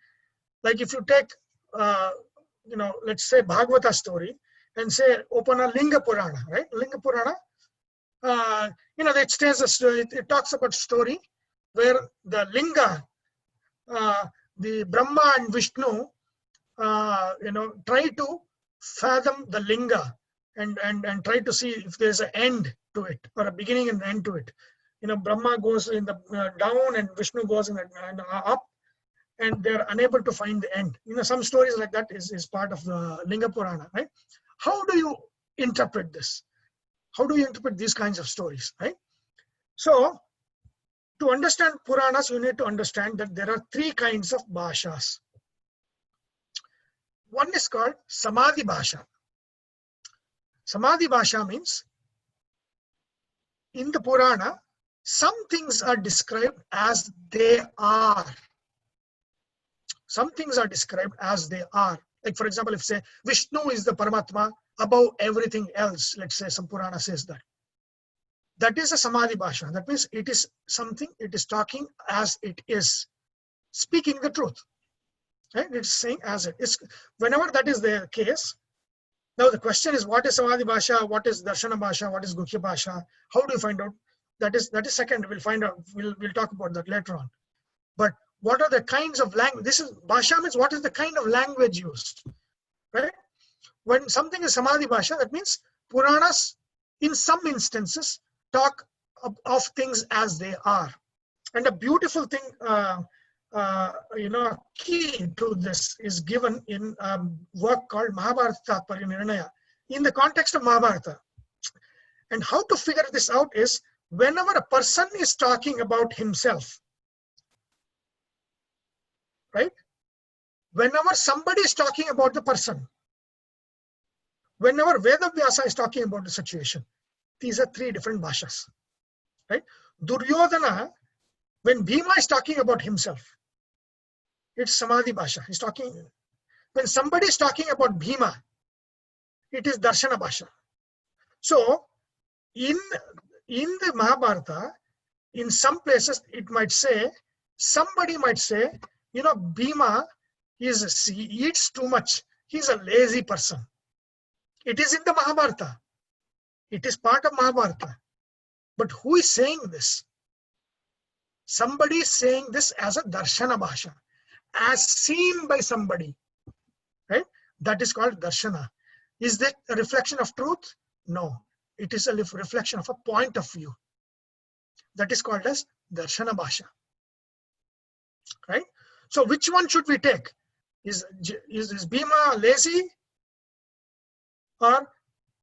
Like if you take, let's say Bhagavata story and say open a Linga Purana, right? Linga Purana, it talks about story where the Linga, the Brahma and Vishnu, try to fathom the Linga and try to see if there's an end to it or a beginning and end to it. Brahma goes in the down and Vishnu goes in the up, and they're unable to find the end. Some stories like that is part of the Linga Purana, right? How do you interpret this? How do you interpret these kinds of stories, right? So to understand Puranas, you need to understand that there are three kinds of bhashas. One is called Samadhi Bhasha. Samadhi Bhasha means in the Purana, some things are described as they are. Some things are described as they are. Like for example, if say Vishnu is the Paramatma above everything else, let's say some Purana says that. That is a Samadhi Bhasha. That means it is something, it is talking as it is, speaking the truth. Right? It's saying as it is. Whenever that is the case, now the question is, what is Samadhi Bhasha, what is Darshana Bhasha, what is Guhya Bhasha? How do you find out? That is second. We'll find out. We'll talk about that later on. But what are the kinds of language? This is Bhasha means what is the kind of language used, right? When something is Samadhi Bhasha, that means Puranas, in some instances, talk of things as they are. And a beautiful thing, key to this is given in a work called Mahabharata Tatparya Nirnaya, in the context of Mahabharata. And how to figure this out is whenever a person is talking about himself, right? Whenever somebody is talking about the person, whenever Vedavyasa is talking about the situation, these are three different bhashas, right? Duryodhana, when Bhima is talking about himself, it's Samadhi Bhasha. He's talking. When somebody is talking about Bhima, it is Darshana Bhasha. So, in the Mahabharata, in some places, it might say, somebody might say, Bhima he eats too much. He's a lazy person. It is in the Mahabharata. It is part of Mahabharata. But who is saying this? Somebody is saying this as a Darshana Bhasha, as seen by somebody, right? That is called Darshana. Is that a reflection of truth? No. It is a reflection of a point of view. That is called as Darshana Bhasha, right? So which one should we take? Is Bhima lazy? Or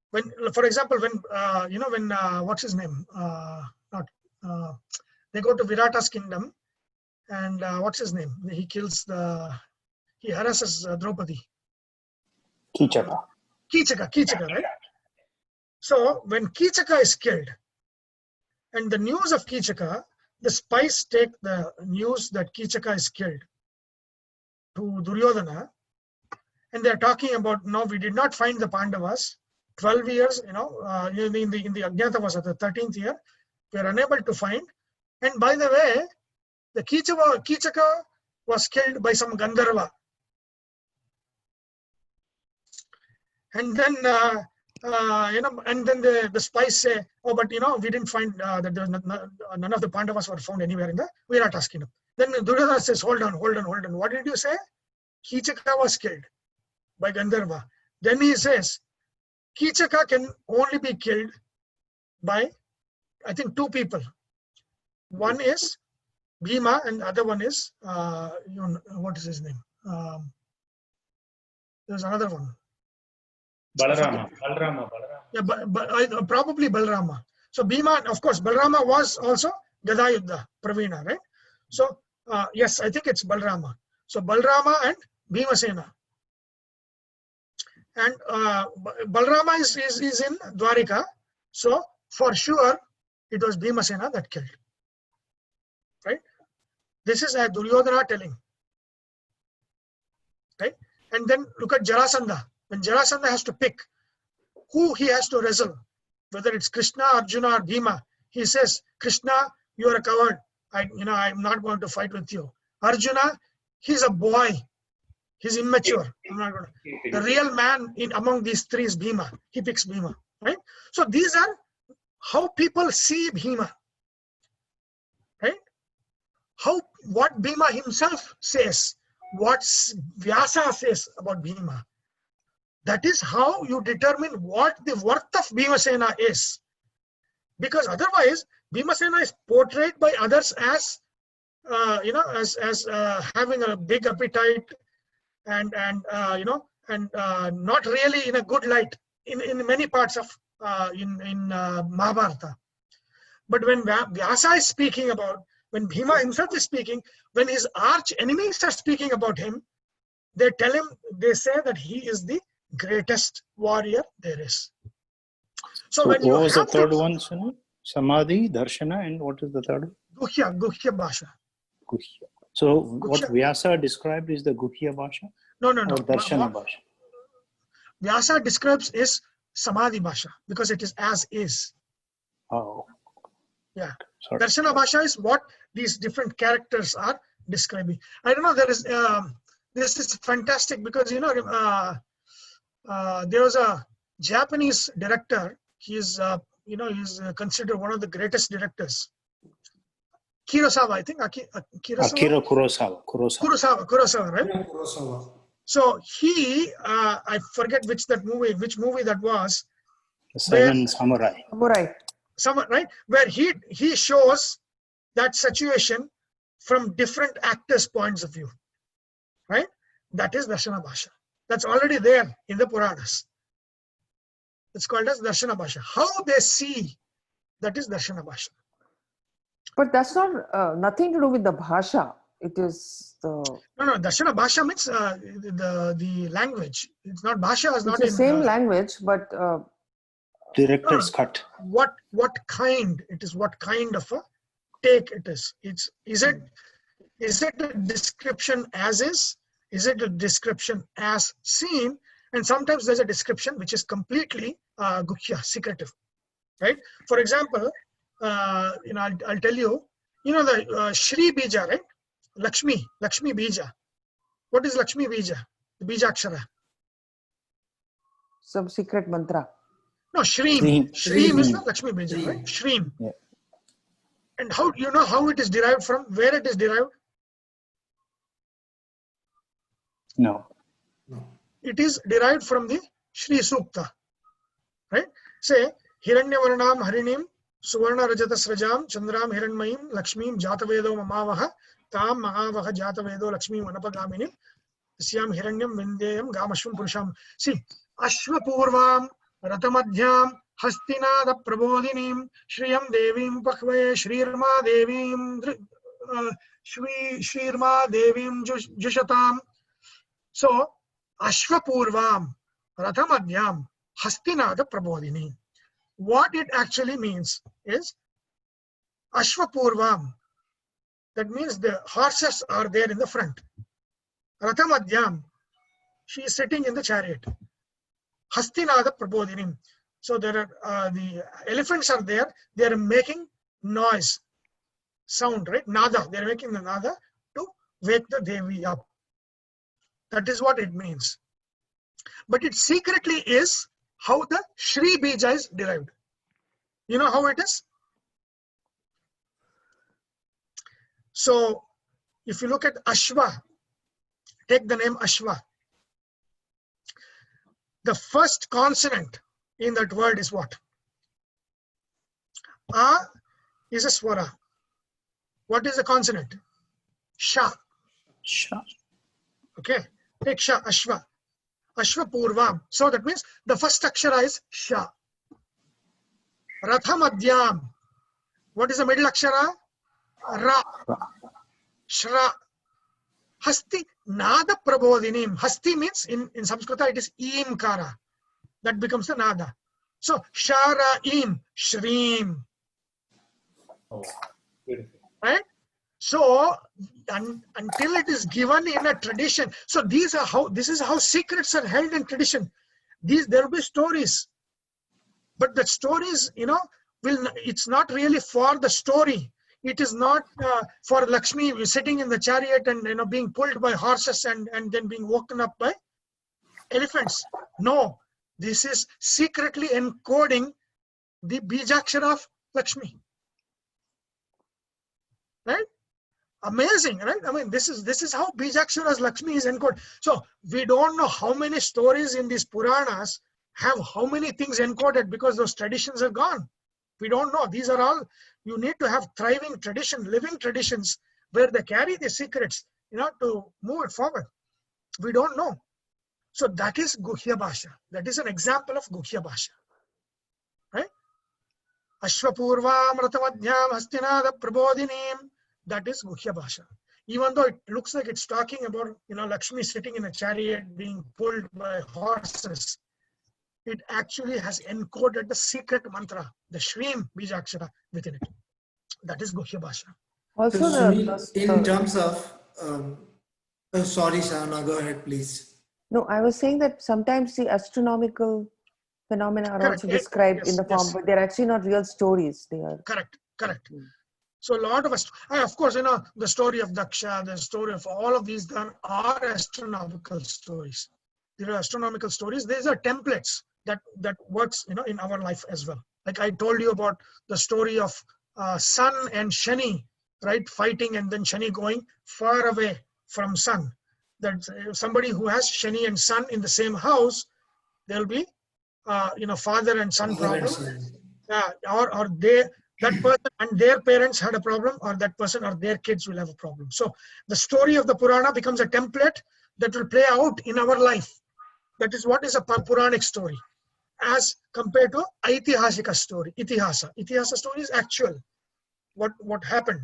when, for example, when what's his name? They go to Virata's kingdom, and what's his name? He harasses Draupadi.
Kichaka.
Kichaka, right? So when Kichaka is killed, and the news of Kichaka, the spies take the news that Kichaka is killed to Duryodhana, and they're talking about, no, we did not find the Pandavas. 12 years, in the Ajnatavasa, the 13th year, we are unable to find. And by the way, the Kichaka was killed by some Gandharva. And then, and then the spies say, oh, but we didn't find that there was none of the Pandavas were found anywhere in the Virata's kingdom. Then Duryodhana says, hold on. What did you say? Kichaka was killed by Gandharva. Then he says, Kichaka can only be killed by, I think, two people. One is Bhima and the other one is, what is his name? There's another one.
Balarama.
Yeah, but probably Balarama. So Bhima, of course, Balarama was also Gadayuddha, Pravina, right? So yes, I think it's Balarama. So Balarama and Bhimasena. And Balarama is in Dwarika. So for sure, it was Bhimasena that killed. Right? This is a Duryodhana telling. right? And then look at Jarasandha. When Jarasandha has to pick who he has to wrestle, whether it's Krishna, Arjuna, or Bhima, he says, Krishna, you are a coward. I'm not going to fight with you. Arjuna, he's a boy. He's immature. I'm not going to. The real man among these three is Bhima. He picks Bhima, right? So these are how people see Bhima, right? What Bhima himself says, what Vyasa says about Bhima. That is how you determine what the worth of Bhimasena is. Because otherwise, Bhimasena is portrayed by others as, as having a big appetite and not really in a good light in many parts of Mahabharata. But when Vyasa is speaking about, when Bhima himself is speaking, when his arch enemies are speaking about him, they say that he is the greatest warrior there is. So when
what was the third one, Sunil? Samadhi, Darshana, and what is the third one?
Guhya Bhasha.
Guhya. So what Vyasa described is the Guhya Bhasha?
No.
Or Darshana Bhasha?
Vyasa describes is Samadhi Bhasha because it is as is.
Oh.
Yeah.
Sorry.
Darshana Bhasha is what these different characters are describing. I don't know, this is fantastic because, there was a Japanese director. He's considered one of the greatest directors. Kurosawa, I think.
Akira
Kurosawa, right?
Kurosawa.
So he, I forget which movie that was.
The Seven Samurai.
Right? Where he shows that situation from different actors' points of view. Right? That is Darshana Bhasha. That's already there in the Puranas. It's called as Darshana Bhasha. How they see, that is Darshana Bhasha.
But that's not nothing to do with the Bhasha. It is the...
No, Darshana Bhasha means the language. It's not Bhasha. It's not
the same language, but...
Director's cut.
What kind it is? What kind of a take it is? Is it a description as is? Is it a description as seen? And sometimes there's a description which is completely guhya, secretive, right? For example, I'll tell you, the Shri Bija, right? Lakshmi Bija. What is Lakshmi Bija? The Bija Akshara.
Some secret mantra.
No, Shreem. Shreem is the Lakshmi Bija, right? Shreem. Yeah. And how it is derived from? Where it is derived?
No.
It is derived from the Shri Sukta, right? Say, Hiranyavarnam Harinim, Suvarna Rajata Srajam, Chandram Hiranmayim, Lakshmim Jatavedo Mamavaha, Tam Mahavaha Jatavedo Lakshmim Anapagaminim, Syam Hiranyam Vindeyam Gamashvam Purusham. See, Ashwapurvam, Ratamadhyam, Hastinada Prabodhinim, Shriyam Devim Pakve, Shrirma Devim Jushatam. So, Ashwapurvam, Rathamadhyam, Hastinada Prabodhini. What it actually means is Ashwapurvam. That means the horses are there in the front. Rathamadhyam, she is sitting in the chariot. Hastinada Prabodhinim. So there are the elephants are there. They are making noise, sound, right? Nada. They are making the nada to wake the Devi up. That is what it means. But it secretly is how the Shri Bija is derived. You know how it is? So, if you look at Ashwa, take the name Ashwa. The first consonant in that word is what? A is a swara. What is the consonant? Sha.
Sha.
Okay. Take Sha, Ashwa. Ashwa Purvam. So that means the first akshara is Sha. Ratha Madhyam. What is the middle akshara? Ra. Shra. Hasti Nada Prabodhinim. Hasti means in Samskrita it is Imkara. That becomes the Nada. So Shara Im. Shreem.
Oh, beautiful.
Right? So until it is given in a tradition. So this is how secrets are held in tradition. There will be stories, but the stories, it's not really for the story. It is not for Lakshmi sitting in the chariot and being pulled by horses and then being woken up by elephants. No, this is secretly encoding the Bijakshara of Lakshmi. Right? Amazing, right? I mean, this is how Bijakshara's Lakshmi is encoded. So we don't know how many stories in these Puranas have how many things encoded because those traditions are gone. We don't know. These are all, you need to have thriving tradition, living traditions where they carry the secrets, to move it forward. We don't know. So that is Guhya Bhasha. That is an example of Guhya Bhasha. Right? Ashwapurva Mratamadhyam Hastinada Prabodhinim. That is Guhya Bhasha. Even though it looks like it's talking about, Lakshmi sitting in a chariot being pulled by horses, it actually has encoded the secret mantra, the Shrim Bijakshara within it. That is Guhya Bhasha.
Also, so in terms of, sorry, Shana, go ahead, please.
No, I was saying that sometimes the astronomical phenomena are also described in the form, but they're actually not real stories. They are
correct. So a lot of us, of course, the story of Daksha, the story of all of these are astronomical stories. There are astronomical stories. These are templates that works, in our life as well. Like I told you about the story of Sun and Shani, right, fighting, and then Shani going far away from Sun. That somebody who has Shani and Sun in the same house, there'll be, father and son problem. Or that person and their parents had a problem, or that person or their kids will have a problem. So the story of the Purana becomes a template that will play out in our life. That is what is a Puranic story, as compared to Aitihasika story. Itihasa story is actual, what happened,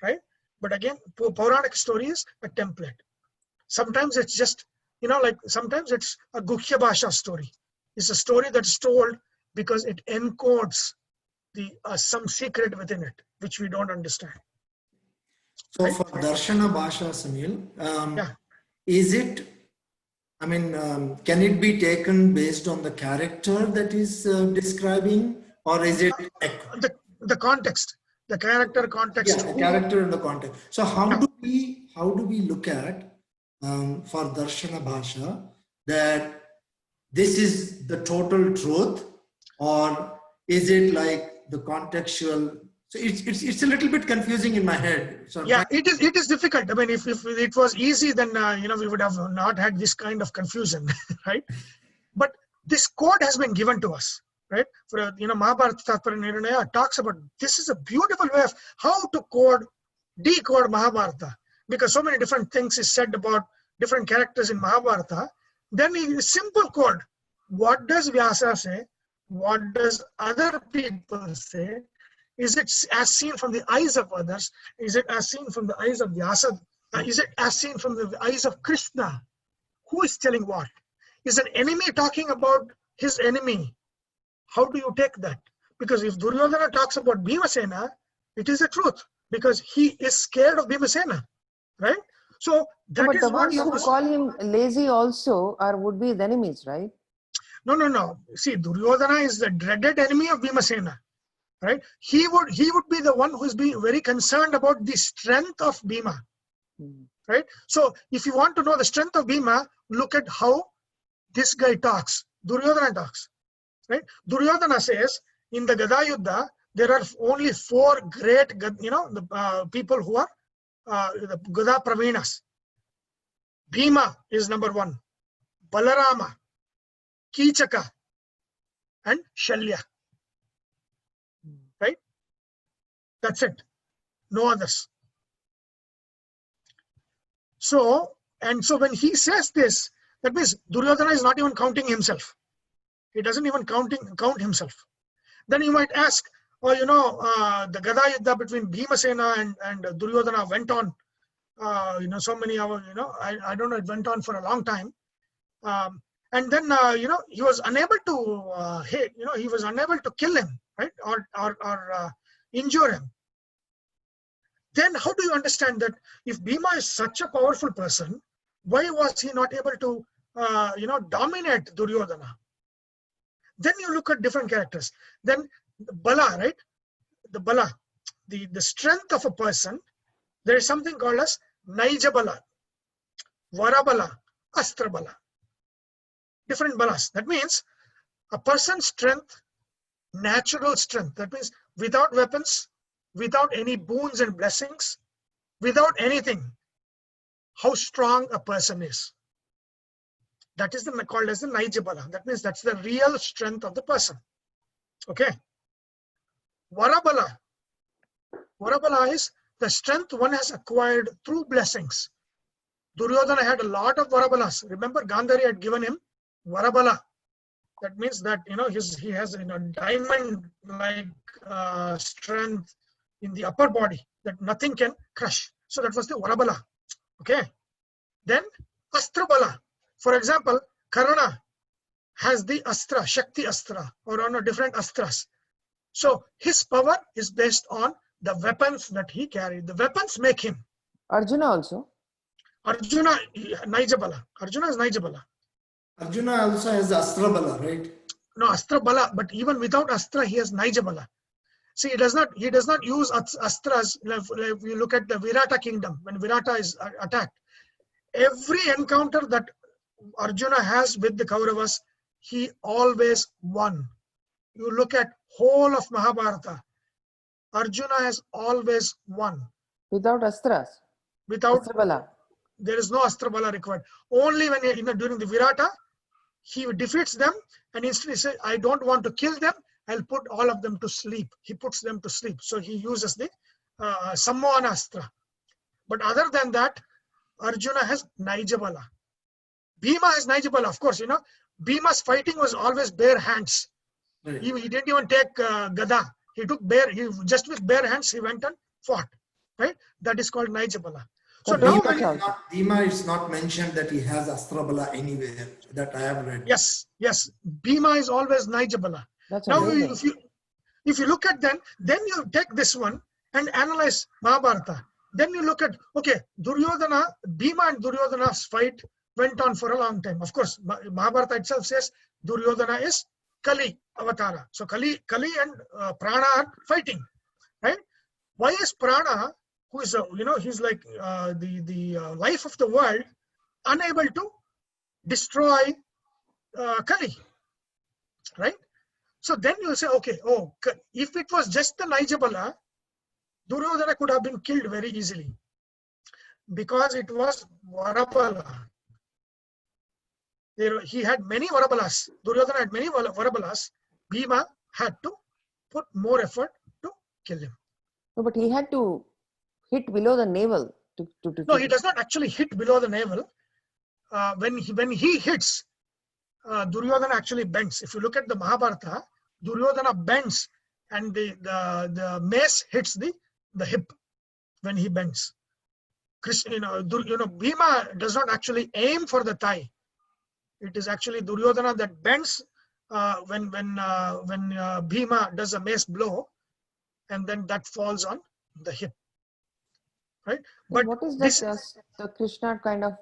right? But again, Puranic story is a template. Sometimes it's just, sometimes it's a Guhya Bhasha story. It's a story that's told because it encodes some secret within it, which we don't understand.
So for Darshana Bhasha, Sunil, is it, can it be taken based on the character that is describing, or is it
the context, the character context?
Yeah, the character and the context. So how do we look at for Darshana Bhasha that this is the total truth, or is it like the contextual? So it's a little bit confusing in my head. So
it is difficult. I mean, if it was easy, then we would have not had this kind of confusion, right? But this code has been given to us, right? For Mahabharata Tatpara Nirnaya talks about, this is a beautiful way of how to decode Mahabharata, because so many different things is said about different characters in Mahabharata. Then in simple code, what does Vyasa say? What does other people say? Is it as seen from the eyes of others? Is it as seen from the eyes of Vyasa? Is it as seen from the eyes of Krishna? Who is telling what? Is an enemy talking about his enemy? How do you take that? Because if Duryodhana talks about Bhimasena, it is the truth, because he is scared of Bhimasena, right? So that
but
is
the
what
ones who call him lazy also would be his enemies, right?
No. See, Duryodhana is the dreaded enemy of Bhimasena, right? He would be the one who is being very concerned about the strength of Bhima, right? So if you want to know the strength of Bhima, look at how this guy talks. Duryodhana talks, right? Duryodhana says in the Gada Yuddha there are only 4 great, the people who are the Gada Pravinas. Bhima is number 1, Balarama, Kichaka, and Shalya. Right? That's it. No others. So when he says this, that means Duryodhana is not even counting himself. He doesn't even count himself. Then you might ask, the Gada Yuddha between Bhimasena and Duryodhana went on, so many hours, I don't know, it went on for a long time. And then, he was unable to hit, he was unable to kill him, right? Or injure him. Then how do you understand that if Bhima is such a powerful person, why was he not able to, dominate Duryodhana? Then you look at different characters. Then Bala, right? The Bala, the strength of a person, there is something called as Naija Bala, Vara Bala, Astra Bala. Different balas. That means a person's strength, natural strength. That means without weapons, without any boons and blessings, without anything, how strong a person is. That is called as the Naija Bala. That means that's the real strength of the person. Okay. Varabala. Varabala is the strength one has acquired through blessings. Duryodhana had a lot of Varabalas. Remember, Gandhari had given him Varabala. That means that he has diamond-like strength in the upper body that nothing can crush. So that was the Varabala. Okay. Then Astra Bala. For example, Karna has the Astra, Shakti Astra, or on a different Astras. So his power is based on the weapons that he carried. The weapons make him.
Arjuna also?
Arjuna, Naija Bala. Arjuna is Naija Bala.
Arjuna also has Astra Bala, right?
No, Astra Bala, but even without Astra, he has Naija Bala. See, he does not use Astras. If you look at the Virata kingdom, when Virata is attacked, every encounter that Arjuna has with the Kauravas, he always won. You look at whole of Mahabharata, Arjuna has always won.
Without Astras?
Without
Astra Bala?
There is no Astra Bala required. Only when during the Virata, he defeats them and instead he says, I don't want to kill them, I'll put all of them to sleep. He puts them to sleep. So he uses the Sammohana Astra. But other than that, Arjuna has Naija Bala. Bhima has Naija Bala. Of course, Bhima's fighting was always bare hands.
Right.
He didn't even take Gada. He took just with bare hands, he went and fought. Right? That is called Naija Bala. So now
Bhima is not mentioned that he has Astra Bala anywhere that I have read.
Yes. Bhima is always Naija Bala.
That's
now,
amazing.
if you look at then you take this one and analyze Mahabharata. Then you look at, okay, Bhima and Duryodhana's fight went on for a long time. Of course, Mahabharata itself says Duryodhana is Kali Avatara. So Kali and Prana are fighting, right? Why is Prana, who is he's like the life of the world, unable to destroy Kali, right? So then you'll say, okay, if it was just the Naija Bala, Duryodhana could have been killed very easily because it was Varabala. He had many Varabalas. Duryodhana had many Varabalas. Bhima had to put more effort to kill him.
No, but he had to hit below the navel.
No, he does not actually hit below the navel. When he hits, Duryodhana actually bends. If you look at the Mahabharata, Duryodhana bends and the mace hits the hip when he bends. Bhima does not actually aim for the thigh. It is actually Duryodhana that bends when Bhima does a mace blow, and then that falls on the hip. Right? But
what is that? The Krishna kind of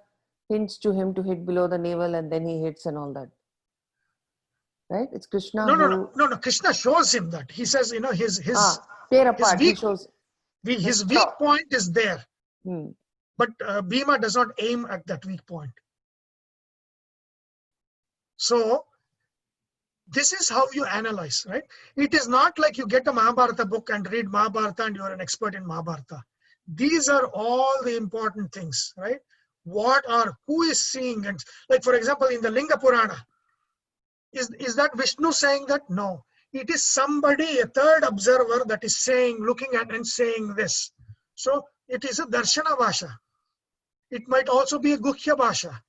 hints to him to hit below the navel, and then he hits and all that. Right? It's Krishna.
No. Krishna shows him that. He says, his
tear apart.
His weak point is there.
Hmm.
But Bhima does not aim at that weak point. So this is how you analyze, right? It is not like you get a Mahabharata book and read Mahabharata and you are an expert in Mahabharata. These are all the important things, right? Who is seeing? And like, for example, in the Linga Purana, is that Vishnu saying that? No. It is somebody, a third observer, that is looking at and saying this. So it is a Darshana Bhasha. It might also be a Guhya Bhasha.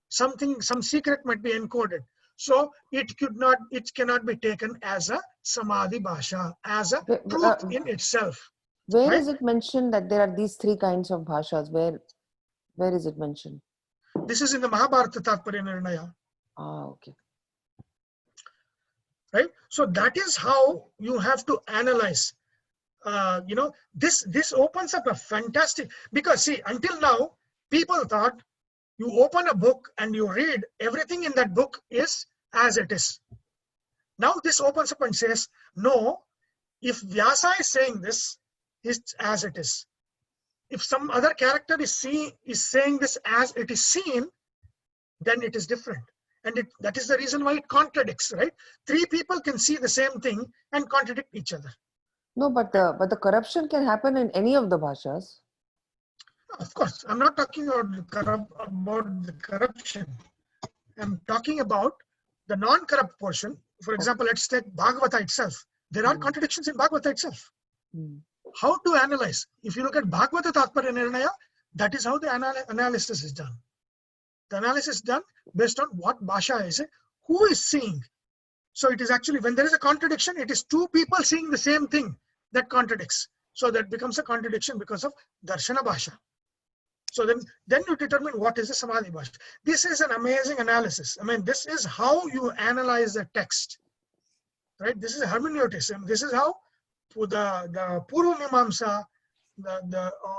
Some secret might be encoded. So it cannot be taken as a Samadhi Bhasha, as a truth in itself.
Where is it mentioned that there are these three kinds of bhashas? Where is it mentioned?
This is in the Mahabharata Tatparya Nirnaya.
Okay.
Right? So that is how you have to analyze. this opens up a fantastic, because see, until now, people thought you open a book and you read, everything in that book is as it is. Now this opens up and says, no, if Vyasa is saying this, it's as it is. If some other character is saying this as it is seen, then it is different. And that is the reason why it contradicts, right? Three people can see the same thing and contradict each other.
No, but the corruption can happen in any of the bhashas.
Of course, I'm not talking about the corruption. I'm talking about the non-corrupt portion. For example, let's take Bhagavata itself. There are contradictions in Bhagavata itself. How to analyze? If you look at Bhagavata Tatparya Nirnaya, that is how the analysis is done. The analysis is done based on what bhasha is it, who is seeing. So it is actually, when there is a contradiction, it is two people seeing the same thing that contradicts. So that becomes a contradiction because of darshana bhasha. So then you determine what is the samadhi bhasha. This is an amazing analysis. I mean, this is how you analyze the text, right? This is hermeneutics. And this is how the Purva Mimamsa,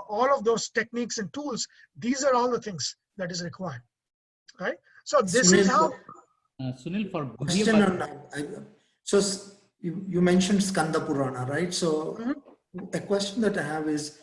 all of those techniques and tools, these are all the things that is required, right? So this is how.
Sunil, for
question on that. So you mentioned Skanda Purana, right? So a question that I have is,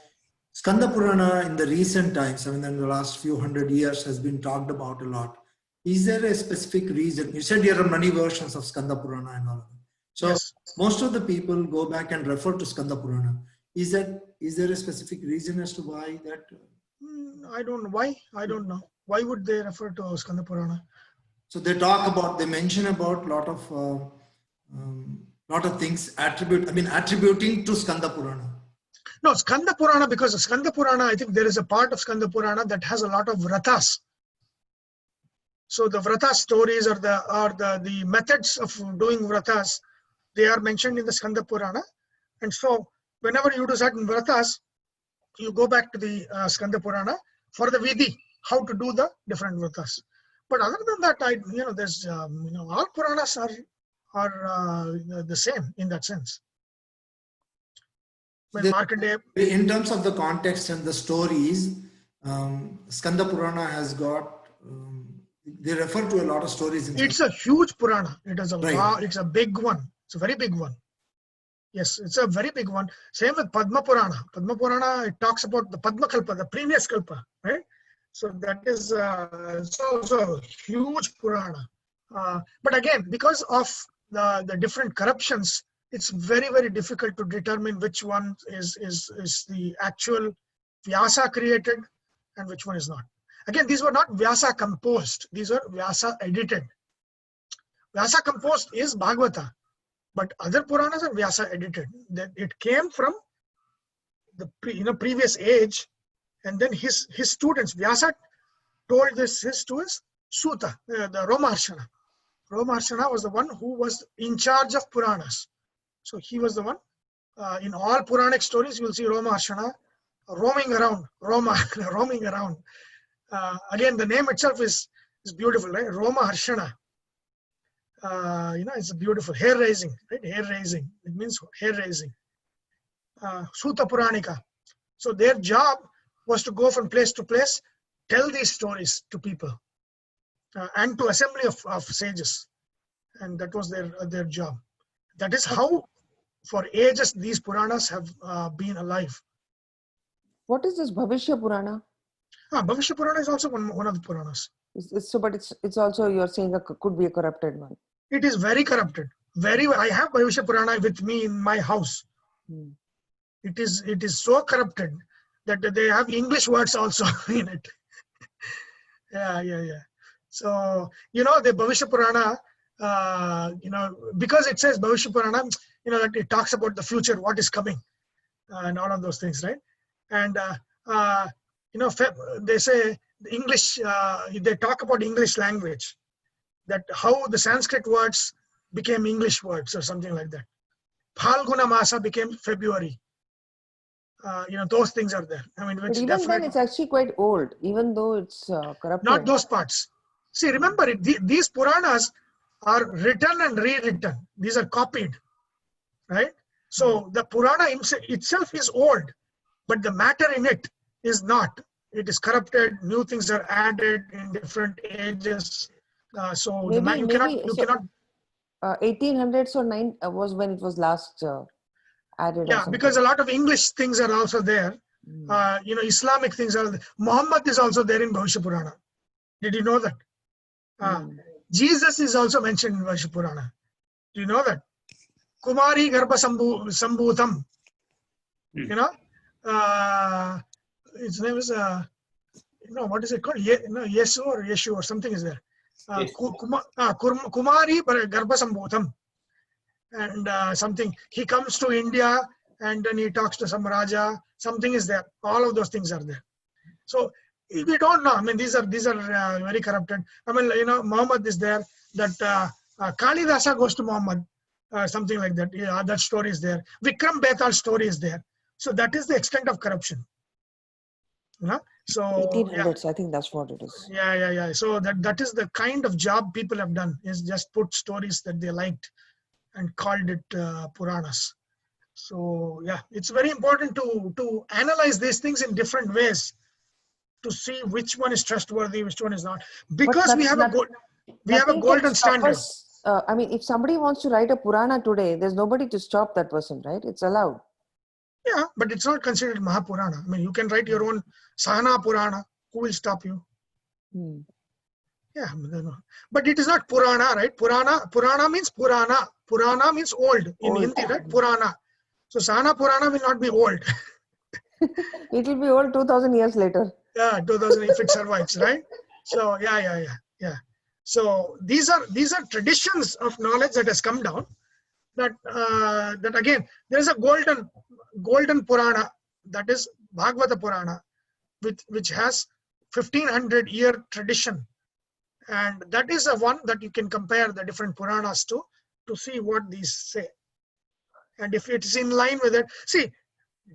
Skanda Purana in the recent times, I mean, in the last few hundred years, has been talked about a lot. Is there a specific reason? You said there are many versions of Skanda Purana and all of them. So yes, most of the people go back and refer to Skanda Purana. Is there a specific reason as to why that?
I don't know why. I don't know. Why would they refer to Skanda Purana?
So they mention about lot of things attributing to Skanda Purana.
No, Skanda Purana, because of Skanda Purana, I think there is a part of Skanda Purana that has a lot of vratas. So the vrata stories or the methods of doing vratas, they are mentioned in the Skanda Purana. And so whenever you do certain vratas, you go back to the Skanda Purana for the vidhi, how to do the different vratas. But other than that, there's all Puranas are the same in that sense.
In terms of the context and the stories, Skanda Purana has got, they refer to a lot of stories.
It's a huge Purana. It's a big one. It's a very big one. Yes, it's a very big one. Same with Padma Purana. Padma Purana, it talks about the Padma Kalpa, the previous Kalpa, right? So that is also a huge Purana. But again, because of the different corruptions, it's very, very difficult to determine which one is the actual Vyasa created and which one is not. Again, these were not Vyasa composed. These were Vyasa edited. Vyasa composed is Bhagavata, but other Puranas are Vyasa edited. That it came from the previous age, and then his students. Vyasa told to his Suta, the Romaharshana. Romaharshana was the one who was in charge of Puranas. So he was the one. In all Puranic stories, you will see Romaharshana roaming around. Roaming around. Again, the name itself is beautiful, right? Romaharshana. It's beautiful. Hair raising, right? Hair raising. It means hair raising. Suta Puranika. So their job was to go from place to place, tell these stories to people, and to assembly of sages, and that was their job. That is how, for ages, these Puranas have been alive.
What is this Bhavishya Purana?
Bhavishya Purana is also one of the Puranas.
But it's also, you're saying, could be a corrupted one.
It is very corrupted. I have Bhavishya Purana with me in my house. It is so corrupted that they have English words also in it. Yeah. So, the Bhavishya Purana, because it says Bhavishya Purana, that it talks about the future, what is coming, and all of those things, right? And, they say English, they talk about English language, that how the Sanskrit words became English words or something like that. Phalguna Masa became February. Those things are there. I mean, which
but even then, it's actually quite old, even though it's corrupted.
Not those parts. See, remember, these Puranas are written and rewritten. These are copied, right? So the Purana itself is old, but the matter in it is not. It is corrupted. New things are added in different ages. So you cannot.
1800s or 9 was when it was last added.
Yeah, because a lot of English things are also there. Islamic things are. Muhammad is also there in Bhavishya Purana. Did you know that? Jesus is also mentioned in Bhavishya Purana. Do you know that? Kumari Garbha Sambhutam. His name is what is it called? Yesu or Yeshu or something is there. Kumari Garbha Sambhutam. And something, he comes to India and then he talks to some Raja, something is there. All of those things are there. So we don't know. I mean, these are very corrupted. I mean, Muhammad is there, that Kalidasa goes to Muhammad, something like that. Yeah, that story is there. Vikram Betal's story is there. So that is the extent of corruption. So
1800s, I think that's what it is.
Yeah. So that is the kind of job people have done, is just put stories that they liked and called it Puranas. So yeah, it's very important to analyze these things in different ways to see which one is trustworthy, which one is not. Because we have a golden standard.
I mean, if somebody wants to write a Purana today, there's nobody to stop that person, right? It's allowed.
Yeah, but it's not considered Mahapurana. I mean, you can write your own Sahana Purana. Who will stop you? Yeah, but it is not Purana, right? Purana means Purana. Purana means old in Hindi, right? Purana. So Sahana Purana will not be old.
It will be old 2000 years later.
Yeah, 2000 if it survives, right? So yeah. So these are traditions of knowledge that has come down. That again, there is a golden Purana, that is Bhagavata Purana, which has 1500-year tradition. And that is the one that you can compare the different Puranas to see what these say. And if it is in line with it, see,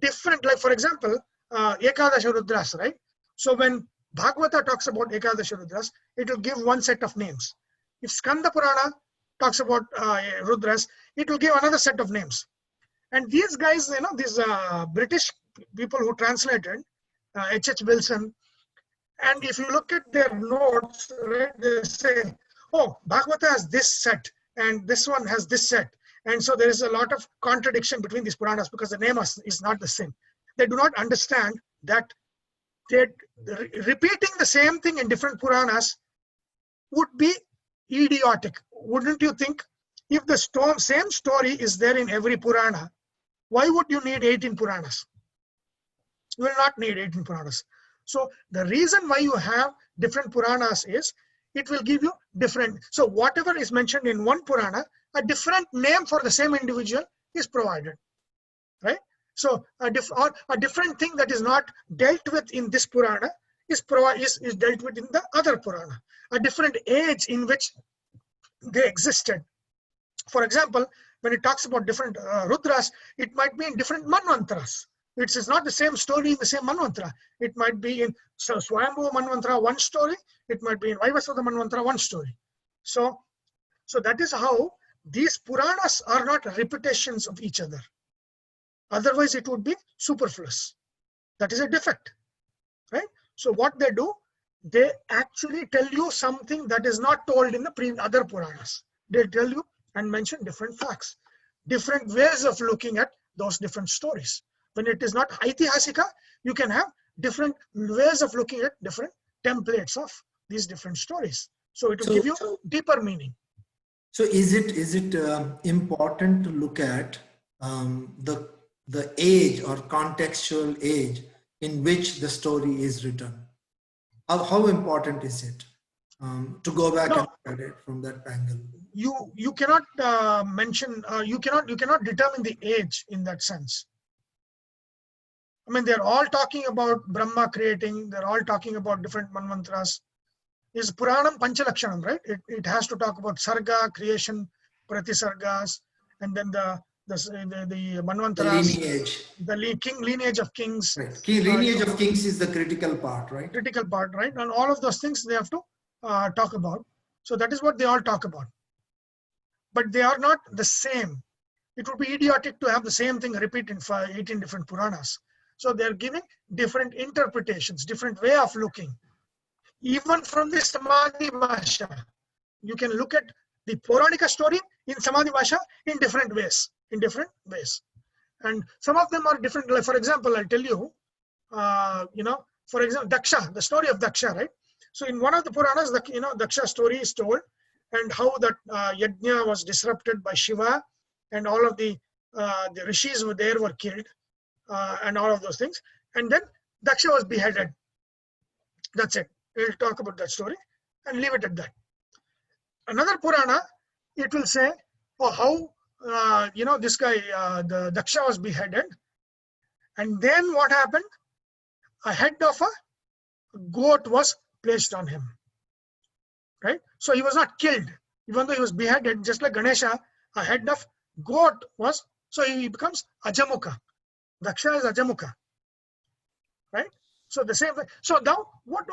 different, like for example, Ekadasha Rudras, right? So when Bhagavata talks about Ekadasha Rudras, it will give one set of names. If Skanda Purana talks about Rudras, it will give another set of names. And these guys, these British people who translated, H.H. Wilson, and if you look at their notes, right, they say, oh, Bhagavata has this set and this one has this set. And so there is a lot of contradiction between these Puranas because the name is not the same. They do not understand that repeating the same thing in different Puranas would be idiotic. Wouldn't you think? If the same story is there in every Purana, why would you need 18 Puranas? You will not need 18 Puranas. So the reason why you have different Puranas is it will give you different. So whatever is mentioned in one Purana, a different name for the same individual is provided, right? So a different thing that is not dealt with in this Purana is dealt with in the other Purana. A different age in which they existed. For example, when it talks about different Rudras, it might be in different Manvantras. It is not the same story in the same Manvantara. It might be in Swayambhu Manvantara, one story. It might be in Vaivasvata Manvantara, one story. So that is how these Puranas are not repetitions of each other. Otherwise, it would be superfluous. That is a defect, right? So what they do, they actually tell you something that is not told in the other Puranas. They tell you and mention different facts, different ways of looking at those different stories. When it is not Aitihasika, you can have different ways of looking at different templates of these different stories. So it will give you deeper meaning.
So is it important to look at the age or contextual age in which the story is written? How important is it to go back and look at it from that angle?
You cannot you cannot determine the age in that sense. I mean, they're all talking about Brahma creating. They're all talking about different manvantras. Is Puranam Panchalakshanam, right? It has to talk about Sarga, creation, Pratisargas, and then the manvantras. The lineage of kings.
Right. Lineage of kings is the critical part, right?
Critical part, right? And all of those things they have to talk about. So that is what they all talk about. But they are not the same. It would be idiotic to have the same thing repeat in 18 different Puranas. So they're giving different interpretations, different way of looking. Even from the Samadhi Bhasha, you can look at the Puranika story in Samadhi Bhasha in different ways, And some of them are different. Like for example, I'll tell you, for example, Daksha, the story of Daksha, right? So in one of the Puranas, Daksha story is told, and how that yajna was disrupted by Shiva, and all of the rishis were killed, and all of those things. And then Daksha was beheaded. That's it. We'll talk about that story and leave it at that. Another Purana, it will say, oh, how, this guy, the Daksha was beheaded. And then what happened? A head of a goat was placed on him. Right? So he was not killed, even though he was beheaded, just like Ganesha, a head of goat was, so he becomes Ajamukha. Daksha is Ajamukha. Right? So the same way. So now, what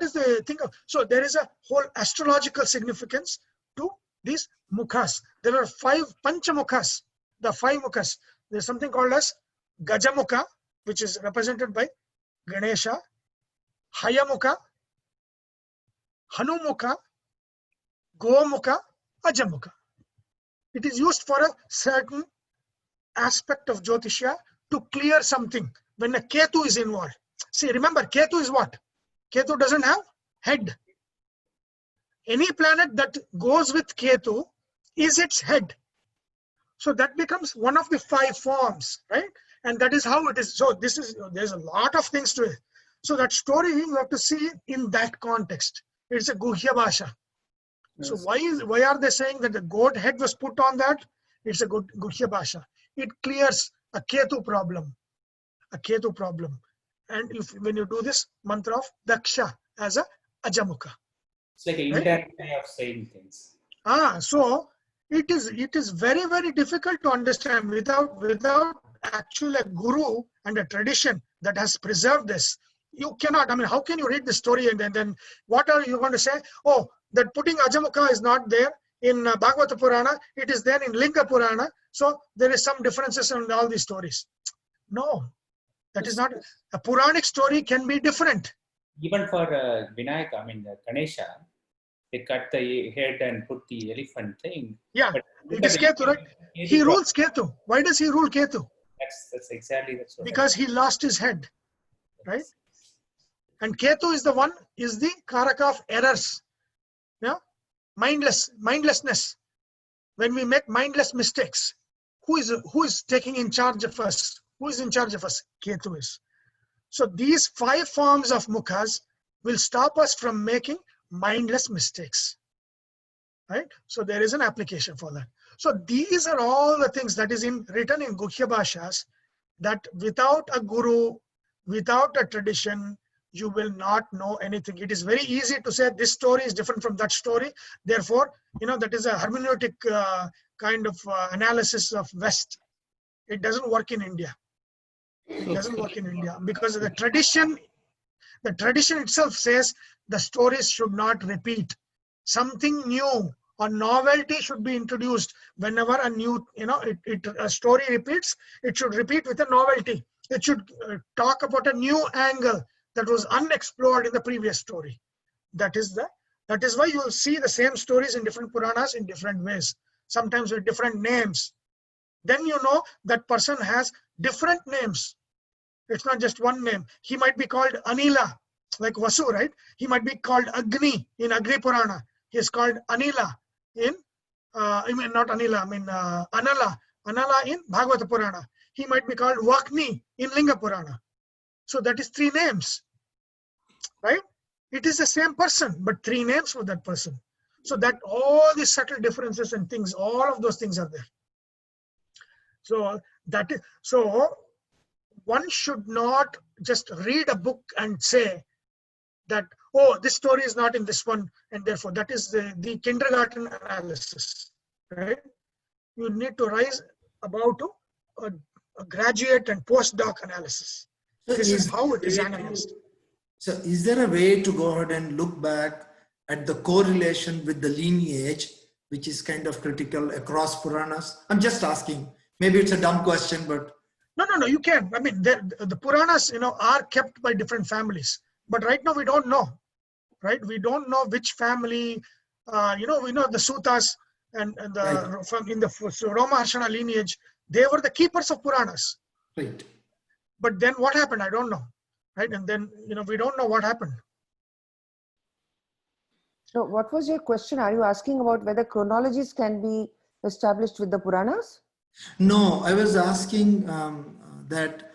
is the thing of, so there is a whole astrological significance to these mukhas. There are 5 panchamukhas, the 5 mukhas. There's something called as Gajamukha, which is represented by Ganesha, Hayamukha, Hanumukha, Gomukha, Ajamukha. It is used for a certain aspect of Jyotisha to clear something when a Ketu is involved. See, remember, Ketu is what? Ketu doesn't have head. Any planet that goes with Ketu is its head. So that becomes one of the 5 forms, right? And that is how it is. So there's a lot of things to it. So that story, you have to see in that context. It's a Guhya Bhasha. Yes. So why are they saying that the goat head was put on that? It's a good Guhya Bhasha. It clears a Ketu problem. And when you do this mantra of Daksha as a Ajamukha.
It's like an indirect way of saying things.
So it is very, very difficult to understand without actually a guru and a tradition that has preserved this. You cannot, how can you read the story and then what are you going to say? Oh, that putting Ajamukha is not there in Bhagavad Purana, it is there in Linga Purana. So there is some differences in all these stories. No, that is not. A Puranic story can be different.
Even for Vinayaka, Ganesha, they cut the head and put the elephant thing.
Yeah, it is Ketu, right? He rules Ketu. Why does he rule Ketu?
That's exactly the story.
Because he lost his head, right? And Ketu is the Karaka of errors. Yeah, mindlessness. When we make mindless mistakes, who is taking in charge of us? Who is in charge of us? Ketu is. So these 5 forms of mukhas will stop us from making mindless mistakes. Right? So there is an application for that. So these are all the things that is written in Guhya Bhashas, that without a guru, without a tradition, you will not know anything. It is very easy to say this story is different from that story. Therefore, that is a hermeneutic kind of analysis of West. It doesn't work in India. It doesn't work in India because the tradition itself says the stories should not repeat. Something new or novelty should be introduced whenever a new, a story repeats. It should repeat with a novelty. It should talk about a new angle that was unexplored in the previous story. That is why you will see the same stories in different Puranas in different ways, sometimes with different names. Then you know that person has different names. It's not just one name. He might be called Anila, like Vasu, right? He might be called Agni in Agni Purana. He is called Anila in, not Anila, Anala in Bhagavad Purana. He might be called Vakni in Linga Purana. So that is 3 names, right? It is the same person, but 3 names for that person. So that all these subtle differences and things, all of those things are there. So one should not just read a book and say that, oh, this story is not in this one, and therefore that is the kindergarten analysis, right? You need to rise above to a graduate and postdoc analysis. So this is how it is analyzed.
So is there a way to go ahead and look back at the correlation with the lineage which is kind of critical across Puranas? I'm just asking. Maybe it's a dumb question, but
No, you can. I mean, the Puranas, are kept by different families. But right now we don't know, right? We don't know which family, we know the Sutas and
Right.
from in the Roma Harshana lineage, they were the keepers of Puranas.
right.
But then what happened? I don't know, right? And then, we don't know what happened.
So what was your question? Are you asking about whether chronologies can be established with the Puranas?
No, I was asking that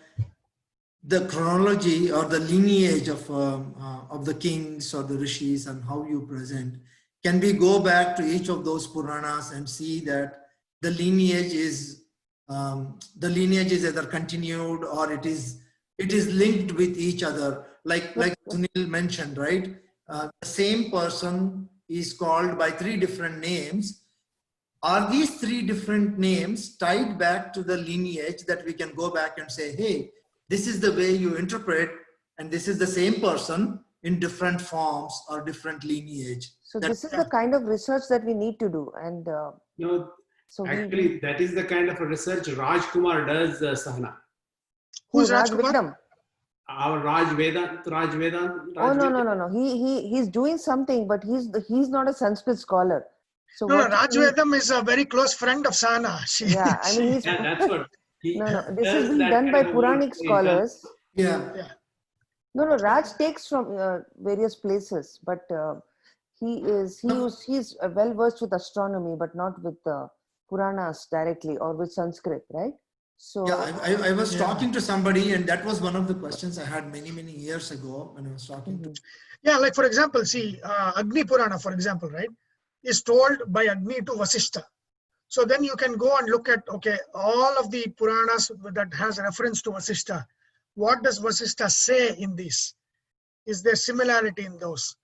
the chronology or the lineage of the kings or the rishis and how you present, can we go back to each of those Puranas and see that the lineage is either continued or it is linked with each other, like Sunil mentioned, right? The same person is called by 3 different names. Are these 3 different names tied back to the lineage that we can go back and say, hey, this is the way you interpret, and this is the same person in different forms or different lineage?
So this is the kind of research that we need to do. And
No,
so
actually, that is the kind of a research Rajkumar does, Sahana.
Who's
Raj
Rajkumar?
Vedam?
Our Raj Vedant.
Oh no. He's doing something, but he's not a Sanskrit scholar. So
No, Raj Vedam is a very close friend of Sahana.
Yeah, I mean he's
Yeah, that's what he
no. This
does
is being
that
done by
kind of work.
Puranic scholars.
Yeah.
No, Raj takes from various places, but he's well versed with astronomy, but not with Puranas directly or with Sanskrit, right? So
Yeah, I was talking to somebody, and that was one of the questions I had many years ago when I was talking to.
Yeah, like for example, see, Agni Purana, for example, right, is told by Agni to Vasishtha. So then you can go and look at, okay, all of the Puranas that has reference to Vasishtha. What does Vasishtha say in these? Is there similarity in those?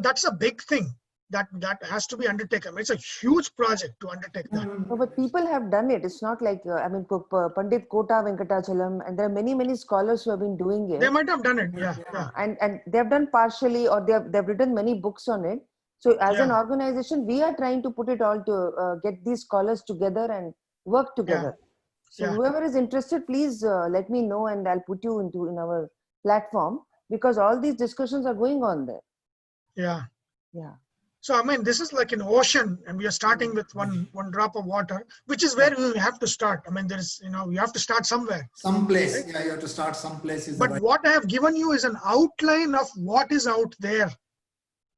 That's a big thing that has to be undertaken. It's a huge project to undertake that.
No, but people have done it. It's not like, Pandit Kota Venkatachalam, and there are many scholars who have been doing it.
They might have done it, yeah.
And they've done partially, or they've written many books on it. So as an organization, we are trying to put it all to get these scholars together and work together. So whoever is interested, please let me know, and I'll put you in our platform, because all these discussions are going on there. Yeah.
So I mean, this is like an ocean, and we are starting with one drop of water, which is where we have to start. I mean, there is, you have to start somewhere.
Someplace, right? Yeah, you have to start someplace.
But what I have given you is an outline of what is out there,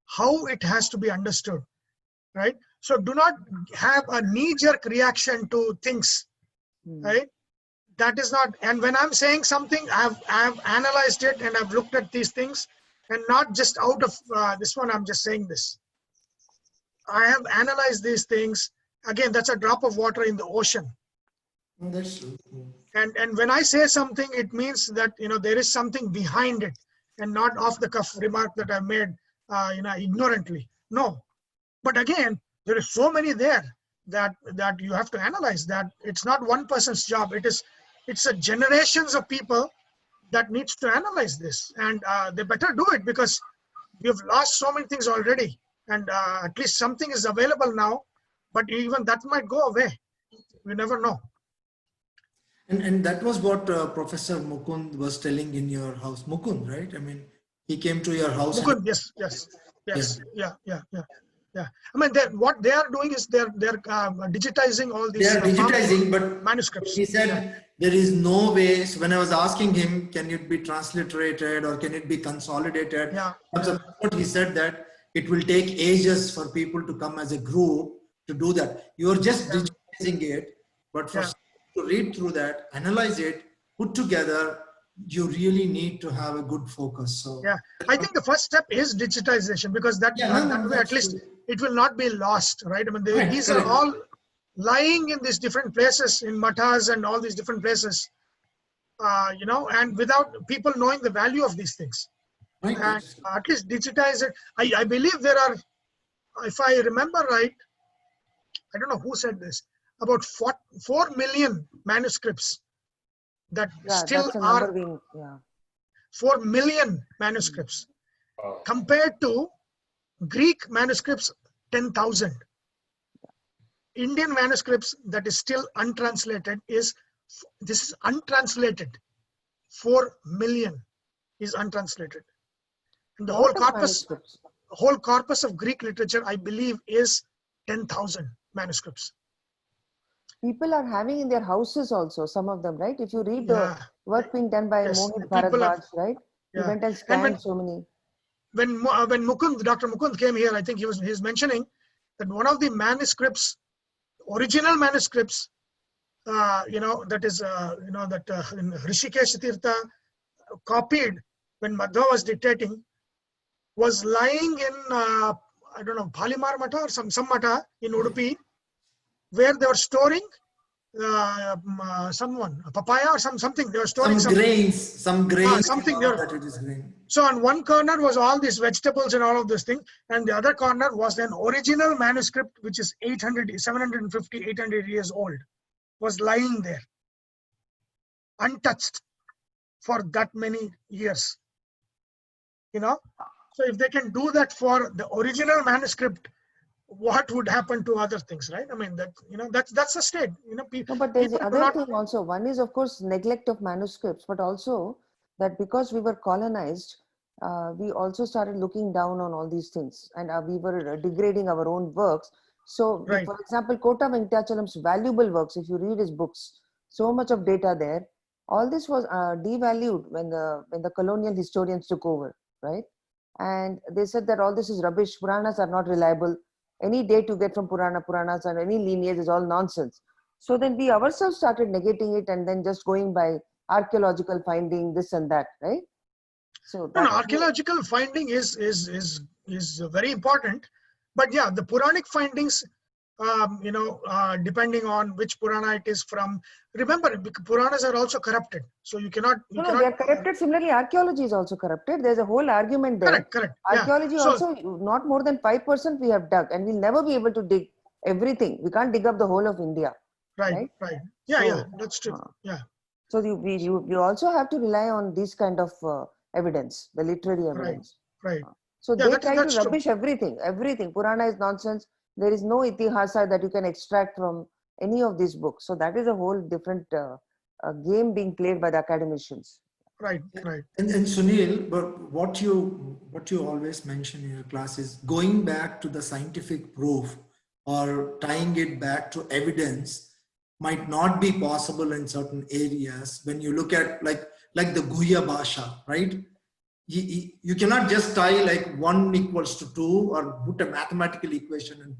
how it has to be understood, right? So do not have a knee-jerk reaction to things, right? That is not. And when I'm saying something, I have analyzed it and I've looked at these things, and not just out of this one. I'm just saying this. I have analyzed these things. Again, that's a drop of water in the ocean.
Oh, that's true.
And when I say something, it means that there is something behind it, and not off the cuff remark that I made ignorantly. No, but again, there is so many there that you have to analyze. That it's not one person's job. It's a generations of people that needs to analyze this, and they better do it, because we've lost so many things already. And at least something is available now, but even that might go away. We never know.
And that was what Professor Mukund was telling in your house. Mukund, right? I mean, he came to your house.
Mukund, yes. Yeah. I mean, what they are doing is they're digitizing all these.
They are digitizing, but
manuscripts.
He said there is no way. So when I was asking him, can it be transliterated or can it be consolidated? What he said that it will take ages for people to come as a group to do that. You are just digitizing it, but for to read through that, analyze it, put together, you really need to have a good focus. So
I think the first step is digitization, because that way at least it will not be lost, right? I mean, these are all lying in these different places, in mathas and all these different places, and without people knowing the value of these things.
Right.
And at least digitize it. I believe there are, if I remember right, I don't know who said this, about 4 million manuscripts that still are 4 million manuscripts compared to Greek manuscripts 10,000. Indian manuscripts that is still untranslated is, this is untranslated. 4 million is untranslated. And the whole corpus of Greek literature, I believe, is 10,000 manuscripts.
People are having in their houses also, some of them, right? If you read the work being done by Mohit Bharadwaj, right? He went and scanned so many.
When Mukund, Dr. Mukund came here, I think he's mentioning that one of the manuscripts, original manuscripts, that is, that in Rishikesh Tirtha copied when Madhva was dictating, was lying in, I don't know, Bhalimar Mata or some Mata in Udupi, where they were storing a papaya or something. They were storing
some grains.
Something there. So on one corner was all these vegetables and all of this thing, and the other corner was an original manuscript which is 750, 800 years old, was lying there, untouched for that many years. So if they can do that for the original manuscript, what would happen to other things, right? I mean, that's a state.
No, but there's the other thing also. One is, of course, neglect of manuscripts, but also that because we were colonized, we also started looking down on all these things, and we were degrading our own works. So, for example, Kota Venkatachalam's valuable works, if you read his books, so much of data there, all this was devalued when the colonial historians took over, right? And they said that all this is rubbish. Puranas are not reliable. Any date you get from Puranas and any lineage is all nonsense. So then we ourselves started negating it and then just going by archaeological finding, this and that, right? So
archaeological finding is very important, but yeah, the Puranic findings, depending on which Purana it is from. Remember, Puranas are also corrupted, so you cannot.
They are corrupted. Similarly, archaeology is also corrupted. There's a whole argument there.
Correct.
Archaeology also, not more than 5% we have dug, and we'll never be able to dig everything. We can't dig up the whole of India.
Right. Yeah, that's true.
So you also have to rely on this kind of evidence, the literary evidence.
Right.
So they try to rubbish everything. Purana is nonsense. There is no itihasa that you can extract from any of these books. So that is a whole different game being played by the academicians.
Right.
And Sunil, but what you always mention in your class is going back to the scientific proof or tying it back to evidence might not be possible in certain areas. When you look at like the Guhya Bhasha, right? You cannot just tie like 1 equals to 2 or put a mathematical equation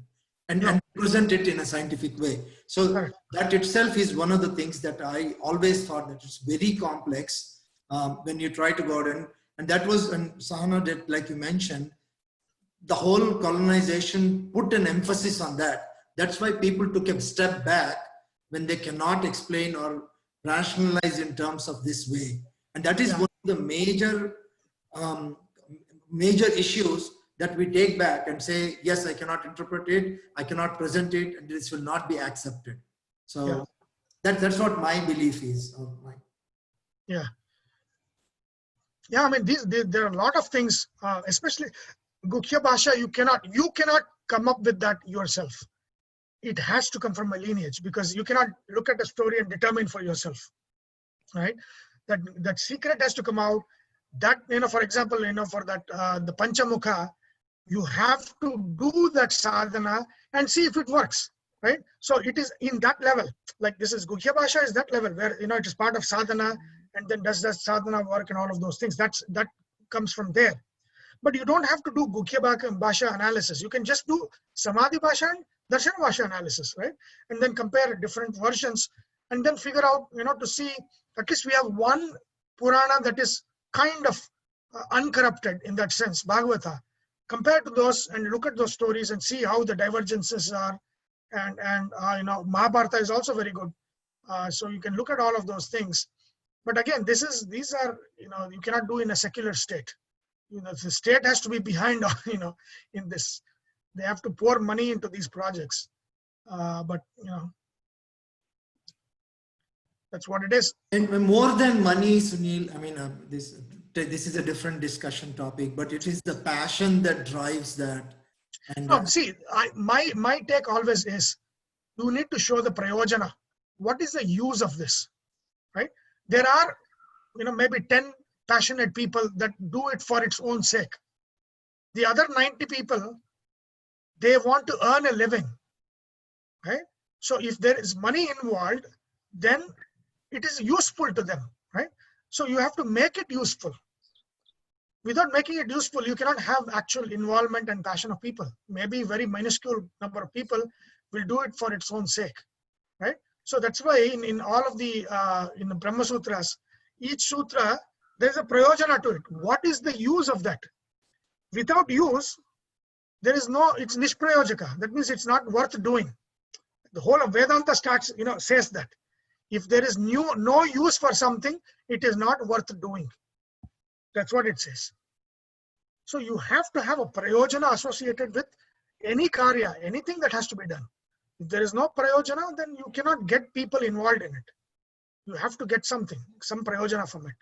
and present it in a scientific way. So that itself is one of the things that I always thought that it's very complex when you try to go out and that was, and Sahana did, like you mentioned, the whole colonization put an emphasis on that. That's why people took a step back when they cannot explain or rationalize in terms of this way. And that is one of the major issues that we take back and say, yes, I cannot interpret it, I cannot present it, and this will not be accepted. So that's what my belief is.
Yeah, I mean, there are a lot of things, especially Guhya Bhasha, you cannot come up with that yourself. It has to come from a lineage, because you cannot look at a story and determine for yourself, right? That secret has to come out. That, for example, for that, the Panchamukha, you have to do that sadhana and see if it works, right? So it is in that level, like this is Guhya Bhasha is that level where, it is part of sadhana, and then does that sadhana work and all of those things. That comes from there. But you don't have to do Guhya Bhasha analysis. You can just do Samadhi Bhasha and Darshana Bhasha analysis, right? And then compare different versions and then figure out, to see, at least we have one Purana that is kind of uncorrupted in that sense, Bhagavata. Compare to those and look at those stories and see how the divergences are. And Mahabharata is also very good. So you can look at all of those things. But again, these are, you cannot do in a secular state. The state has to be behind, in this. They have to pour money into these projects. But, that's what it is.
And more than money, Sunil, I mean, this is a different discussion topic, but it is the passion that drives that. And
see, my take always is, you need to show the prayojana. What is the use of this, right? There are, maybe 10 passionate people that do it for its own sake. The other 90 people, they want to earn a living, right? So if there is money involved, then it is useful to them, right? So you have to make it useful. Without making it useful, you cannot have actual involvement and passion of people. Maybe very minuscule number of people will do it for its own sake, right? So that's why in all of the in the Brahma Sutras, each sutra, there's a prayojana to it. What is the use of that? Without use, there is no, it's nishprayojaka. That means it's not worth doing. The whole of Vedanta starts, says that. If there is no use for something, it is not worth doing. That's what it says. So you have to have a prayojana associated with any karya, anything that has to be done. If there is no prayojana, then you cannot get people involved in it. You have to get something, some prayojana from it.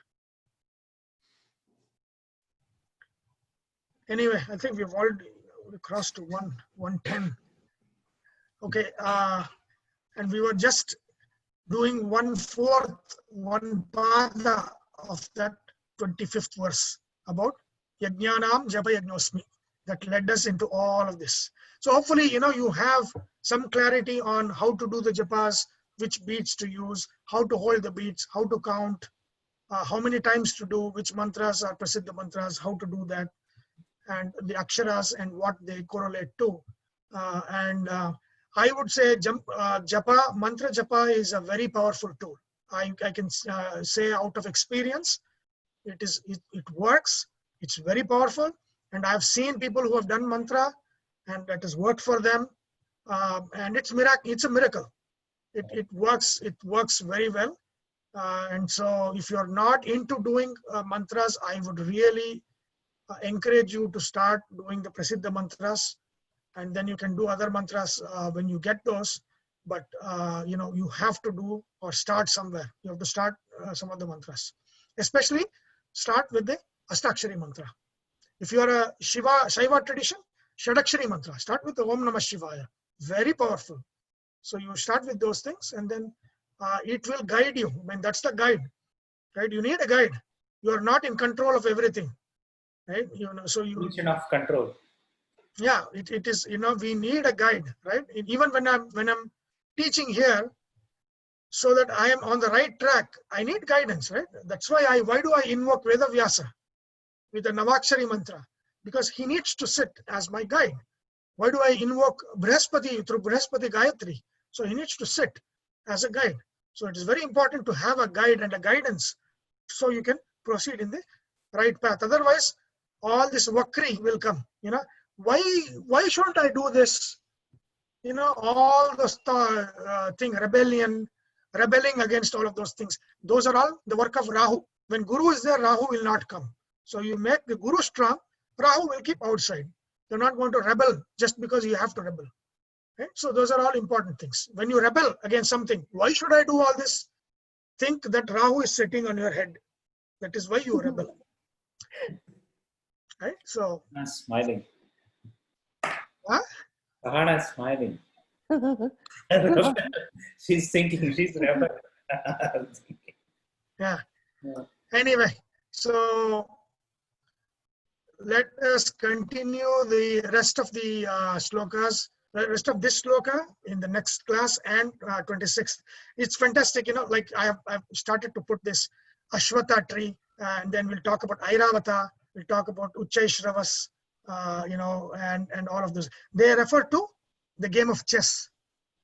Anyway, I think we've already crossed to 110. Okay, and we were just doing 1/4, one pada of that 25th verse about yajnanam japa yajnosmi. That led us into all of this. So hopefully, you have some clarity on how to do the japas, which beats to use, how to hold the beats, how to count, how many times to do, which mantras are prasiddha mantras, how to do that, and the aksharas and what they correlate to. I would say japa, mantra japa is a very powerful tool. I can say out of experience, it works. It's very powerful. And I've seen people who have done mantra and that has worked for them. And it's a miracle. It works very well. And so if you're not into doing mantras, I would really encourage you to start doing the prasiddha mantras, and then you can do other mantras when you get those. But you have to do or start somewhere. You have to start some of the mantras. Especially start with the Astakshari mantra. If you are a Shaiva tradition, Shadakshari mantra. Start with the Om Namah Shivaya. Very powerful. So you start with those things, and then it will guide you. I mean, that's the guide, right? You need a guide. You are not in control of everything, right? So you
illusion of control.
Yeah, it is. We need a guide, right? Even when I'm teaching here, so that I am on the right track, I need guidance, right? That's why do I invoke Veda Vyasa with the Navakshari mantra? Because he needs to sit as my guide. Why do I invoke Brihaspati through Brihaspati Gayatri? So he needs to sit as a guide. So it is very important to have a guide and a guidance so you can proceed in the right path. Otherwise, all this vakri will come. Why shouldn't I do this? All those thing, rebelling against all of those things. Those are all the work of Rahu. When Guru is there, Rahu will not come. So you make the Guru strong, Rahu will keep outside. You're not going to rebel just because you have to rebel. Okay? So those are all important things. When you rebel against something, why should I do all this? Think that Rahu is sitting on your head. That is why you rebel. Right? So
Smiling.
Huh?
Sahana smiling. She's thinking, she's rebel.
Yeah. Anyway, so let us continue the rest of the slokas, the rest of this sloka in the next class and 26th. It's fantastic, like I've started to put this Ashwata tree, and then we'll talk about Airavata, we'll talk about Uchchaishravas, and all of those. They refer to the game of chess,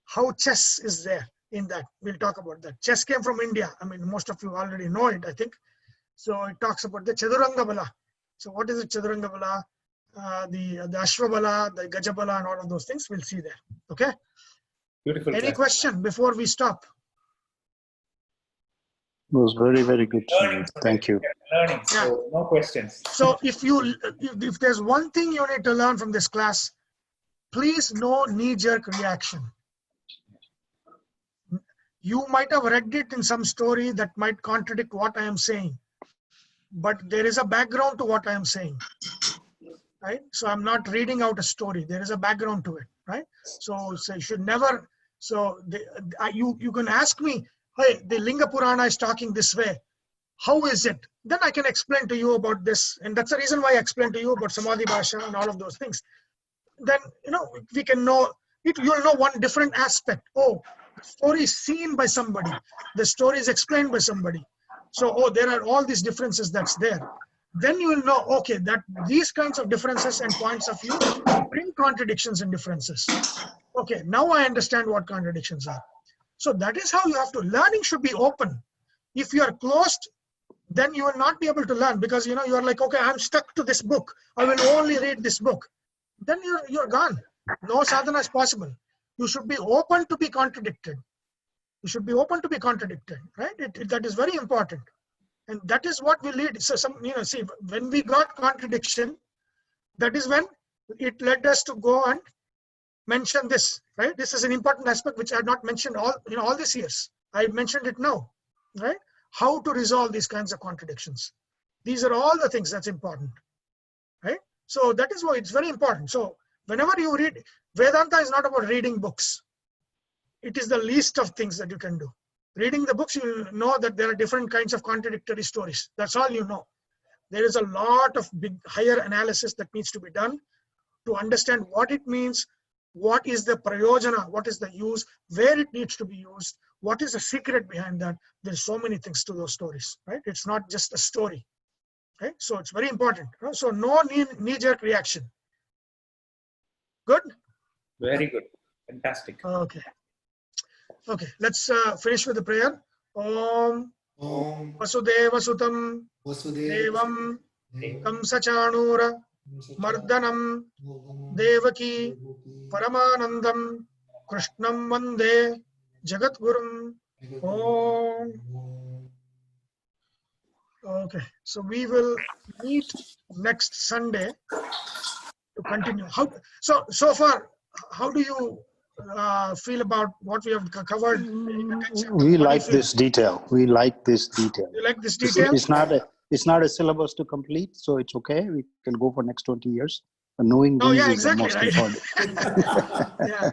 how chess is there in that. We'll talk about that. Chess came from India. I mean, most of you already know it, I think. So it talks about the Chaduranga Bala. So what is the Chaduranga Bala? The Ashwa Bala, the Gaja Bala, and all of those things we'll see there. Okay?
Beautiful.
Any question before we stop?
It was very, very good. Thank you.
Learning. So no questions.
So if there's one thing you need to learn from this class, please no knee-jerk reaction. You might have read it in some story that might contradict what I am saying, but there is a background to what I am saying, right? So I'm not reading out a story. There is a background to it, right? So you should never So you can ask me, hey, the Linga Purana is talking this way. How is it? Then I can explain to you about this. And that's the reason why I explained to you about Samadhi Bhasha and all of those things. Then, we can know it. You'll know one different aspect. Oh, the story is seen by somebody. The story is explained by somebody. So, there are all these differences that's there. Then you will know, okay, that these kinds of differences and points of view bring contradictions and differences. Okay, now I understand what contradictions are. So that is how you have to. Learning should be open. If you are closed, then you will not be able to learn, because you are like, okay, I'm stuck to this book. I will only read this book. Then you're gone. No sadhana is possible. You should be open to be contradicted. You should be open to be contradicted, right? That is very important. And that is what will lead. So see, when we got contradiction, that is when it led us to go and mention this, right? This is an important aspect which I had not mentioned all these years. I mentioned it now, right? How to resolve these kinds of contradictions. These are all the things that's important, right? So that is why it's very important. So whenever you read, Vedanta is not about reading books. It is the least of things that you can do. Reading the books, you know that there are different kinds of contradictory stories. That's all you know. There is a lot of higher analysis that needs to be done to understand what it means, what is the prayojana, what is the use, where it needs to be used, what is the secret behind that. There's so many things to those stories, right? It's not just a story, right? So it's very important. So no knee-jerk reaction. Good?
Very good. Fantastic.
Okay. Okay, let's finish with the prayer. Om Vasudeva Sutam Devam Kamsachanura Mardanam Devaki Paramanandam Krishnam Vande Jagatgurum. Om. Okay, so we will meet next Sunday to continue. So far, how do you feel about what we have covered?
We like this detail. We like this detail.
You like this detail?
It's not a syllabus to complete, so it's okay. We can go for next 20 years. But knowing these is the most important.
Yeah,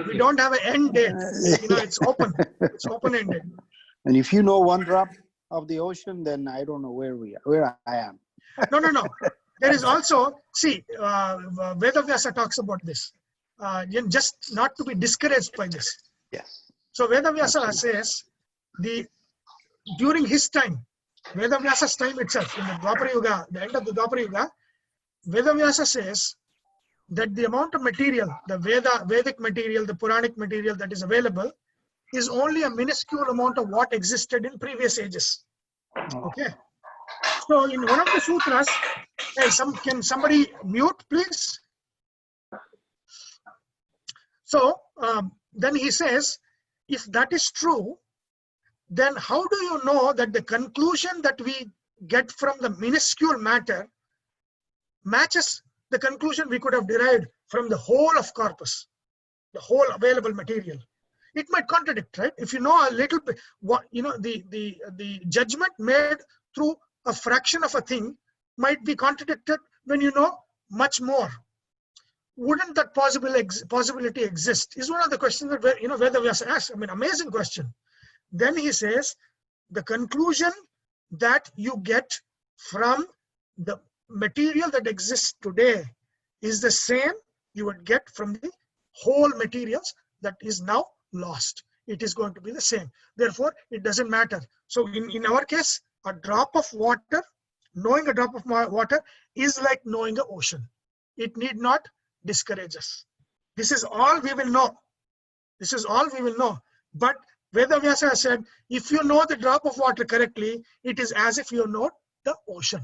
we don't have an end date. It's open. It's open-ended.
And if you know one drop of the ocean, then I don't know where I am.
No. There is also, see, Vedavyasa talks about this. Just not to be discouraged by this.
Yes.
So Vedavyasa says, during his time, Vedavyasa's time itself, in the Dwapara Yuga, the end of the Dwapara Yuga, Vedavyasa says that the amount of material, the Vedic material, the Puranic material that is available is only a minuscule amount of what existed in previous ages. Okay. So in one of the sutras, hey, can somebody mute, please? So then he says, if that is true, then how do you know that the conclusion that we get from the minuscule matter matches the conclusion we could have derived from the whole of corpus, the whole available material? It might contradict, right? If you know a little bit, the judgment made through a fraction of a thing might be contradicted when you know much more. Wouldn't that possibility exist? Is one of the questions that Vedavyasa asks. I mean, amazing question. Then he says, the conclusion that you get from the material that exists today is the same you would get from the whole materials that is now lost. It is going to be the same. Therefore, it doesn't matter. So in our case, a drop of water, knowing a drop of water is like knowing an ocean. It need not discourage us. This is all we will know. This is all we will know. But Vedavyasa said, if you know the drop of water correctly, it is as if you know the ocean.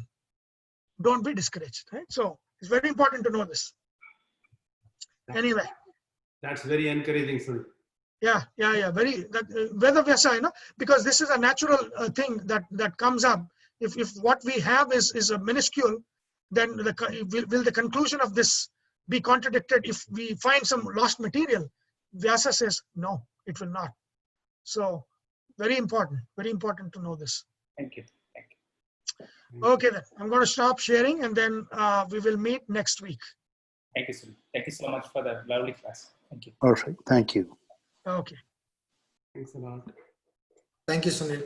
Don't be discouraged, right? So it's very important to know this. Anyway.
That's very encouraging, sir.
Yeah. Very Vedavyasa, because this is a natural thing that comes up. If what we have is a minuscule, then will the conclusion of this be contradicted if we find some lost material? Vyasa says, no, it will not. So very important to know this.
Thank you.
Okay, then I'm going to stop sharing and then we will meet next week.
Thank you, sir. Thank you so much for the lovely class. Thank you.
Perfect. Thank you.
Okay.
Thanks a lot.
Thank you, Sunil.